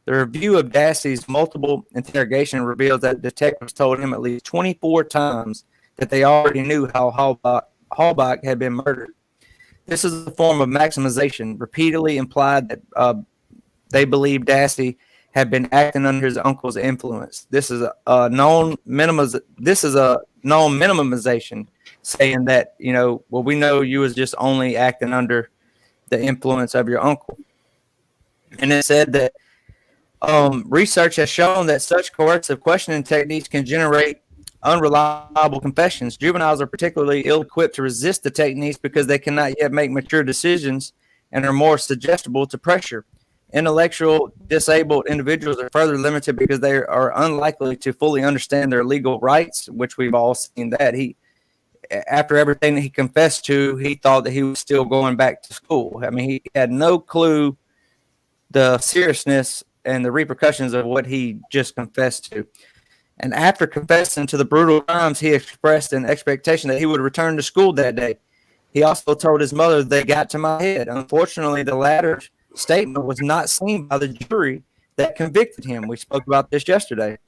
The review of Dassey's multiple interrogation reveals that detectives told him at least 24 times that they already knew how Halbach had been murdered. This is a form of maximization, repeatedly implied that they believe Dassey had been acting under his uncle's influence. This is a known minimization, saying that, we know you was just only acting under the influence of your uncle. And it said that research has shown that such coercive questioning techniques can generate unreliable confessions. Juveniles are particularly ill-equipped to resist the techniques because they cannot yet make mature decisions and are more suggestible to pressure. Intellectual disabled individuals are further limited because they are unlikely to fully understand their legal rights, which we've all seen that. After everything that he confessed to, he thought that he was still going back to school. I mean, he had no clue the seriousness and the repercussions of what he just confessed to. And after confessing to the brutal crimes, he expressed an expectation that he would return to school that day. He also told his mother, "They got to my head." Unfortunately, the latter statement was not seen by the jury that convicted him. We spoke about this yesterday.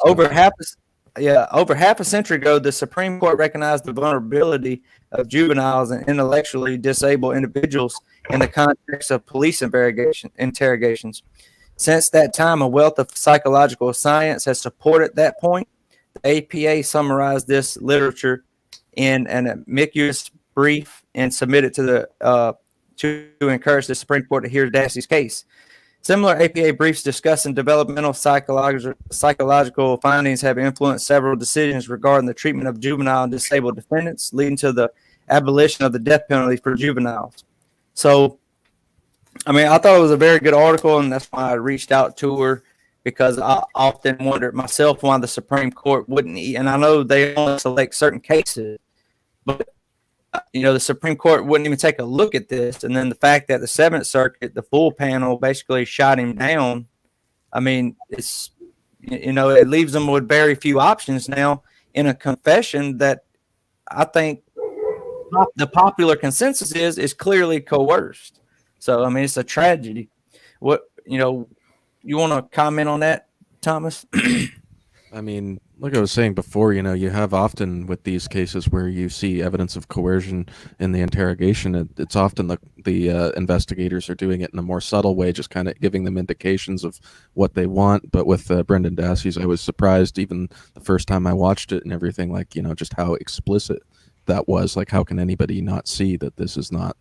Over half a century ago, the Supreme Court recognized the vulnerability of juveniles and intellectually disabled individuals in the context of police interrogations. Since that time, a wealth of psychological science has supported that point. The APA summarized this literature in an amicus brief and submitted to encourage the Supreme Court to hear Dassey's case. Similar APA briefs discussing developmental psychological findings have influenced several decisions regarding the treatment of juvenile and disabled defendants, leading to the abolition of the death penalty for juveniles. So, I mean, I thought it was a very good article, and that's why I reached out to her, because I often wondered myself why the Supreme Court wouldn't, and I know they only select certain cases, but the Supreme Court wouldn't even take a look at this. And then the fact that the Seventh Circuit, the full panel, basically shot him down. I mean, it leaves them with very few options now in a confession that I think the popular consensus is clearly coerced. So, I mean, it's a tragedy. What, you want to comment on that, Thomas? I mean, like I was saying before, you have often with these cases where you see evidence of coercion in the interrogation, it's often the investigators are doing it in a more subtle way, just kind of giving them indications of what they want. But with Brendan Dassey's, I was surprised even the first time I watched it and everything, like, just how explicit that was. Like, how can anybody not see that this is not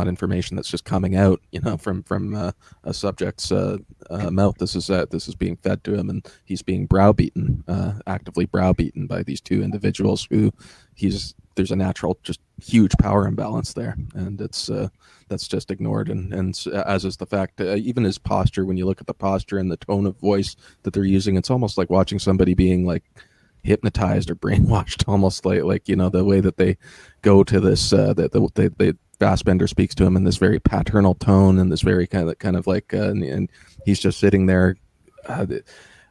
information that's just coming out, from a subject's mouth. This is being fed to him, and he's being actively browbeaten by these two individuals who there's a natural, just huge power imbalance there, and that's just ignored. And as is the fact, even his posture. When you look at the posture and the tone of voice that they're using, it's almost like watching somebody being like hypnotized or brainwashed, almost like the way that they go to this. They Fassbender speaks to him in this very paternal tone and this very kind of like, and he's just sitting there.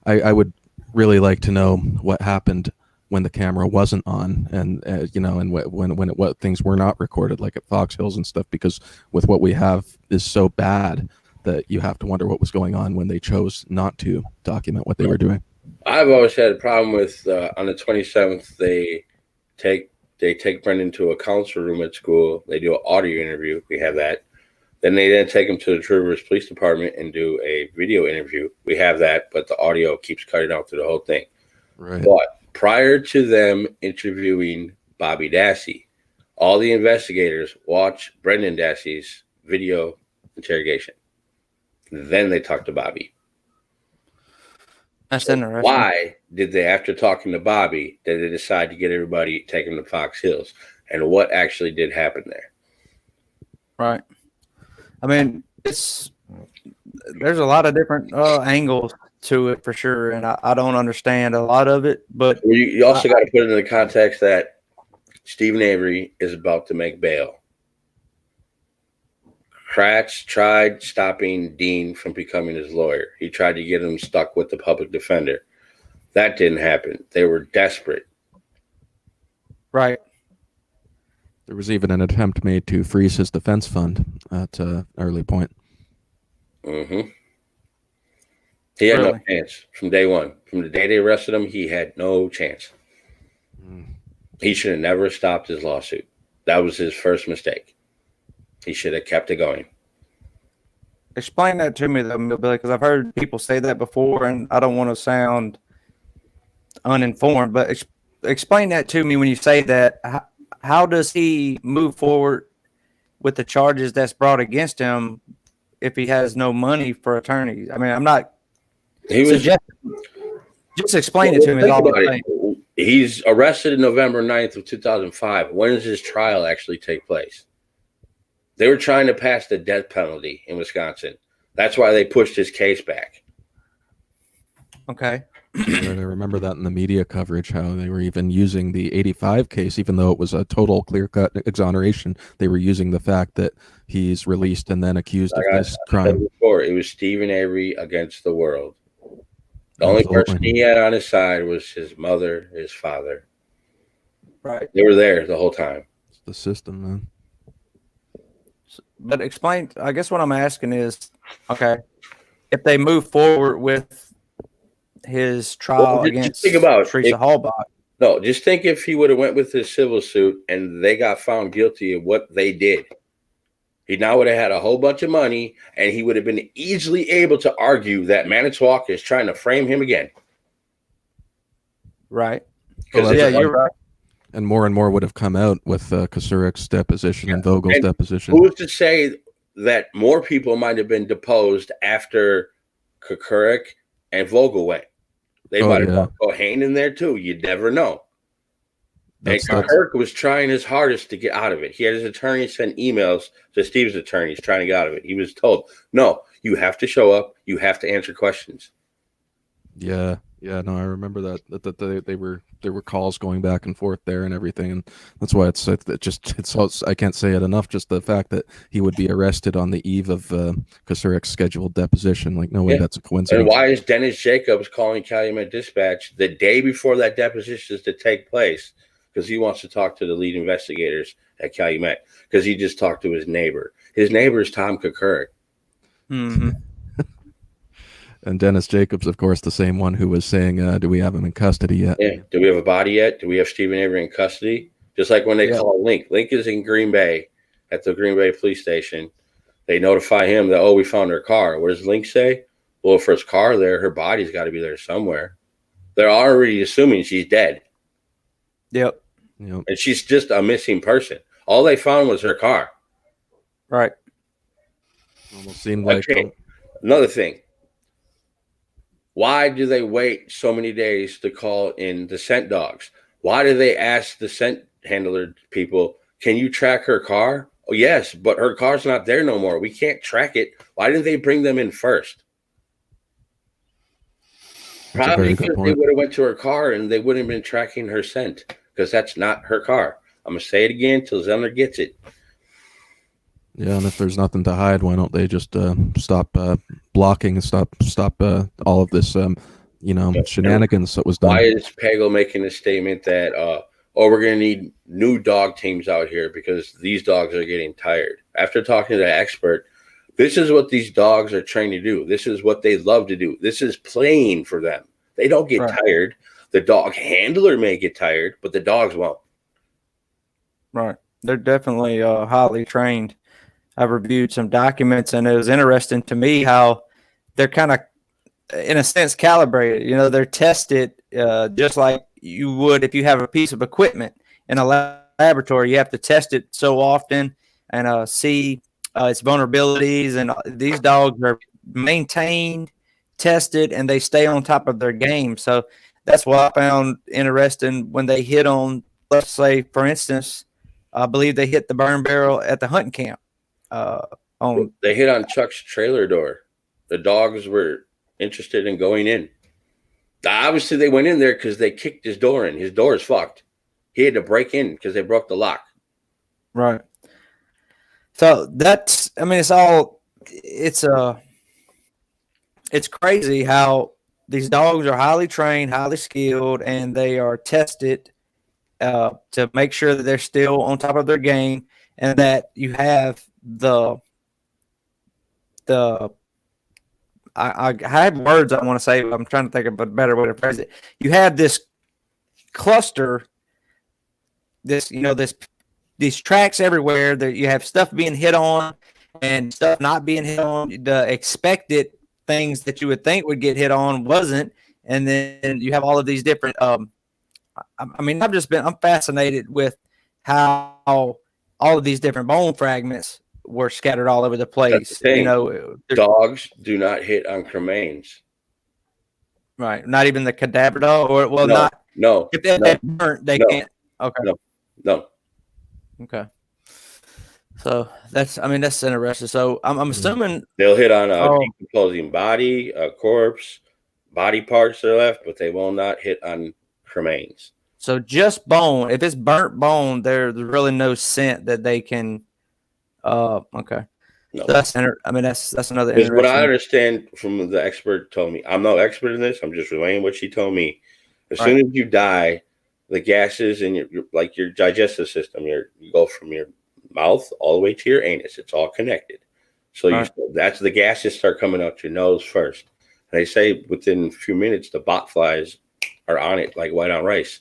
I would really like to know what happened when the camera wasn't on, and when things were not recorded, like at Fox Hills and stuff, because with what we have is so bad that you have to wonder what was going on when they chose not to document what they were doing. I've always had a problem with on the 27th they take Brendan to a council room at school. They do an audio interview. We have that. Then they take him to the True Rivers Police Department and do a video interview. We have that, but the audio keeps cutting out through the whole thing. Right. But prior to them interviewing Bobby Dassey, all the investigators watch Brendan Dassey's video interrogation. Then they talk to Bobby. That's interesting. Why did they, after talking to Bobby, did they decide to get everybody taken to Fox Hills? And what actually did happen there? Right. I mean, there's a lot of different angles to it for sure, and I don't understand a lot of it. But you also got to put it in the context that Stephen Avery is about to make bail. Kratz tried stopping Dean from becoming his lawyer. He tried to get him stuck with the public defender. That didn't happen. They were desperate. Right. There was even an attempt made to freeze his defense fund at an early point. Mm-hmm. He had no chance from day one. From the day they arrested him, he had no chance. He should have never stopped his lawsuit. That was his first mistake. He should have kept it going. Explain that to me, though, Billy, because I've heard people say that before, and I don't want to sound uninformed, but explain that to me when you say that. How does he move forward with the charges that's brought against him if he has no money for attorneys? I mean, I'm not suggesting. Just explain it to me. Is all I'm saying. He's arrested November 9th of 2005. When does his trial actually take place? They were trying to pass the death penalty in Wisconsin. That's why they pushed his case back. Okay. I remember that in the media coverage, how they were even using the 85 case, even though it was a total clear-cut exoneration. They were using the fact that he's released and then accused of this crime. Before, it was Stephen Avery against the world. The only person he had on his side was his mother, his father. Right. They were there the whole time. It's the system, man. But explain, I guess what I'm asking is, okay, if they move forward with his trial against Teresa Halbach. No, just think if he would have went with his civil suit and they got found guilty of what they did. He now would have had a whole bunch of money, and he would have been easily able to argue that Manitowoc is trying to frame him again. Right. You're right. And more would have come out with Kosurik's deposition and Vogel's deposition. Who's to say that more people might have been deposed after Kosurik and Vogel went? They might have got Cohane in there too. You'd never know. And Kirk was trying his hardest to get out of it. He had his attorney send emails to Steve's attorneys trying to get out of it. He was told, no, you have to show up. You have to answer questions. Yeah. Yeah, no, I remember that there were calls going back and forth there and everything, and that's why it's I can't say it enough. Just the fact that he would be arrested on the eve of Kosurik's scheduled deposition, like no way, that's a coincidence. And why is Dennis Jacobs calling Calumet Dispatch the day before that deposition is to take place? Because he wants to talk to the lead investigators at Calumet. Because he just talked to his neighbor. His neighbor is Tom Kosurik. Mm-hmm. And Dennis Jacobs, of course, the same one who was saying, do we have him in custody yet? Yeah. Do we have a body yet? Do we have Stephen Avery in custody? Just like when they call Link. Link is in Green Bay at the Green Bay police station. They notify him that, we found her car. What does Link say? Well, if there's car there, her body's got to be there somewhere. They're already assuming she's dead. Yep. And she's just a missing person. All they found was her car. Right. Almost seemed like... Another thing. Why do they wait so many days to call in the scent dogs? Why do they ask the scent handler people, can you track her car? Oh, yes, but her car's not there no more. We can't track it. Why didn't they bring them in first? Probably because they would have went to her car and they wouldn't have been tracking her scent because that's not her car. I'm going to say it again till Zellner gets it. Yeah, and if there's nothing to hide, why don't they just stop blocking and stop all of this, shenanigans that was done? Why is Pagel making a statement that, we're going to need new dog teams out here because these dogs are getting tired? After talking to the expert, this is what these dogs are trained to do. This is what they love to do. This is playing for them. They don't get tired. The dog handler may get tired, but the dogs won't. Right. They're definitely highly trained. I've reviewed some documents, and it was interesting to me how they're kind of, in a sense, calibrated. They're tested just like you would if you have a piece of equipment in a laboratory. You have to test it so often and see its vulnerabilities. And these dogs are maintained, tested, and they stay on top of their game. So that's what I found interesting when they hit on, let's say, for instance, I believe they hit the burn barrel at the hunting camp. They hit on Chuck's trailer door. The dogs were interested in going in. Obviously, they went in there because they kicked his door in. His door is fucked. He had to break in because they broke the lock. Right. So it's crazy how these dogs are highly trained, highly skilled, and they are tested to make sure that they're still on top of their game, and that you have I have words I want to say, but I'm trying to think of a better way to phrase it. You have this cluster, these tracks everywhere that you have stuff being hit on and stuff not being hit on. The expected things that you would think would get hit on wasn't, and then you have all of these different. I'm fascinated with how all of these different bone fragments were scattered all over the place. Dogs do not hit on cremains. Right. Not even the cadaver dog, or well, No, not no, if they're no, burnt, they no, can't. Okay. no. Okay. So that's interesting. So I'm assuming They'll hit on a Oh. decomposing body, a corpse, body parts that are left, but they will not hit on cremains. so just bone. If it's burnt bone, there's really no scent that they can. Okay. No. So that's another Because what I interesting. understand from the expert told me, I'm no expert in this. I'm just relaying what she told me. As Right. soon as you die, the gases in your digestive system, you go from your mouth all the way to your anus. It's all connected. So Right. that's the gases start coming out your nose first. And they say within a few minutes, the bot flies are on it like white on rice.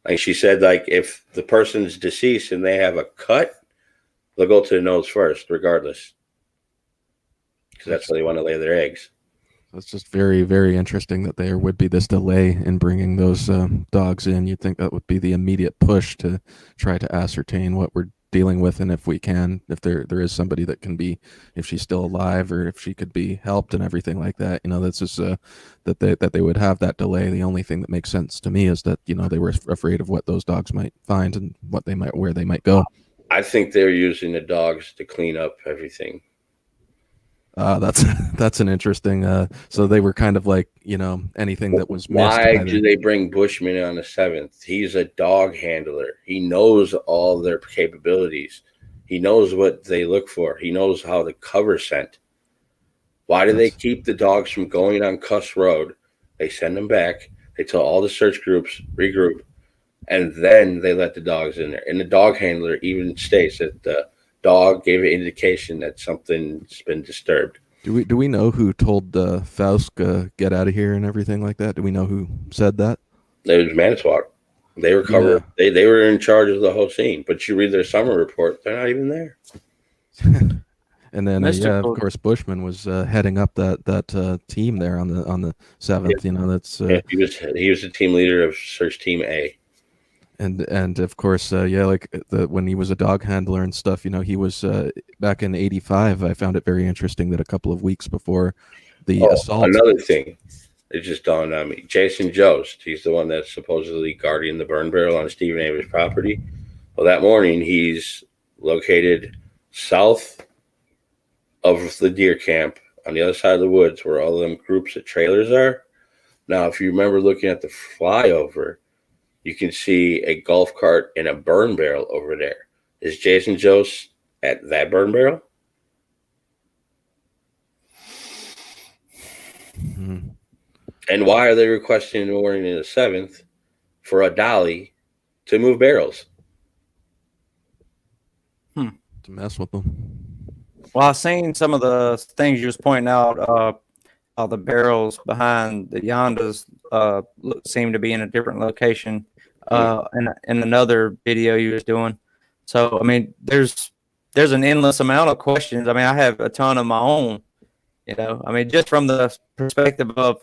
And she said, like, if the person's deceased and they have a cut, they'll go to the nose first, regardless. Because that's where they want to lay their eggs. It's just very, very interesting that there would be this delay in bringing those dogs in. You'd think that would be the immediate push to try to ascertain what we're dealing with, and if we can, if there is somebody that can be, if she's still alive, or if she could be helped and everything like that. That's just that they would have that delay. The only thing that makes sense to me is that they were afraid of what those dogs might find and where they might go. I think they're using the dogs to clean up everything. That's an interesting. So they were kind of like anything that was missed. Why do they bring Bushman on the 7th? He's a dog handler. He knows all their capabilities. He knows what they look for. He knows how to cover scent. Why do they keep the dogs from going on Cuss Road? They send them back. They tell all the search groups regroup, and then they let the dogs in there. And the dog handler even states that the dog gave an indication that something's been disturbed. Do we know who told Faust get out of here and everything like that? Do we know who said that? It was Manitowoc. They were covered. Yeah. They were in charge of the whole scene. But you read their summer report, they're not even there. And then of course Bushman was heading up that team there on the 7th. Yeah. That's he was the team leader of Search Team A. And of course, when he was a dog handler and stuff, he was back in '85. I found it very interesting that a couple of weeks before the assault. Another thing, it just dawned on me. Jason Jost, he's the one that's supposedly guarding the burn barrel on Stephen Avery's property. Well, that morning he's located south of the deer camp on the other side of the woods where all of them groups of trailers are. Now, if you remember looking at the flyover, you can see a golf cart and a burn barrel over there. Is Jason Jost at that burn barrel? Mm-hmm. And why are they requesting the warning in the 7th for a dolly to move barrels? To mess with them. Well, I've seen some of the things you was pointing out. The barrels behind the Yondas seem to be in a different location in another video you was doing. So, I mean, there's an endless amount of questions. I mean, I have a ton of my own, I mean, just from the perspective of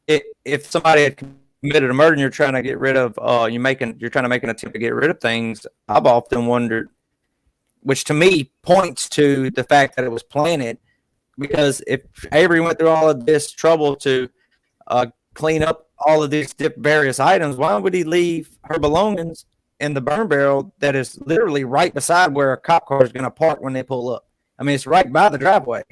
if somebody had committed a murder and you're trying to get rid of, you're trying to make an attempt to get rid of things, I've often wondered, which to me points to the fact that it was planted. Because if Avery went through all of this trouble to clean up all of these various items, why would he leave her belongings in the burn barrel that is literally right beside where a cop car is going to park when they pull up? I mean, it's right by the driveway.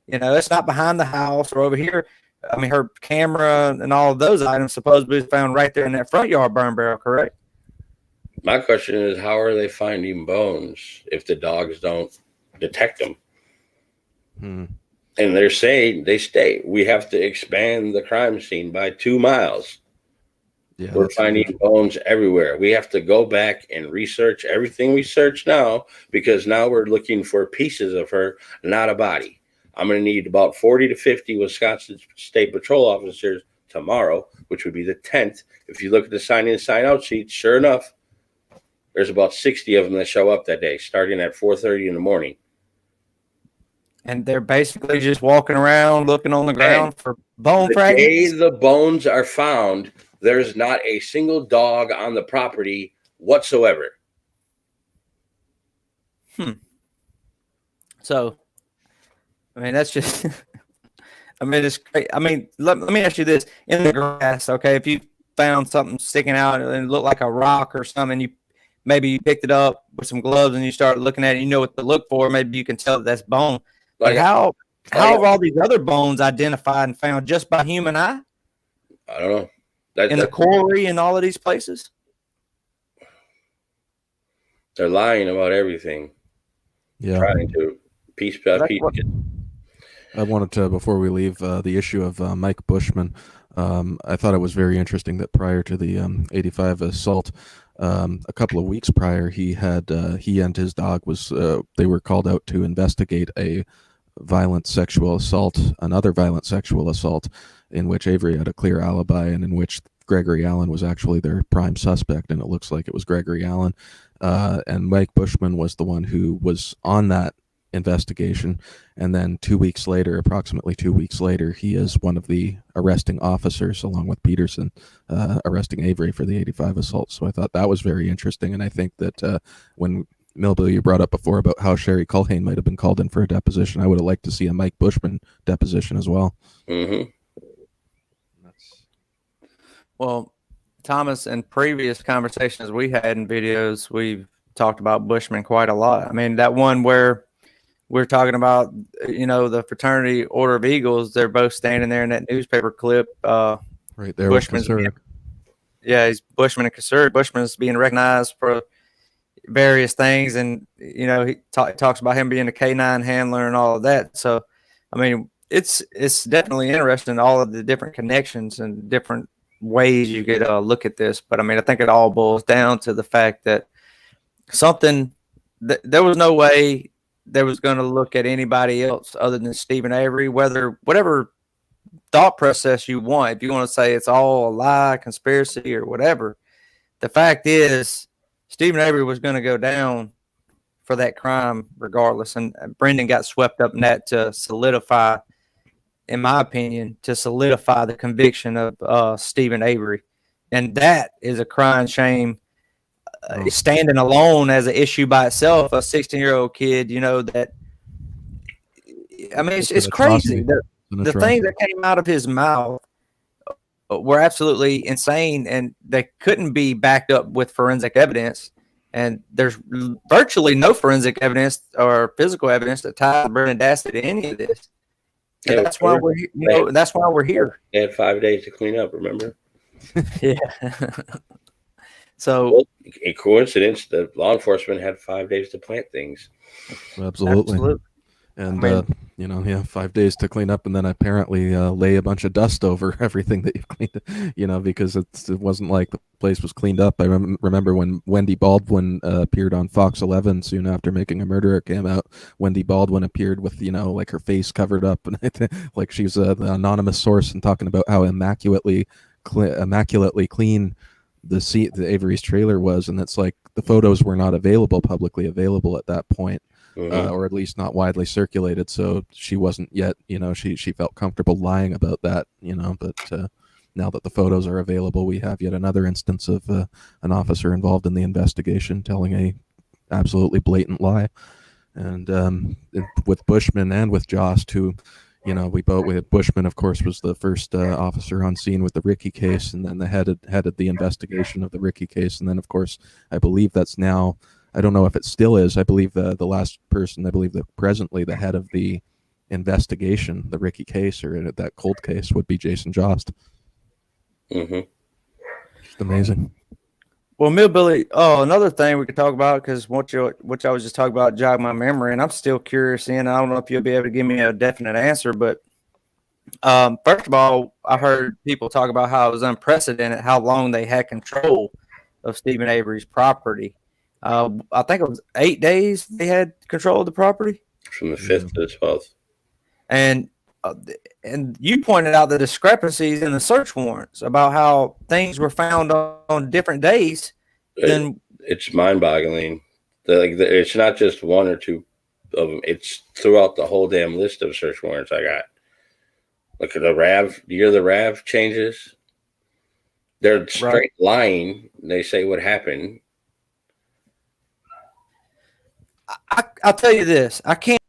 It's not behind the house or over here. I mean, her camera and all of those items supposedly found right there in that front yard burn barrel, correct? My question is, how are they finding bones if the dogs don't detect them? And they're saying we have to expand the crime scene by 2 miles. Yeah, we're finding bones everywhere. We have to go back and research everything we search now, because now we're looking for pieces of her, not a body. I'm going to need about 40 to 50 Wisconsin State Patrol officers tomorrow, which would be the 10th. If you look at the sign in and sign out sheet, sure enough, there's about 60 of them that show up that day, starting at 4:30 in the morning. And they're basically just walking around looking on the ground for bone fragments. The day the bones are found, there's not a single dog on the property whatsoever. So, I mean, that's just I mean, it's great. I mean, let me ask you this: in the grass, okay, if you found something sticking out and it looked like a rock or something, maybe you picked it up with some gloves and you started looking at it, you know what to look for. Maybe you can tell that that's bone. But how are all these other bones identified and found just by human eye? I don't know. In the quarry and all of these places? They're lying about everything. Yeah. Trying to piece by piece. I wanted to, before we leave, the issue of Mike Bushman. I thought it was very interesting that prior to the 85 assault, a couple of weeks prior, he and his dog they were called out to investigate another violent sexual assault in which Avery had a clear alibi and in which Gregory Allen was actually their prime suspect, and it looks like it was Gregory Allen. And Mike Bushman was the one who was on that investigation, and then approximately 2 weeks later, he is one of the arresting officers along with Peterson, arresting Avery for the 85 assault. So I thought that was very interesting, and I think that when Millville, you brought up before about how Sherry Culhane might have been called in for a deposition, I would have liked to see a Mike Bushman deposition as well. Mm-hmm. Well, Thomas, in previous conversations we had in videos, we've talked about Bushman quite a lot. I mean, that one where we're talking about, the fraternity Order of Eagles, they're both standing there in that newspaper clip. Right there, Bushman's he's Bushman and Kasur. Bushman's being recognized for various things, and he talks about him being a K9 handler and all of that. So, I mean, it's definitely interesting, all of the different connections and different ways you could look at this. But I mean, I think it all boils down to the fact that there was no way they was going to look at anybody else other than Stephen Avery, whatever thought process you want. If you want to say it's all a lie, conspiracy, or whatever, the fact is Stephen Avery was going to go down for that crime regardless. And Brendan got swept up in that to solidify, in my opinion, the conviction of Stephen Avery. And that is a crying shame. Standing alone as an issue by itself, a 16-year-old kid, that, I mean, it's crazy. The things that came out of his mouth were absolutely insane, and they couldn't be backed up with forensic evidence. And there's virtually no forensic evidence or physical evidence that ties Brendan Dassey to any of this. And that's why we're here. They had 5 days to clean up, remember? Yeah. So, a coincidence, the law enforcement had 5 days to plant things. Absolutely. And, 5 days to clean up, and then apparently lay a bunch of dust over everything that you've cleaned, because it wasn't like the place was cleaned up. I remember when Wendy Baldwin appeared on Fox 11 soon after Making a Murderer came out. Wendy Baldwin appeared with, like her face covered up, and like she's the anonymous source, and talking about how immaculately clean the Avery's trailer was, and it's like the photos were not publicly available at that point. Mm-hmm. Or at least not widely circulated, so she wasn't yet, she felt comfortable lying about that, but now that the photos are available, we have yet another instance of an officer involved in the investigation telling a absolutely blatant lie. And with Bushman and with Jost, who, Bushman, of course, was the first officer on scene with the Ricky case, and then the headed the investigation of the Ricky case, and then, of course, I believe that's now, I don't know if it still is. I believe the last person, that presently the head of the investigation, the Ricky case, or that cold case, would be Jason Jost. Mm-hmm. Just amazing. Well, Millbilly, another thing we could talk about, because what I was just talking about jogged my memory, and I'm still curious, and I don't know if you'll be able to give me a definite answer, but first of all, I heard people talk about how it was unprecedented how long they had control of Stephen Avery's property. I think it was 8 days they had control of the property. From the 5th to the 12th. And you pointed out the discrepancies in the search warrants about how things were found on different days. It's mind-boggling. It's not just one or two of them. It's throughout the whole damn list of search warrants I got. Look at the RAV. You hear the RAV changes? They're straight lying. They say what happened. I'll tell you this. I can't.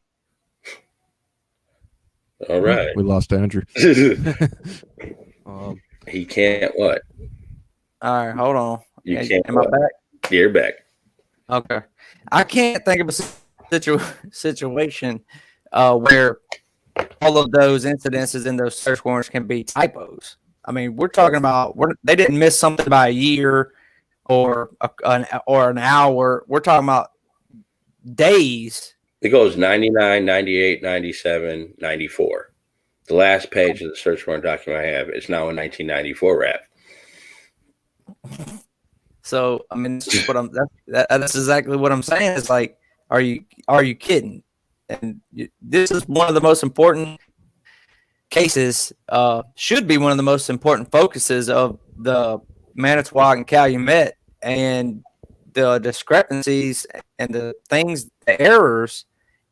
All right. We lost Andrew. He can't what? All right, hold on. You can't. Am I back? You're back. Okay. I can't think of a situation where all of those incidences in those search warrants can be typos. I mean, we're talking about they didn't miss something by a year or an hour. We're talking about days. It goes 99, 98, 97, 94. The last page of the search warrant document I have is now a 1994 wrap. So I mean, this is what that's exactly what I'm saying. Is like, are you kidding? And this is one of the most important cases. Should be one of the most important focuses of the Manitowoc and Calumet, and the discrepancies and the errors,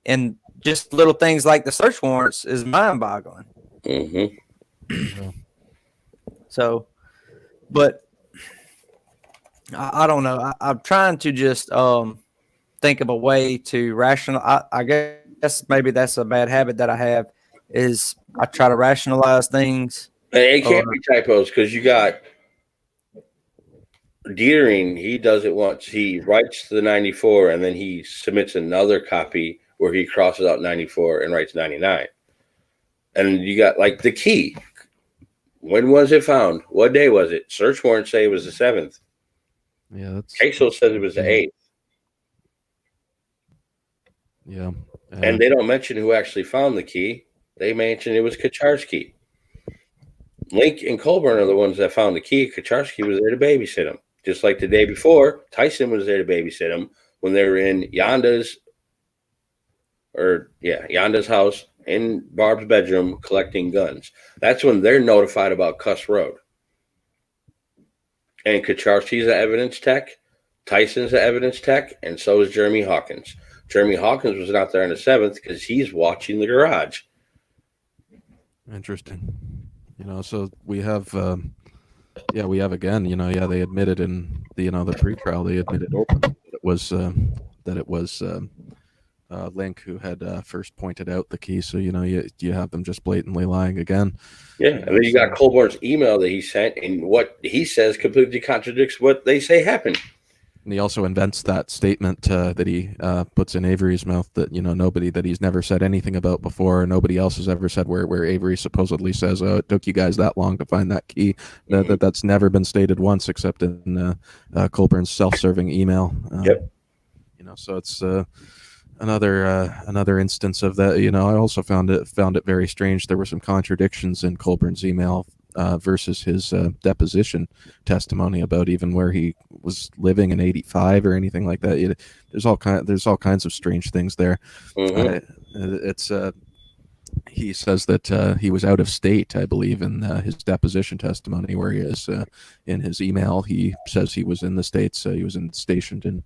and just little things like the search warrants is mind-boggling. Mm-hmm. So, but I don't know. I'm trying to just think of a way to rational. I guess maybe that's a bad habit that I have, is I try to rationalize things. It can't be typos because you got Deering. He does it once. He writes the 94 and then he submits another copy where he crosses out 94 and writes 99. And you got like the key. When was it found? What day was it? Search warrants say it was the 7th. Yeah, that's Queso says it was the 8th. Yeah. And they don't mention who actually found the key. They mention it was Kacharski. Link and Colburn are the ones that found the key. Kacharski was there to babysit him. Just like the day before, Tyson was there to babysit him when they were in Yonda's house in Barb's bedroom collecting guns. That's when they're notified about Cuss Road. And Kacharski's an evidence tech, Tyson's an evidence tech, and so is Jeremy Hawkins. Jeremy Hawkins was not there on the 7th because he's watching the garage. Interesting. So we have, again, they admitted in the pretrial, they admitted openly that it was Link who had first pointed out the key. So, you have them just blatantly lying again. Yeah. And then you got Colborn's email that he sent, and what he says completely contradicts what they say happened. And he also invents that statement that he puts in Avery's mouth that, nobody, that he's never said anything about before. Nobody else has ever said, where Avery supposedly says, oh, it took you guys that long to find that key. Mm-hmm. That's never been stated once except in Colburn's self-serving email. Yep. So it's another instance of that. I also found it very strange. There were some contradictions in Colburn's email versus his deposition testimony about even where he was living in '85 or anything like that. There's all kinds of strange things there. Mm-hmm. He says that he was out of state, I believe, in his deposition testimony, where he is in his email. He says he was in the States. He was stationed in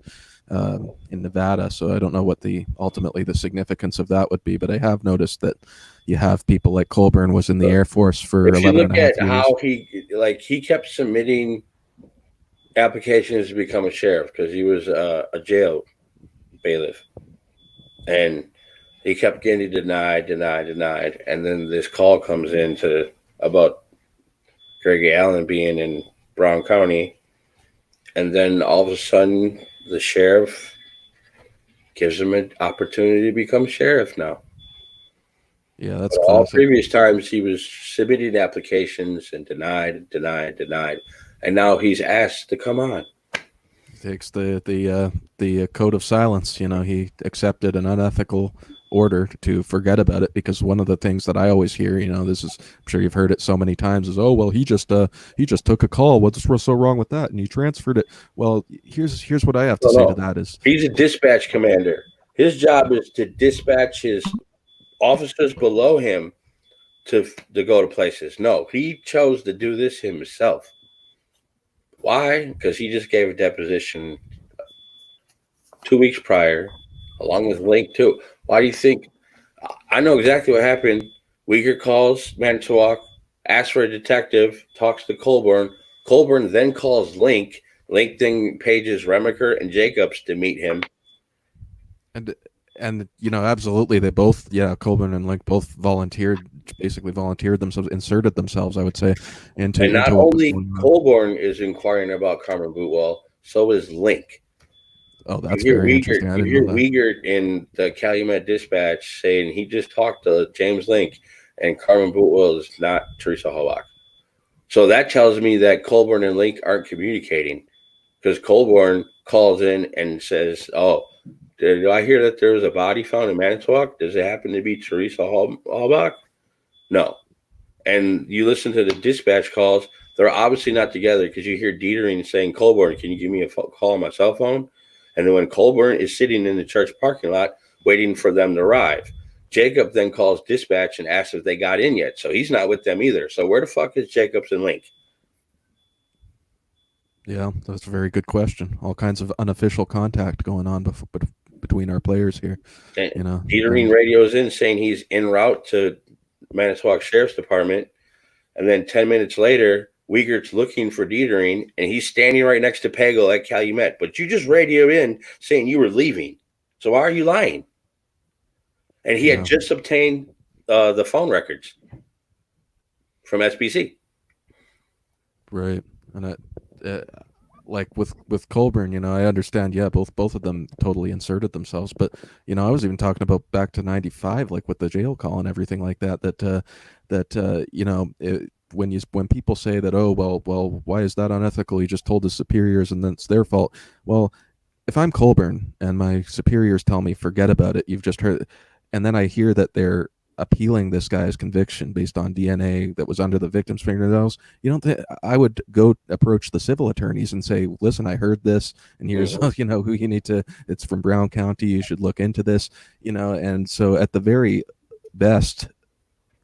Nevada. So I don't know what ultimately the significance of that would be, but I have noticed that you have people like Colburn was in the Air Force for 11 and a half years. If you look at how he kept submitting applications to become a sheriff because he was a jail bailiff, and he kept getting denied, and then this call comes in about Greg Allen being in Brown County, and then all of a sudden the sheriff gives him an opportunity to become sheriff now. Yeah, that's all previous times he was submitting applications and denied, and now he's asked to come on. Takes the code of silence. He accepted an unethical order to forget about it, because one of the things that I always hear, I'm sure you've heard it so many times, is, oh, well, he just took a call. What's so wrong with that? And he transferred it. Well, here's what I have to say to that is, he's a dispatch commander. His job is to dispatch his officers below him to go to places. No, he chose to do this himself. Why? Because he just gave a deposition 2 weeks prior, along with Link too. Why do you think? I know exactly what happened. Uyghur calls Manitowoc, asks for a detective, talks to Colburn. Colburn then calls Link. Link then pages Remaker and Jacobs to meet him. And absolutely, they both, Colburn and Link both volunteered basically volunteered themselves, inserted themselves, I would say, into. And not into what was only going on. Colborn is inquiring about Carmen Bootwell, so is Link. Oh, that's very interesting. I You didn't hear know that. Wiegert in the Calumet Dispatch saying he just talked to James Link, and Carmen Bootwell is not Teresa Halbach. So that tells me that Colborn and Link aren't communicating, because Colborn calls in and says, "Oh, did I hear that there was a body found in Manitowoc? Does it happen to be Teresa Halbach?" No. And you listen to the dispatch calls; they're obviously not together, because you hear Dietering saying, "Colborn, can you give me a call on my cell phone?" And then when Colborn is sitting in the church parking lot waiting for them to arrive, Jacob then calls dispatch and asks if they got in yet. So he's not with them either. So where the fuck is Jacobs and Link? Yeah, that's a very good question. All kinds of unofficial contact going on between our players here. And You know, Dietering radios in saying he's en route to Manitowoc Sheriff's Department. And then 10 minutes later, Wiegert's looking for Dietering, and he's standing right next to Pagel at Calumet. But you just radioed in saying you were leaving. So why are you lying? And he had just obtained the phone records from SBC. Right. And like with Colburn, you know, I understand. Yeah, both of them totally inserted themselves. But you know, I was even talking about back to '95, like with the jail call and everything like that. That you know, when people say that, oh well, why is that unethical? He just told his superiors, and then it's their fault. Well, if I'm Colburn and my superiors tell me forget about it, you've just heard, and then I hear that they're appealing this guy's conviction based on DNA that was under the victim's fingernails, you don't think I would go approach the civil attorneys and say, listen, I heard this, and here's you know who you need to, it's from Brown County, you should look into this, you know. And so at the very best,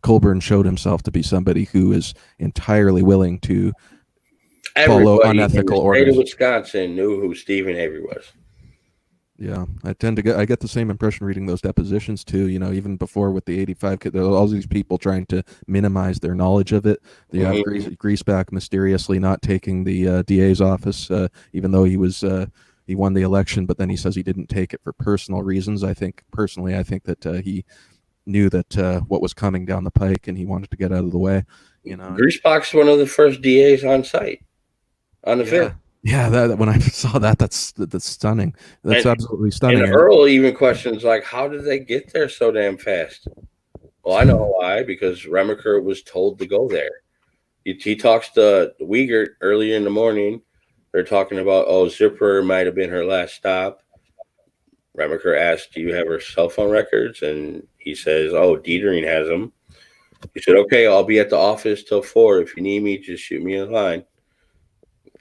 Colburn showed himself to be somebody who is entirely willing to follow unethical orders. State of Wisconsin knew who Stephen Avery was. Yeah, I get the same impression reading those depositions too. You know, even before with the 85, there are all these people trying to minimize their knowledge of it. You have Griesbach mysteriously not taking the DA's office, even though he won the election, but then he says he didn't take it for personal reasons. I think that he knew that what was coming down the pike, and he wanted to get out of the way. You know, Griesbach's one of the first DAs on site on the 5th. Yeah, that when I saw that's stunning. That's absolutely stunning. And Earl even questions, like, how did they get there so damn fast? Well, I know why, because Remacher was told to go there. He talks to Wiegert early in the morning. They're talking about, Zipper might have been her last stop. Remacher asked, do you have her cell phone records? And he says, Dietering has them. He said, okay, I'll be at the office till 4. If you need me, just shoot me a line.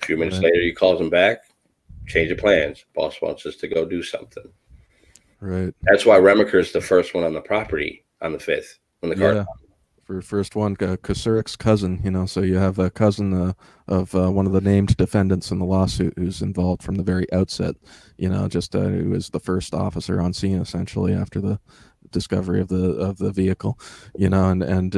A few minutes later, he calls him back. Change of plans. Boss wants us to go do something. Right. That's why Remacher is the first one on the property on the 5th. When the car for first one, Kosurik's cousin. You know, so you have a cousin of one of the named defendants in the lawsuit who's involved from the very outset. You know, just who was the first officer on scene essentially after the discovery of the vehicle. You know, and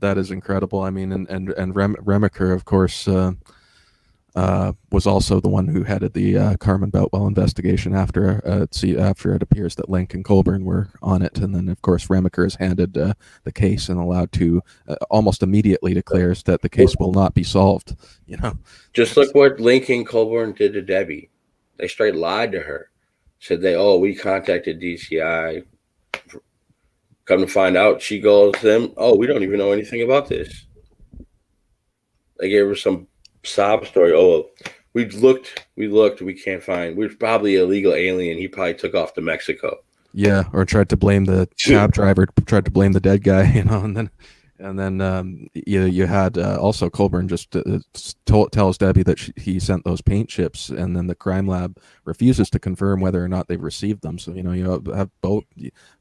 that is incredible. I mean, and Remacher, of course, was also the one who headed the Carmen Boutwell investigation after it appears that Link and Colburn were on it. And then, of course, Remacher is handed the case and allowed to almost immediately declares that the case will not be solved. You know, just look what Link and Colburn did to Debbie. They straight lied to her. Said we contacted DCI. Come to find out, she goes to them, we don't even know anything about this. They gave her some sob story. We looked, we can't find. We're probably an illegal alien. He probably took off to Mexico. Yeah, or tried to blame the cab driver, tried to blame the dead guy, you know, and then you had also Colburn just tells Debbie that he sent those paint chips, and then the crime lab refuses to confirm whether or not they've received them. So, you know, you have both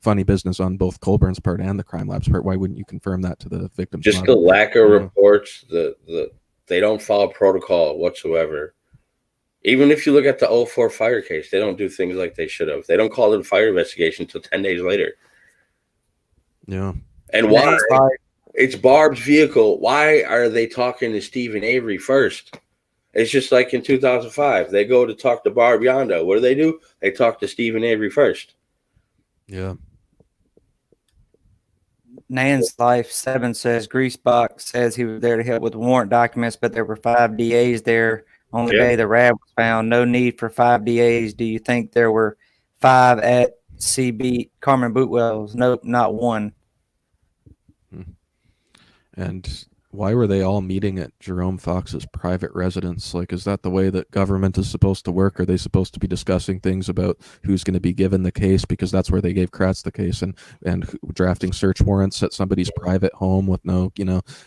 funny business on both Colburn's part and the crime lab's part. Why wouldn't you confirm that to the victim's just mother? The lack of reports, they don't follow protocol whatsoever. Even if you look at the 04 fire case, they don't do things like they should have. They don't call it a fire investigation until 10 days later. Yeah. And why? It's Barb's vehicle. Why are they talking to Stephen Avery first? It's just like in 2005. They go to talk to Barb Yondo. What do? They talk to Stephen Avery first. Yeah. Nan's Life 7 says Greasebox says he was there to help with warrant documents, but there were 5 DAs there on the day the RAB was found. No need for 5 DAs. Do you think there were 5 at CB Carmen Bootwell's? Nope, not one. And why were they all meeting at Jerome Fox's private residence? Like, is that the way that government is supposed to work? Are they supposed to be discussing things about who's going to be given the case? Because that's where they gave Kratz the case, and drafting search warrants at somebody's private home with no,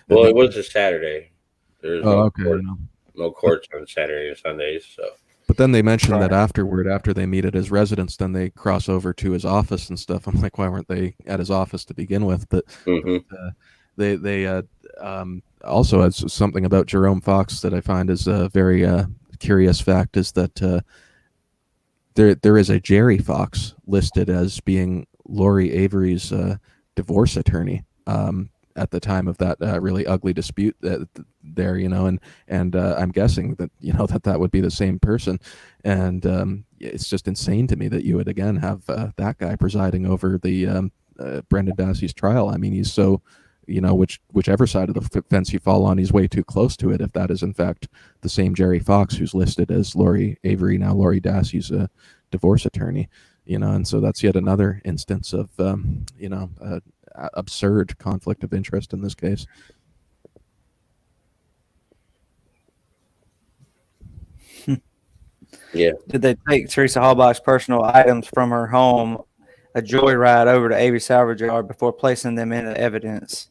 Well, it was a Saturday. There's okay. No courts on Saturday and Sundays. So. But then they mentioned that afterward, after they meet at his residence, then they cross over to his office and stuff. I'm like, why weren't they at his office to begin with? But they also has something about Jerome Fox that I find is a very curious fact, is that there is a Jerry Fox listed as being Lori Avery's divorce attorney at the time of that really ugly dispute there, and I'm guessing that that would be the same person, and it's just insane to me that you would again have that guy presiding over the Brendan Dassey's trial. I mean, he's so whichever side of the fence you fall on, he's way too close to it if that is in fact the same Jerry Fox who's listed as Lori Avery, now Lori Dassey's divorce attorney, and so that's yet another instance of absurd conflict of interest in this case. Yeah. Did they take Teresa Halbach's personal items from her home, a joyride over to Avery salvage yard, before placing them into evidence?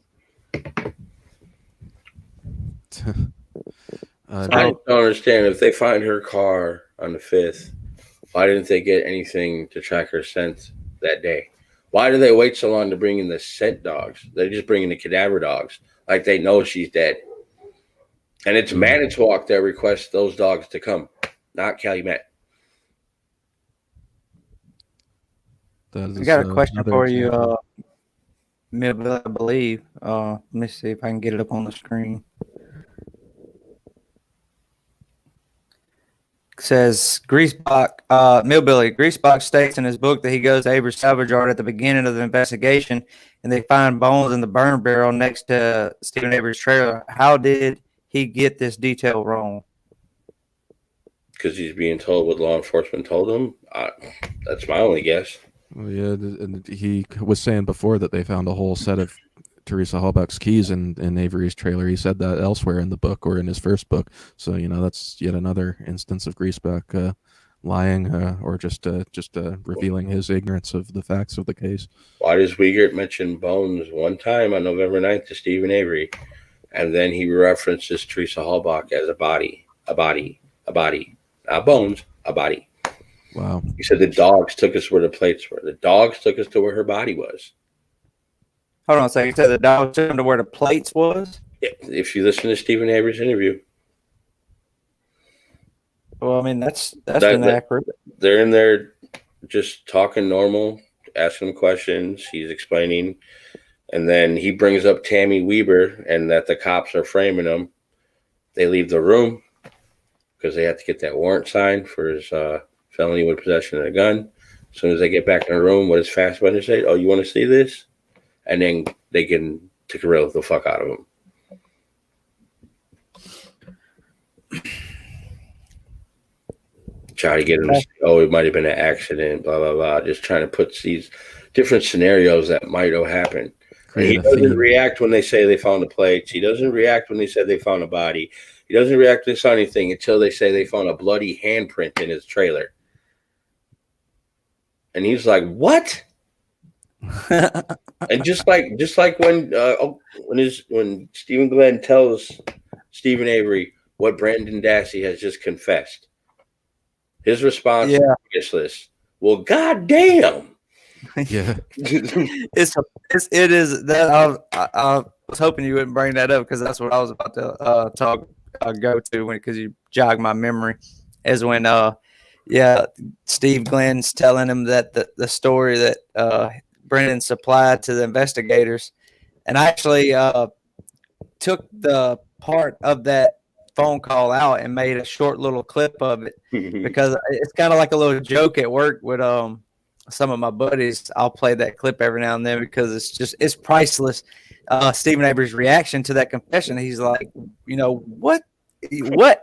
I don't understand. If they find her car on the 5th, why didn't they get anything to track her scent that day? Why do they wait so long to bring in the scent dogs? They're just bringing the cadaver dogs, like they know she's dead. And it's Manitowoc that requests those dogs to come, not Calumet. I got a question for you, Millbilly, I believe. Let me see if I can get it up on the screen. It says Millbilly Greasebox states in his book that he goes to Avery's salvage yard at the beginning of the investigation, and they find bones in the burn barrel next to Stephen Avery's trailer. How did he get this detail wrong? Because he's being told what law enforcement told him. That's my only guess. Well, yeah, and he was saying before that they found a whole set of Teresa Halbach's keys in Avery's trailer. He said that elsewhere in the book, or in his first book. So that's yet another instance of Greaseback lying or just revealing his ignorance of the facts of the case. Why does Wiegert mention bones one time on November 9th to Stephen Avery, and then he references Teresa Halbach as a body, not bones, a body? Wow. He said the dogs took us where the plates were. The dogs took us to where her body was. Hold on a second. You said the dogs took them to where the plates was? Yeah, if you listen to Stephen Avery's interview. Well, I mean, that's inaccurate. They're in there just talking normal, asking him questions. He's explaining. And then he brings up Tammy Weber and that the cops are framing him. They leave the room because they have to get that warrant signed for his felony with possession of a gun. As soon as they get back in the room, what does Fassbender say? Oh, you want to see this? And then they can grill the fuck out of him. Try to get him to say, oh, it might have been an accident, blah, blah, blah. Just trying to put these different scenarios that might have happened. He doesn't react when they say they found the plates. He doesn't react when they said they found a body. He doesn't react when they saw anything until they say they found a bloody handprint in his trailer. And he's like, what? And just like when Stephen Glenn tells Stephen Avery what Brendan Dassey has just confessed, his response is useless. Well, goddamn. Yeah, it is that I was hoping you wouldn't bring that up, because that's what I was about to go to because you jogged my memory. Is when Steve Glenn's telling him that the story that Brendan supplied to the investigators, and I actually took the part of that phone call out and made a short little clip of it because it's kind of like a little joke at work with some of my buddies, I'll play that clip every now and then because it's priceless. Stephen Avery's reaction to that confession. He's like, what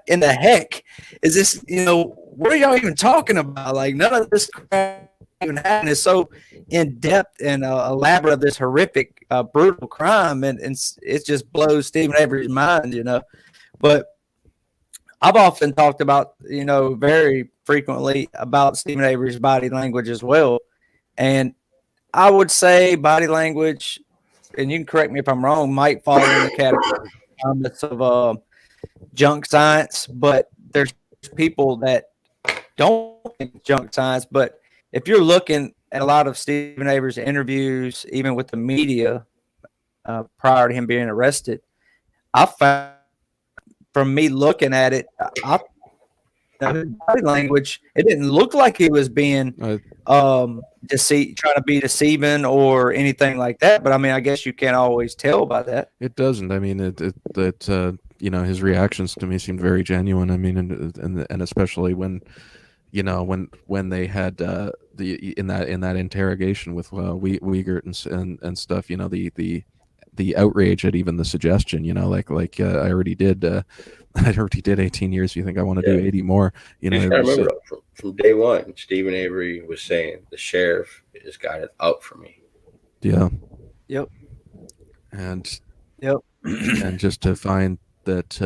in the heck is this? What are y'all even talking about? Like, none of this crap even happened. It's so in depth and elaborate, this horrific, brutal crime, and it just blows Stephen Avery's mind, But I've often talked about, very frequently about Stephen Avery's body language as well. And I would say body language, and you can correct me if I'm wrong, might fall in the category of junk science, but there's people that don't think junk science. But if you're looking at a lot of Stephen Avery's interviews, even with the media prior to him being arrested, I found, from me looking at it, body language, it didn't look like he was being trying to be deceiving or anything like that. But I mean, I guess you can't always tell by that. It doesn't. I mean, his reactions to me seemed very genuine. I mean, and especially when they had in that interrogation with Wiegert and stuff, the outrage at even the suggestion, I already did 18 years. You think I want to do 80 more? I remember from day one, Stephen Avery was saying the sheriff has got it out for me. Yeah. Yep. And yep. And just to find that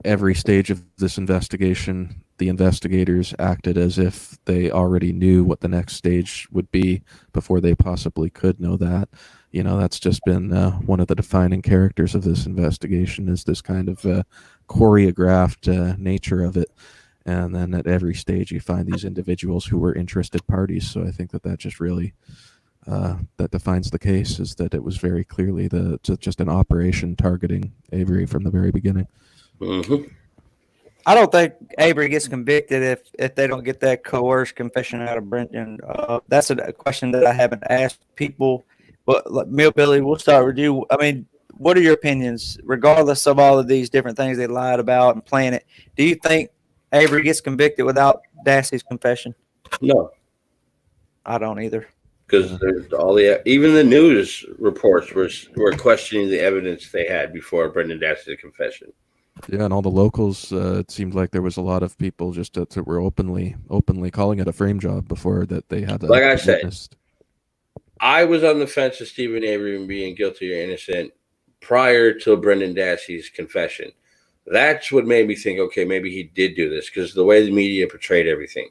every stage of this investigation, the investigators acted as if they already knew what the next stage would be before they possibly could know that. That's just been one of the defining characters of this investigation, is this kind of choreographed nature of it. And then at every stage you find these individuals who were interested parties. So I think that just really that defines the case, is that it was very clearly just an operation targeting Avery from the very beginning. Mm-hmm. I don't think Avery gets convicted if they don't get that coerced confession out of Brenton. That's a question that I haven't asked people. But Millbilly, we'll start with you. I mean, what are your opinions, regardless of all of these different things they lied about and planned it? Do you think Avery gets convicted without Dassey's confession? No, I don't either. Because even the news reports were questioning the evidence they had before Brendan Dassey's confession. Yeah, and all the locals, it seemed like there was a lot of people just that were openly calling it a frame job before that they had. Like I said, I was on the fence of Stephen Avery being guilty or innocent prior to Brendan Dassey's confession. That's what made me think, okay, maybe he did do this, because the way the media portrayed everything.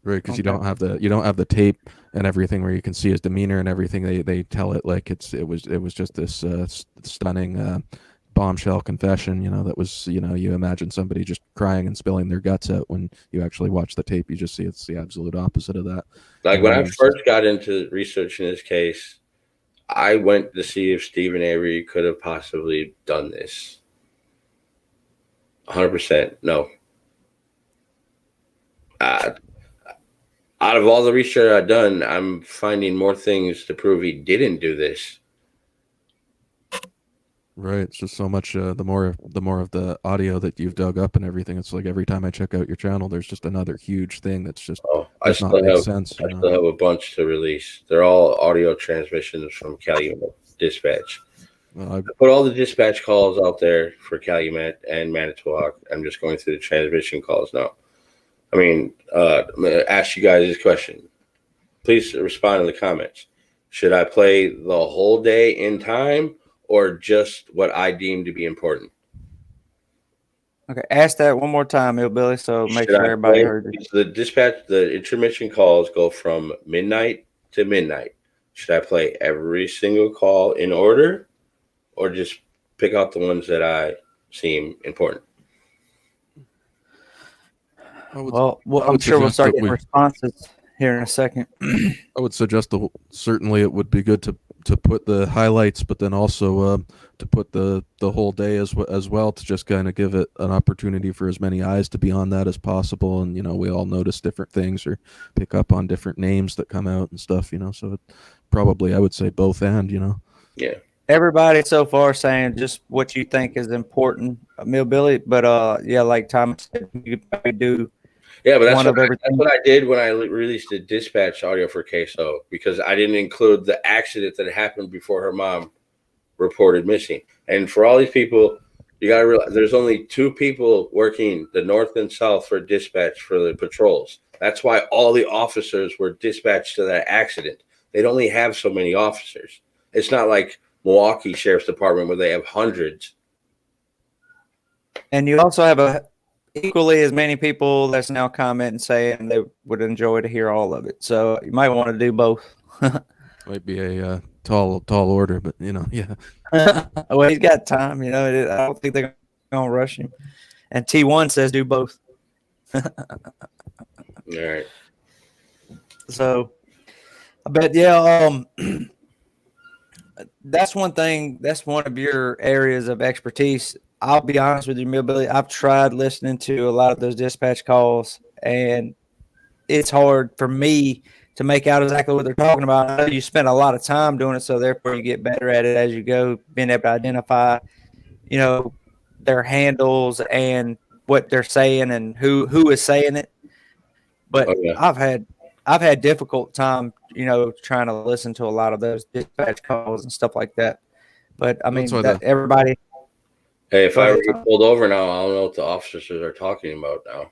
Right, because you don't have the tape and everything where you can see his demeanor and everything. They tell it like it was just this stunning bombshell confession. That was you imagine somebody just crying and spilling their guts out. When you actually watch the tape, you just see it's the absolute opposite of that. Like when I first got into researching this case, I went to see if Stephen Avery could have possibly done this. 100% no. Out of all the research I've done, I'm finding more things to prove he didn't do this. Right. It's just so much. The more of the audio that you've dug up and everything, it's like every time I check out your channel, there's just another huge thing that's just does not make sense. I still have a bunch to release. They're all audio transmissions from Calumet Dispatch. I put all the dispatch calls out there for Calumet and Manitowoc. I'm just going through the transmission calls now. I mean, I'm going to ask you guys this question. Please respond in the comments. Should I play the whole day in time, or just what I deem to be important? Okay, ask that one more time, Hillbilly, so make sure everybody heard it. The intermission calls go from midnight to midnight. Should I play every single call in order, or just pick out the ones that I seem important? Well, I'm sure we'll start getting responses here in a second. I would suggest certainly it would be good to put the highlights, but then also to put the whole day as well, to just kind of give it an opportunity for as many eyes to be on that as possible. And we all notice different things or pick up on different names that come out and stuff. So probably I would say both and. Yeah. Everybody so far saying just what you think is important, Millbilly. But yeah, like Thomas said, you could probably do. Yeah, but one of that's everything. what I did when I released the dispatch audio for Queso, because I didn't include the accident that happened before her mom reported missing. And for all these people, you got to realize there's only 2 people working the north and south for dispatch for the patrols. That's why all the officers were dispatched to that accident. They'd only have so many officers. It's not like Milwaukee Sheriff's Department where they have hundreds. And you also have equally as many people that's now commenting saying they would enjoy to hear all of it. So you might want to do both. Might be a tall order, but yeah. Well, he's got time. I don't think they're gonna rush him. And T1 says do both. All right. So, but yeah, that's one thing. That's one of your areas of expertise. I'll be honest with you, Billy. I've tried listening to a lot of those dispatch calls, and it's hard for me to make out exactly what they're talking about. I know you spend a lot of time doing it, so therefore you get better at it as you go, being able to identify, their handles and what they're saying and who is saying it. But I've had difficult time, trying to listen to a lot of those dispatch calls and stuff like that. But I mean, everybody. Hey, if I ever get pulled over now, I don't know what the officers are talking about now.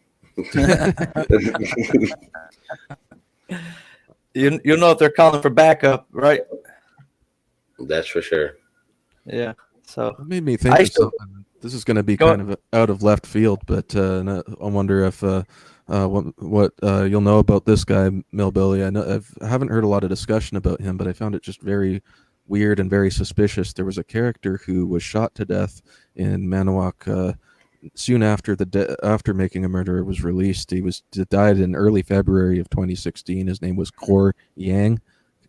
You'll know if they're calling for backup, right? That's for sure. Yeah. So it made me think of something. This is going to be kind of out of left field, but I wonder if what you'll know about this guy, Millbilly. I haven't heard a lot of discussion about him, but I found it just very weird and very suspicious. There was a character who was shot to death in Manawoc soon after after Making a Murderer was released. He died in early February of 2016. His name was Kor Yang,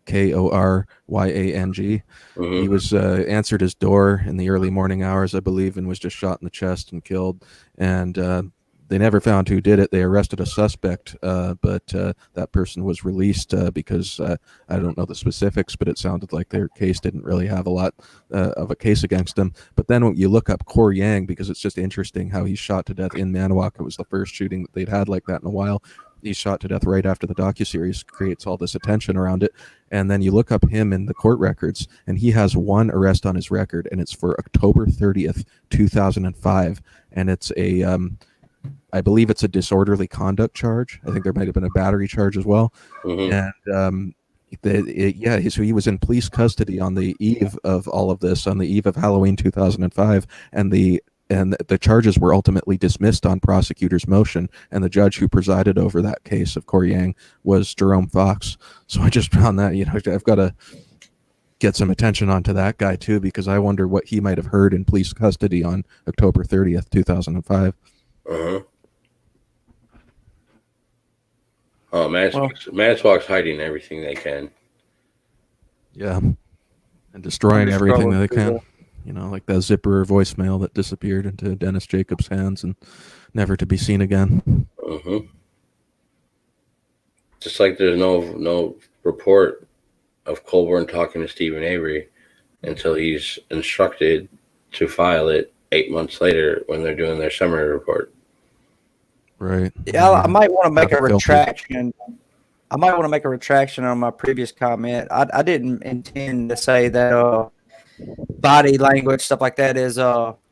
Koryang. Mm-hmm. He was answered his door in the early morning hours, I believe, and was just shot in the chest and killed. And they never found who did it. They arrested a suspect, but that person was released because I don't know the specifics, but it sounded like their case didn't really have a lot of a case against them. But then when you look up Koryang, because it's just interesting how he's shot to death in Manawoc. It was the first shooting that they'd had like that in a while. He's shot to death right after the docuseries creates all this attention around it. And then you look up him in the court records, and he has one arrest on his record, and it's for October 30th, 2005. And it's I believe it's a disorderly conduct charge. I think there might have been a battery charge as well. Mm-hmm. And so he was in police custody on the eve of all of this, on the eve of Halloween 2005, and the charges were ultimately dismissed on prosecutor's motion, and the judge who presided over that case of Koryang was Jerome Fox. So I just found that, I've got to get some attention onto that guy too, because I wonder what he might have heard in police custody on October 30th, 2005. Uh-huh. Oh, Manitowoc's hiding everything they can. Yeah. And destroying everything that they can. Like that zipper voicemail that disappeared into Dennis Jacobs' hands and never to be seen again. Uh-huh. Just like there's no report of Colborn talking to Stephen Avery until he's instructed to file it 8 months later when they're doing their summary report. Right. Yeah, I might want to make a retraction. I might want to make a retraction on my previous comment. I didn't intend to say that body language, stuff like that, is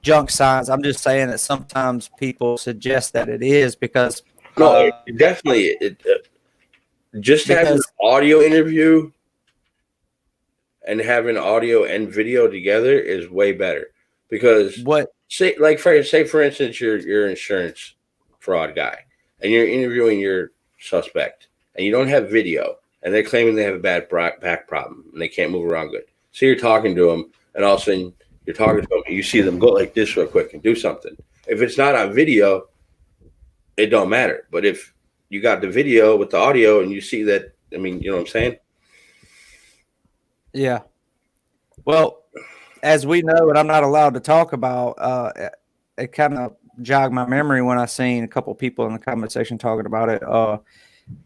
junk science. I'm just saying that sometimes people suggest that it is because definitely just having an audio interview and having audio and video together is way better. Because say for instance your insurance fraud guy and you're interviewing your suspect and you don't have video and they're claiming they have a bad back problem and they can't move around good. So you're talking to them and all of a sudden you're talking to them and you see them go like this real quick and do something. If it's not on video, it don't matter. But if you got the video with the audio and you see that, I mean, you know what I'm saying? Yeah. Well, as we know, and I'm not allowed to talk about, it kind of jogged my memory when I seen a couple of people in the comment section talking about it.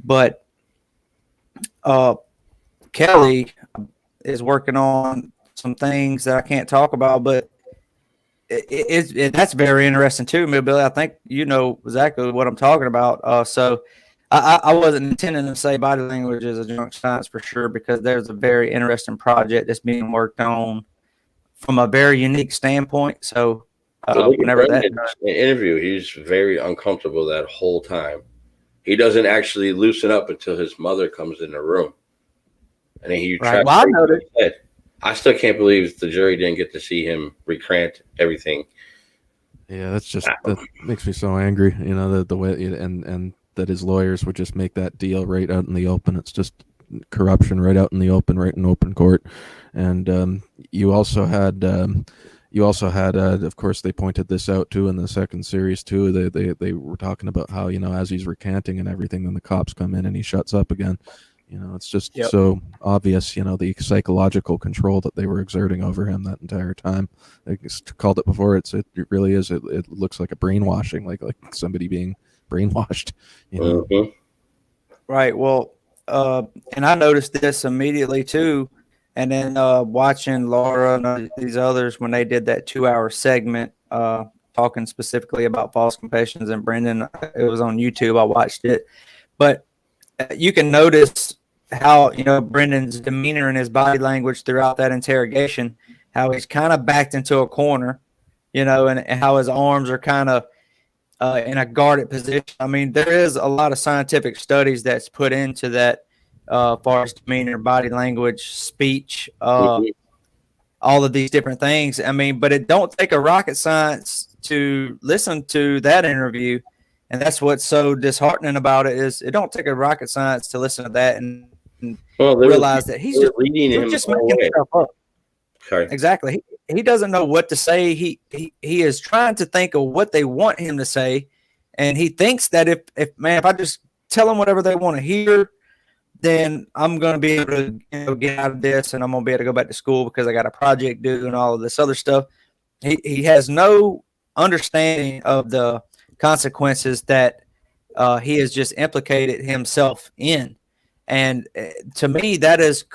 But Kelly is working on some things that I can't talk about, but that's very interesting too, Billy. I think you know exactly what I'm talking about. So I wasn't intending to say body language is a junk science for sure, because there's a very interesting project that's being worked on from a very unique standpoint. So whenever that interview, he's very uncomfortable that whole time. He doesn't actually loosen up until his mother comes in the room, and then he right. Well, I noticed. I still can't believe the jury didn't get to see him recant everything. Yeah, that makes me so angry. You know, the way and that his lawyers would just make that deal right out in the open. It's just corruption right out in the open, right in open court. And you also had, of course, they pointed this out too in the second series too. They were talking about how, you know, as he's recanting and everything, then the cops come in and he shuts up again. You know, it's just so obvious, you know, the psychological control that they were exerting over him that entire time. I called it before. It really is. It looks like a brainwashing, like somebody being brainwashed, you know. Mm-hmm. Right. Well, and I noticed this immediately too. And then watching Laura and these others when they did that 2-hour segment talking specifically about false confessions, and Brendan, it was on YouTube. I watched it, but you can notice how, you know, Brendan's demeanor and his body language throughout that interrogation, how he's kind of backed into a corner, you know, and how his arms are kind of in a guarded position. I mean, there is a lot of scientific studies that's put into that far as demeanor, body language, speech, all of these different things. I mean, but it don't take a rocket science to listen to that interview. And that's what's so disheartening about it, is it don't take a rocket science to listen to that and realize that he's just making stuff up. Sorry. Exactly. He doesn't know what to say. He is trying to think of what they want him to say, and he thinks that if I just tell them whatever they want to hear, then I'm going to be able to, you know, get out of this, and I'm going to be able to go back to school because I got a project due and all of this other stuff. He has no understanding of the consequences that he has just implicated himself in. And to me, that is a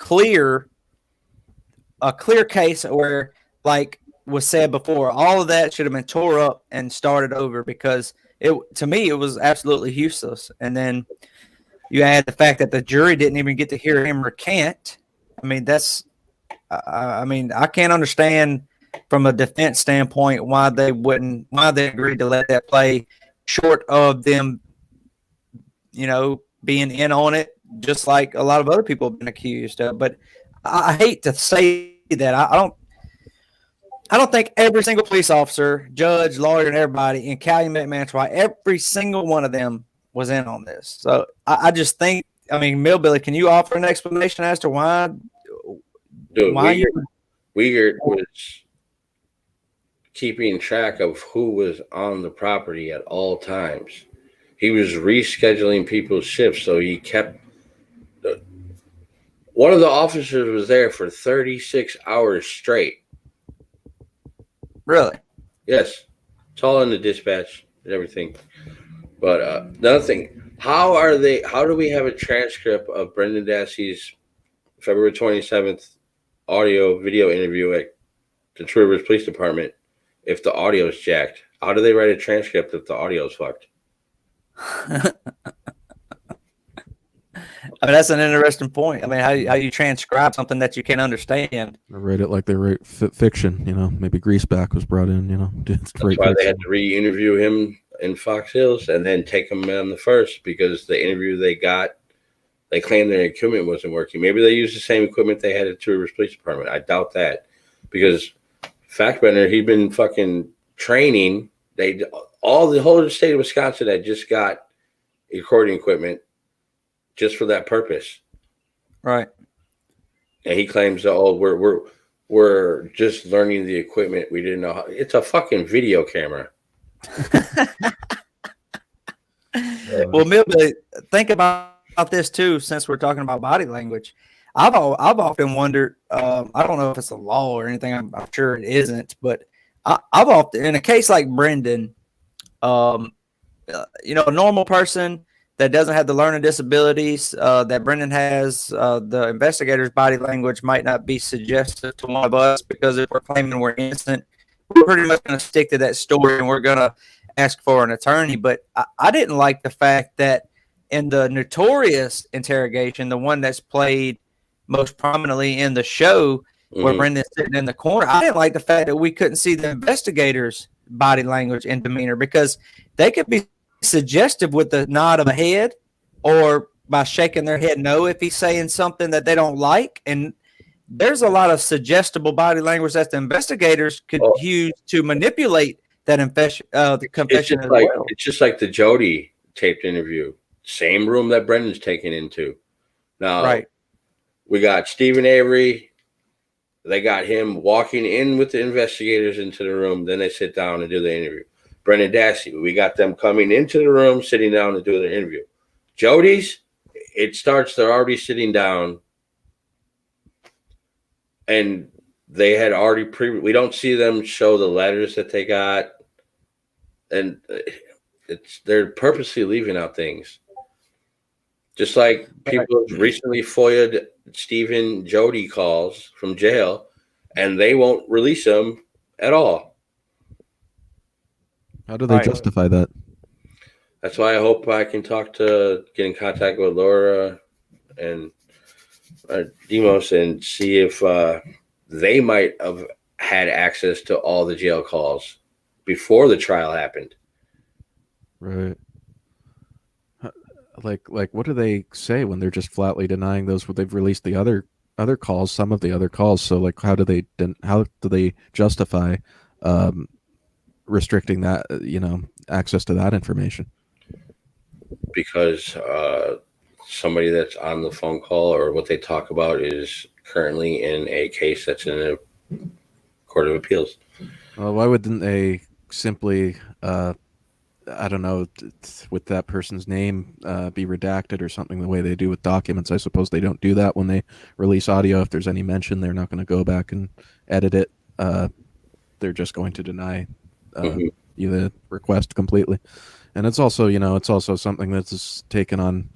clear case where, like was said before, all of that should have been tore up and started over, because to me, it was absolutely useless. And then you add the fact that the jury didn't even get to hear him recant. I mean, I can't understand from a defense standpoint why they agreed to let that play, short of them, you know, being in on it, just like a lot of other people have been accused of. But I hate to say that. I don't think every single police officer, judge, lawyer, and everybody in Calumet, Manitowoc, every single one of them was in on this. So I just think, I mean, Millbilly, can you offer an explanation as to why? Dude, Wiegert was keeping track of who was on the property at all times. He was rescheduling people's shifts, so he kept. One of the officers was there for 36 hours straight. Really? Yes. It's all in the dispatch and everything. But another thing, how do we have a transcript of Brendan Dassey's February 27th audio-video interview at the True Rivers Police Department if the audio is jacked? How do they write a transcript if the audio is fucked? I mean, that's an interesting point. I mean, how you transcribe something that you can't understand? Or write it like they write fiction, you know. Maybe Greaseback was brought in, you know. That's why they had to re-interview him in Fox Hills and then take him on the first, because the interview they got, they claimed their equipment wasn't working. Maybe they used the same equipment they had at Two Rivers Police Department. I doubt that, because Fackbender, he'd been fucking training. The whole state of Wisconsin had just got recording equipment just for that purpose. Right. And he claims that, we're just learning the equipment. We didn't know how. It's a fucking video camera. Well, Millbilly, think about this too, since we're talking about body language. I've often wondered, I don't know if it's a law or anything, I'm sure it isn't, but I've often, in a case like Brendan, you know, a normal person that doesn't have the learning disabilities that Brendan has, the investigator's body language might not be suggestive to one of us, because if we're claiming we're innocent, we're pretty much going to stick to that story, and we're going to ask for an attorney. But I didn't like the fact that in the notorious interrogation, the one that's played most prominently in the show, where Brendan's sitting in the corner, I didn't like the fact that we couldn't see the investigators' body language and demeanor, because they could be suggestive with the nod of a head or by shaking their head no if he's saying something that they don't like. And there's a lot of suggestible body language that the investigators could use to manipulate that the confession as well. It's just like the Jody taped interview. Same room that Brendan's taken into. Now, we got Stephen Avery. They got him walking in with the investigators into the room. Then they sit down and do the interview. Brendan Dassey, we got them coming into the room, sitting down to do the interview. Jody's, it starts, they're already sitting down. And they had already we don't see them show the letters that they got. And they're purposely leaving out things. Just like people recently FOIA'd Stephen Jody calls from jail, and they won't release them at all. How do they justify that? That's why I hope I can get in contact with Laura and Demos and see if they might have had access to all the jail calls before the trial happened. Right. Like what do they say when they're just flatly denying those? They've released the other calls, some of the other calls. So like, how do they justify restricting that, access to that information? Because somebody that's on the phone call or what they talk about is currently in a case that's in a court of appeals. Well, why wouldn't they simply I don't know, with that person's name be redacted or something the way they do with documents? I suppose they don't do that when they release audio. If there's any mention, they're not going to go back and edit it. They're just going to deny you the request completely. And it's also, it's also something that's taken on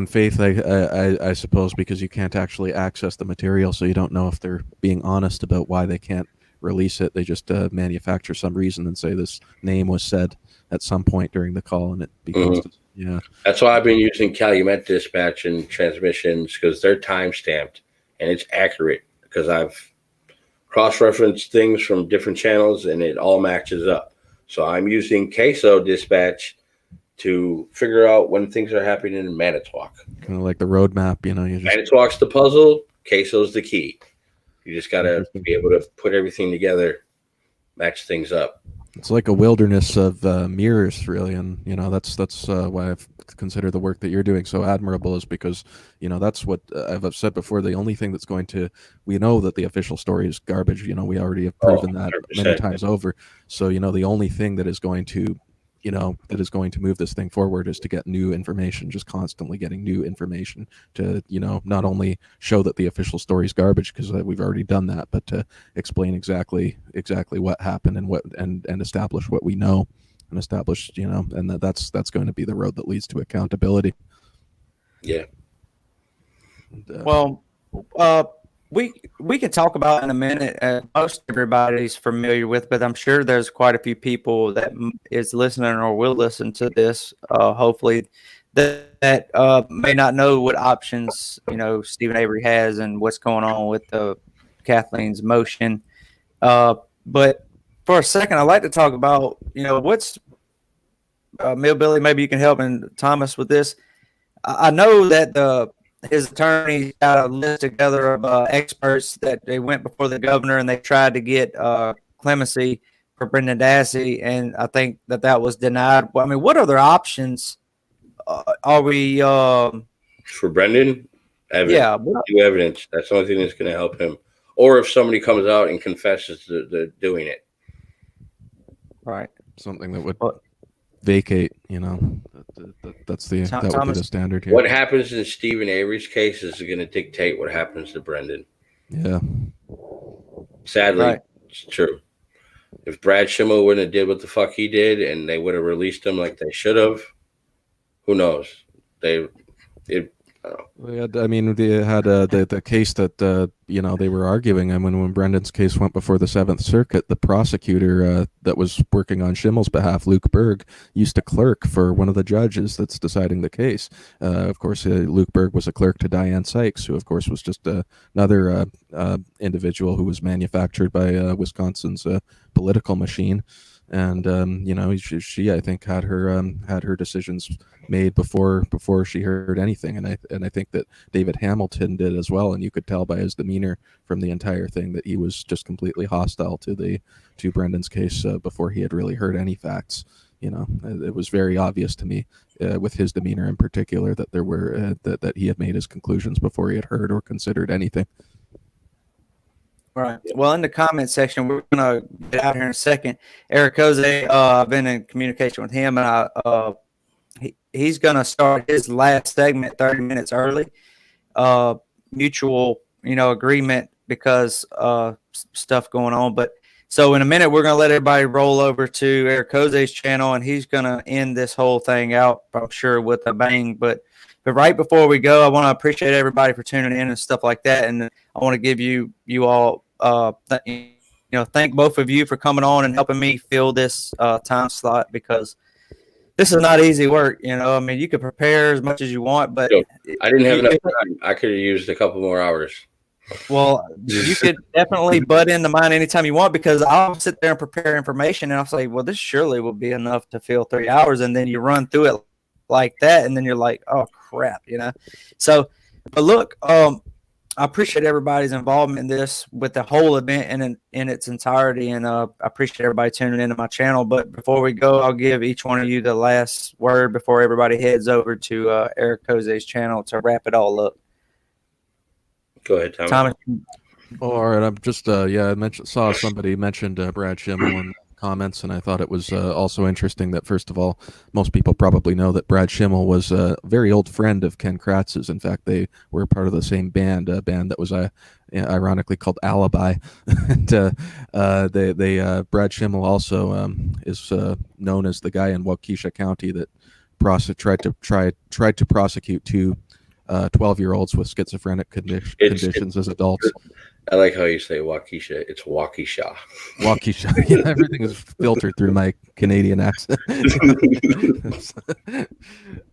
faith, I suppose, because you can't actually access the material, so you don't know if they're being honest about why they can't release it. They just manufacture some reason and say this name was said at some point during the call, and it becomes That's why I've been using Calumet Dispatch and transmissions, because they're time stamped and it's accurate, because I've cross-referenced things from different channels and it all matches up. So I'm using Queso Dispatch to figure out when things are happening in Manitowoc. Kind of like the roadmap, Manitowoc's the puzzle, Queso's the key. You just got to be able to put everything together, match things up. It's like a wilderness of mirrors, really, and that's why I've considered the work that you're doing so admirable, is because that's what I've said before. The only thing that's we know that the official story is garbage. We already have proven that many times over. So the only thing that is going to move this thing forward is to get new information, just constantly getting new information to, not only show that the official story is garbage, because we've already done that, but to explain exactly what happened and establish what we know and establish, and that's going to be the road that leads to accountability. Yeah. And, we can talk about in a minute. Most everybody's familiar with, but I'm sure there's quite a few people that is listening or will listen to this. Hopefully, that may not know what options Stephen Avery has and what's going on with Kathleen's motion. But for a second, I'd like to talk about what's Millbilly. Maybe you can help, and Thomas, with this. I know that his attorney got a list together of experts that they went before the governor and they tried to get clemency for Brendan Dassey, and I think that was denied. I mean, what other options are we for Brendan? Evidence. Yeah, new evidence. That's the only thing that's going to help him. Or if somebody comes out and confesses to doing it, right? Something that would vacate. That's the that would be the standard here. What happens in Stephen Avery's case is going to dictate what happens to Brendan. Yeah. Sadly, It's true. If Brad Schimmel wouldn't have did what the fuck he did, and they would have released him like they should have, who knows? We had, I mean, they had the case that you know, they were arguing, and when Brendan's case went before the Seventh Circuit, the prosecutor that was working on Schimmel's behalf, Luke Berg, used to clerk for one of the judges that's deciding the case. Of course, Luke Berg was a clerk to Diane Sykes, who of course was just another individual who was manufactured by Wisconsin's political machine. And you know, she I think had her decisions made before she heard anything, and I think that David Hamilton did as well, and you could tell by his demeanor from the entire thing that he was just completely hostile to Brendan's case before he had really heard any facts. You know, it was very obvious to me with his demeanor in particular that there were that he had made his conclusions before he had heard or considered anything. Right. Well, in the comment section, we're going to get out here in a second. Eric Jose, I've been in communication with him, and he's going to start his last segment 30 minutes early. Mutual, agreement because stuff going on. But so in a minute, we're going to let everybody roll over to Eric Jose's channel, and he's going to end this whole thing out, I'm sure, with a bang. But right before we go, I want to appreciate everybody for tuning in and stuff like that. And I want to give you all, thank both of you for coming on and helping me fill this time slot, because this is not easy work. I mean, you could prepare as much as you want, but I didn't have enough time. I could have used a couple more hours. Well, you could definitely butt into mine anytime you want, because I'll sit there and prepare information and I'll say, well, this surely will be enough to fill 3 hours. And then you run through it like that. And then you're like, oh crap, So, but look, I appreciate everybody's involvement in this with the whole event in its entirety. And I appreciate everybody tuning into my channel. But before we go, I'll give each one of you the last word before everybody heads over to Eric Jose's channel to wrap it all up. Go ahead, Thomas. Oh, all right. I'm just I saw somebody mentioned Brad Schimmel in comments, and I thought it was also interesting that, first of all, most people probably know that Brad Schimmel was a very old friend of Ken Kratz's. In fact, they were part of the same band, a band that was ironically called Alibi. And Brad Schimmel also is known as the guy in Waukesha County that tried to prosecute two 12-year-olds with schizophrenic conditions as adults. I like how you say Waukesha. It's Waukesha. Waukesha. Yeah, everything is filtered through my Canadian accent.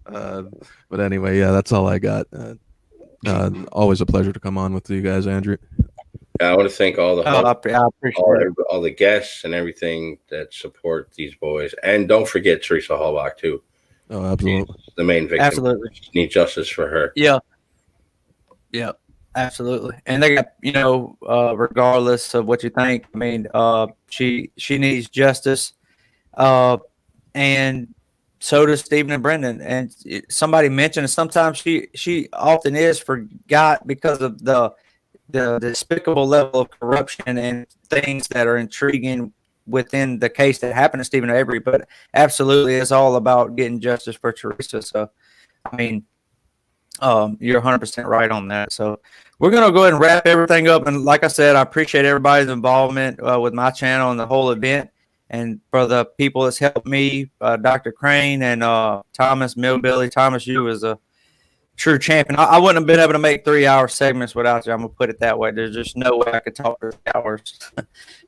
But anyway, yeah, that's all I got. Always a pleasure to come on with you guys, Andrew. I want to thank all the all the guests and everything that support these boys, and don't forget Teresa Hallbach too. Oh, absolutely. The main victim. Absolutely. Need justice for her. Yeah. Yeah, absolutely. And they got, regardless of what you think, I mean, she needs justice. And so does Stephen and Brendan. And somebody mentioned sometimes she often is forgot because of the despicable level of corruption and things that are intriguing within the case that happened to Stephen Avery. But absolutely, it's all about getting justice for Teresa. So, I mean, you're 100% right on that. So we're going to go ahead and wrap everything up. And like I said, I appreciate everybody's involvement with my channel and the whole event. And for the people that's helped me, Dr. Krane and Thomas Myrtle. Thomas, you was a true champion. I wouldn't have been able to make 3-hour segments without you. I'm going to put it that way. There's just no way I could talk for 3 hours.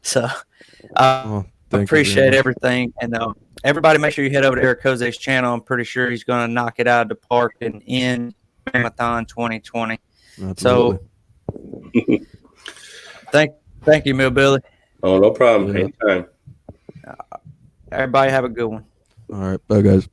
So appreciate everything. And everybody, make sure you head over to Eric Jose's channel. I'm pretty sure he's going to knock it out of the park and end Mam-a-Thon 2020. Absolutely. So thank you, Billy. Oh, no problem. Anytime. Everybody have a good one. All right. Bye, guys.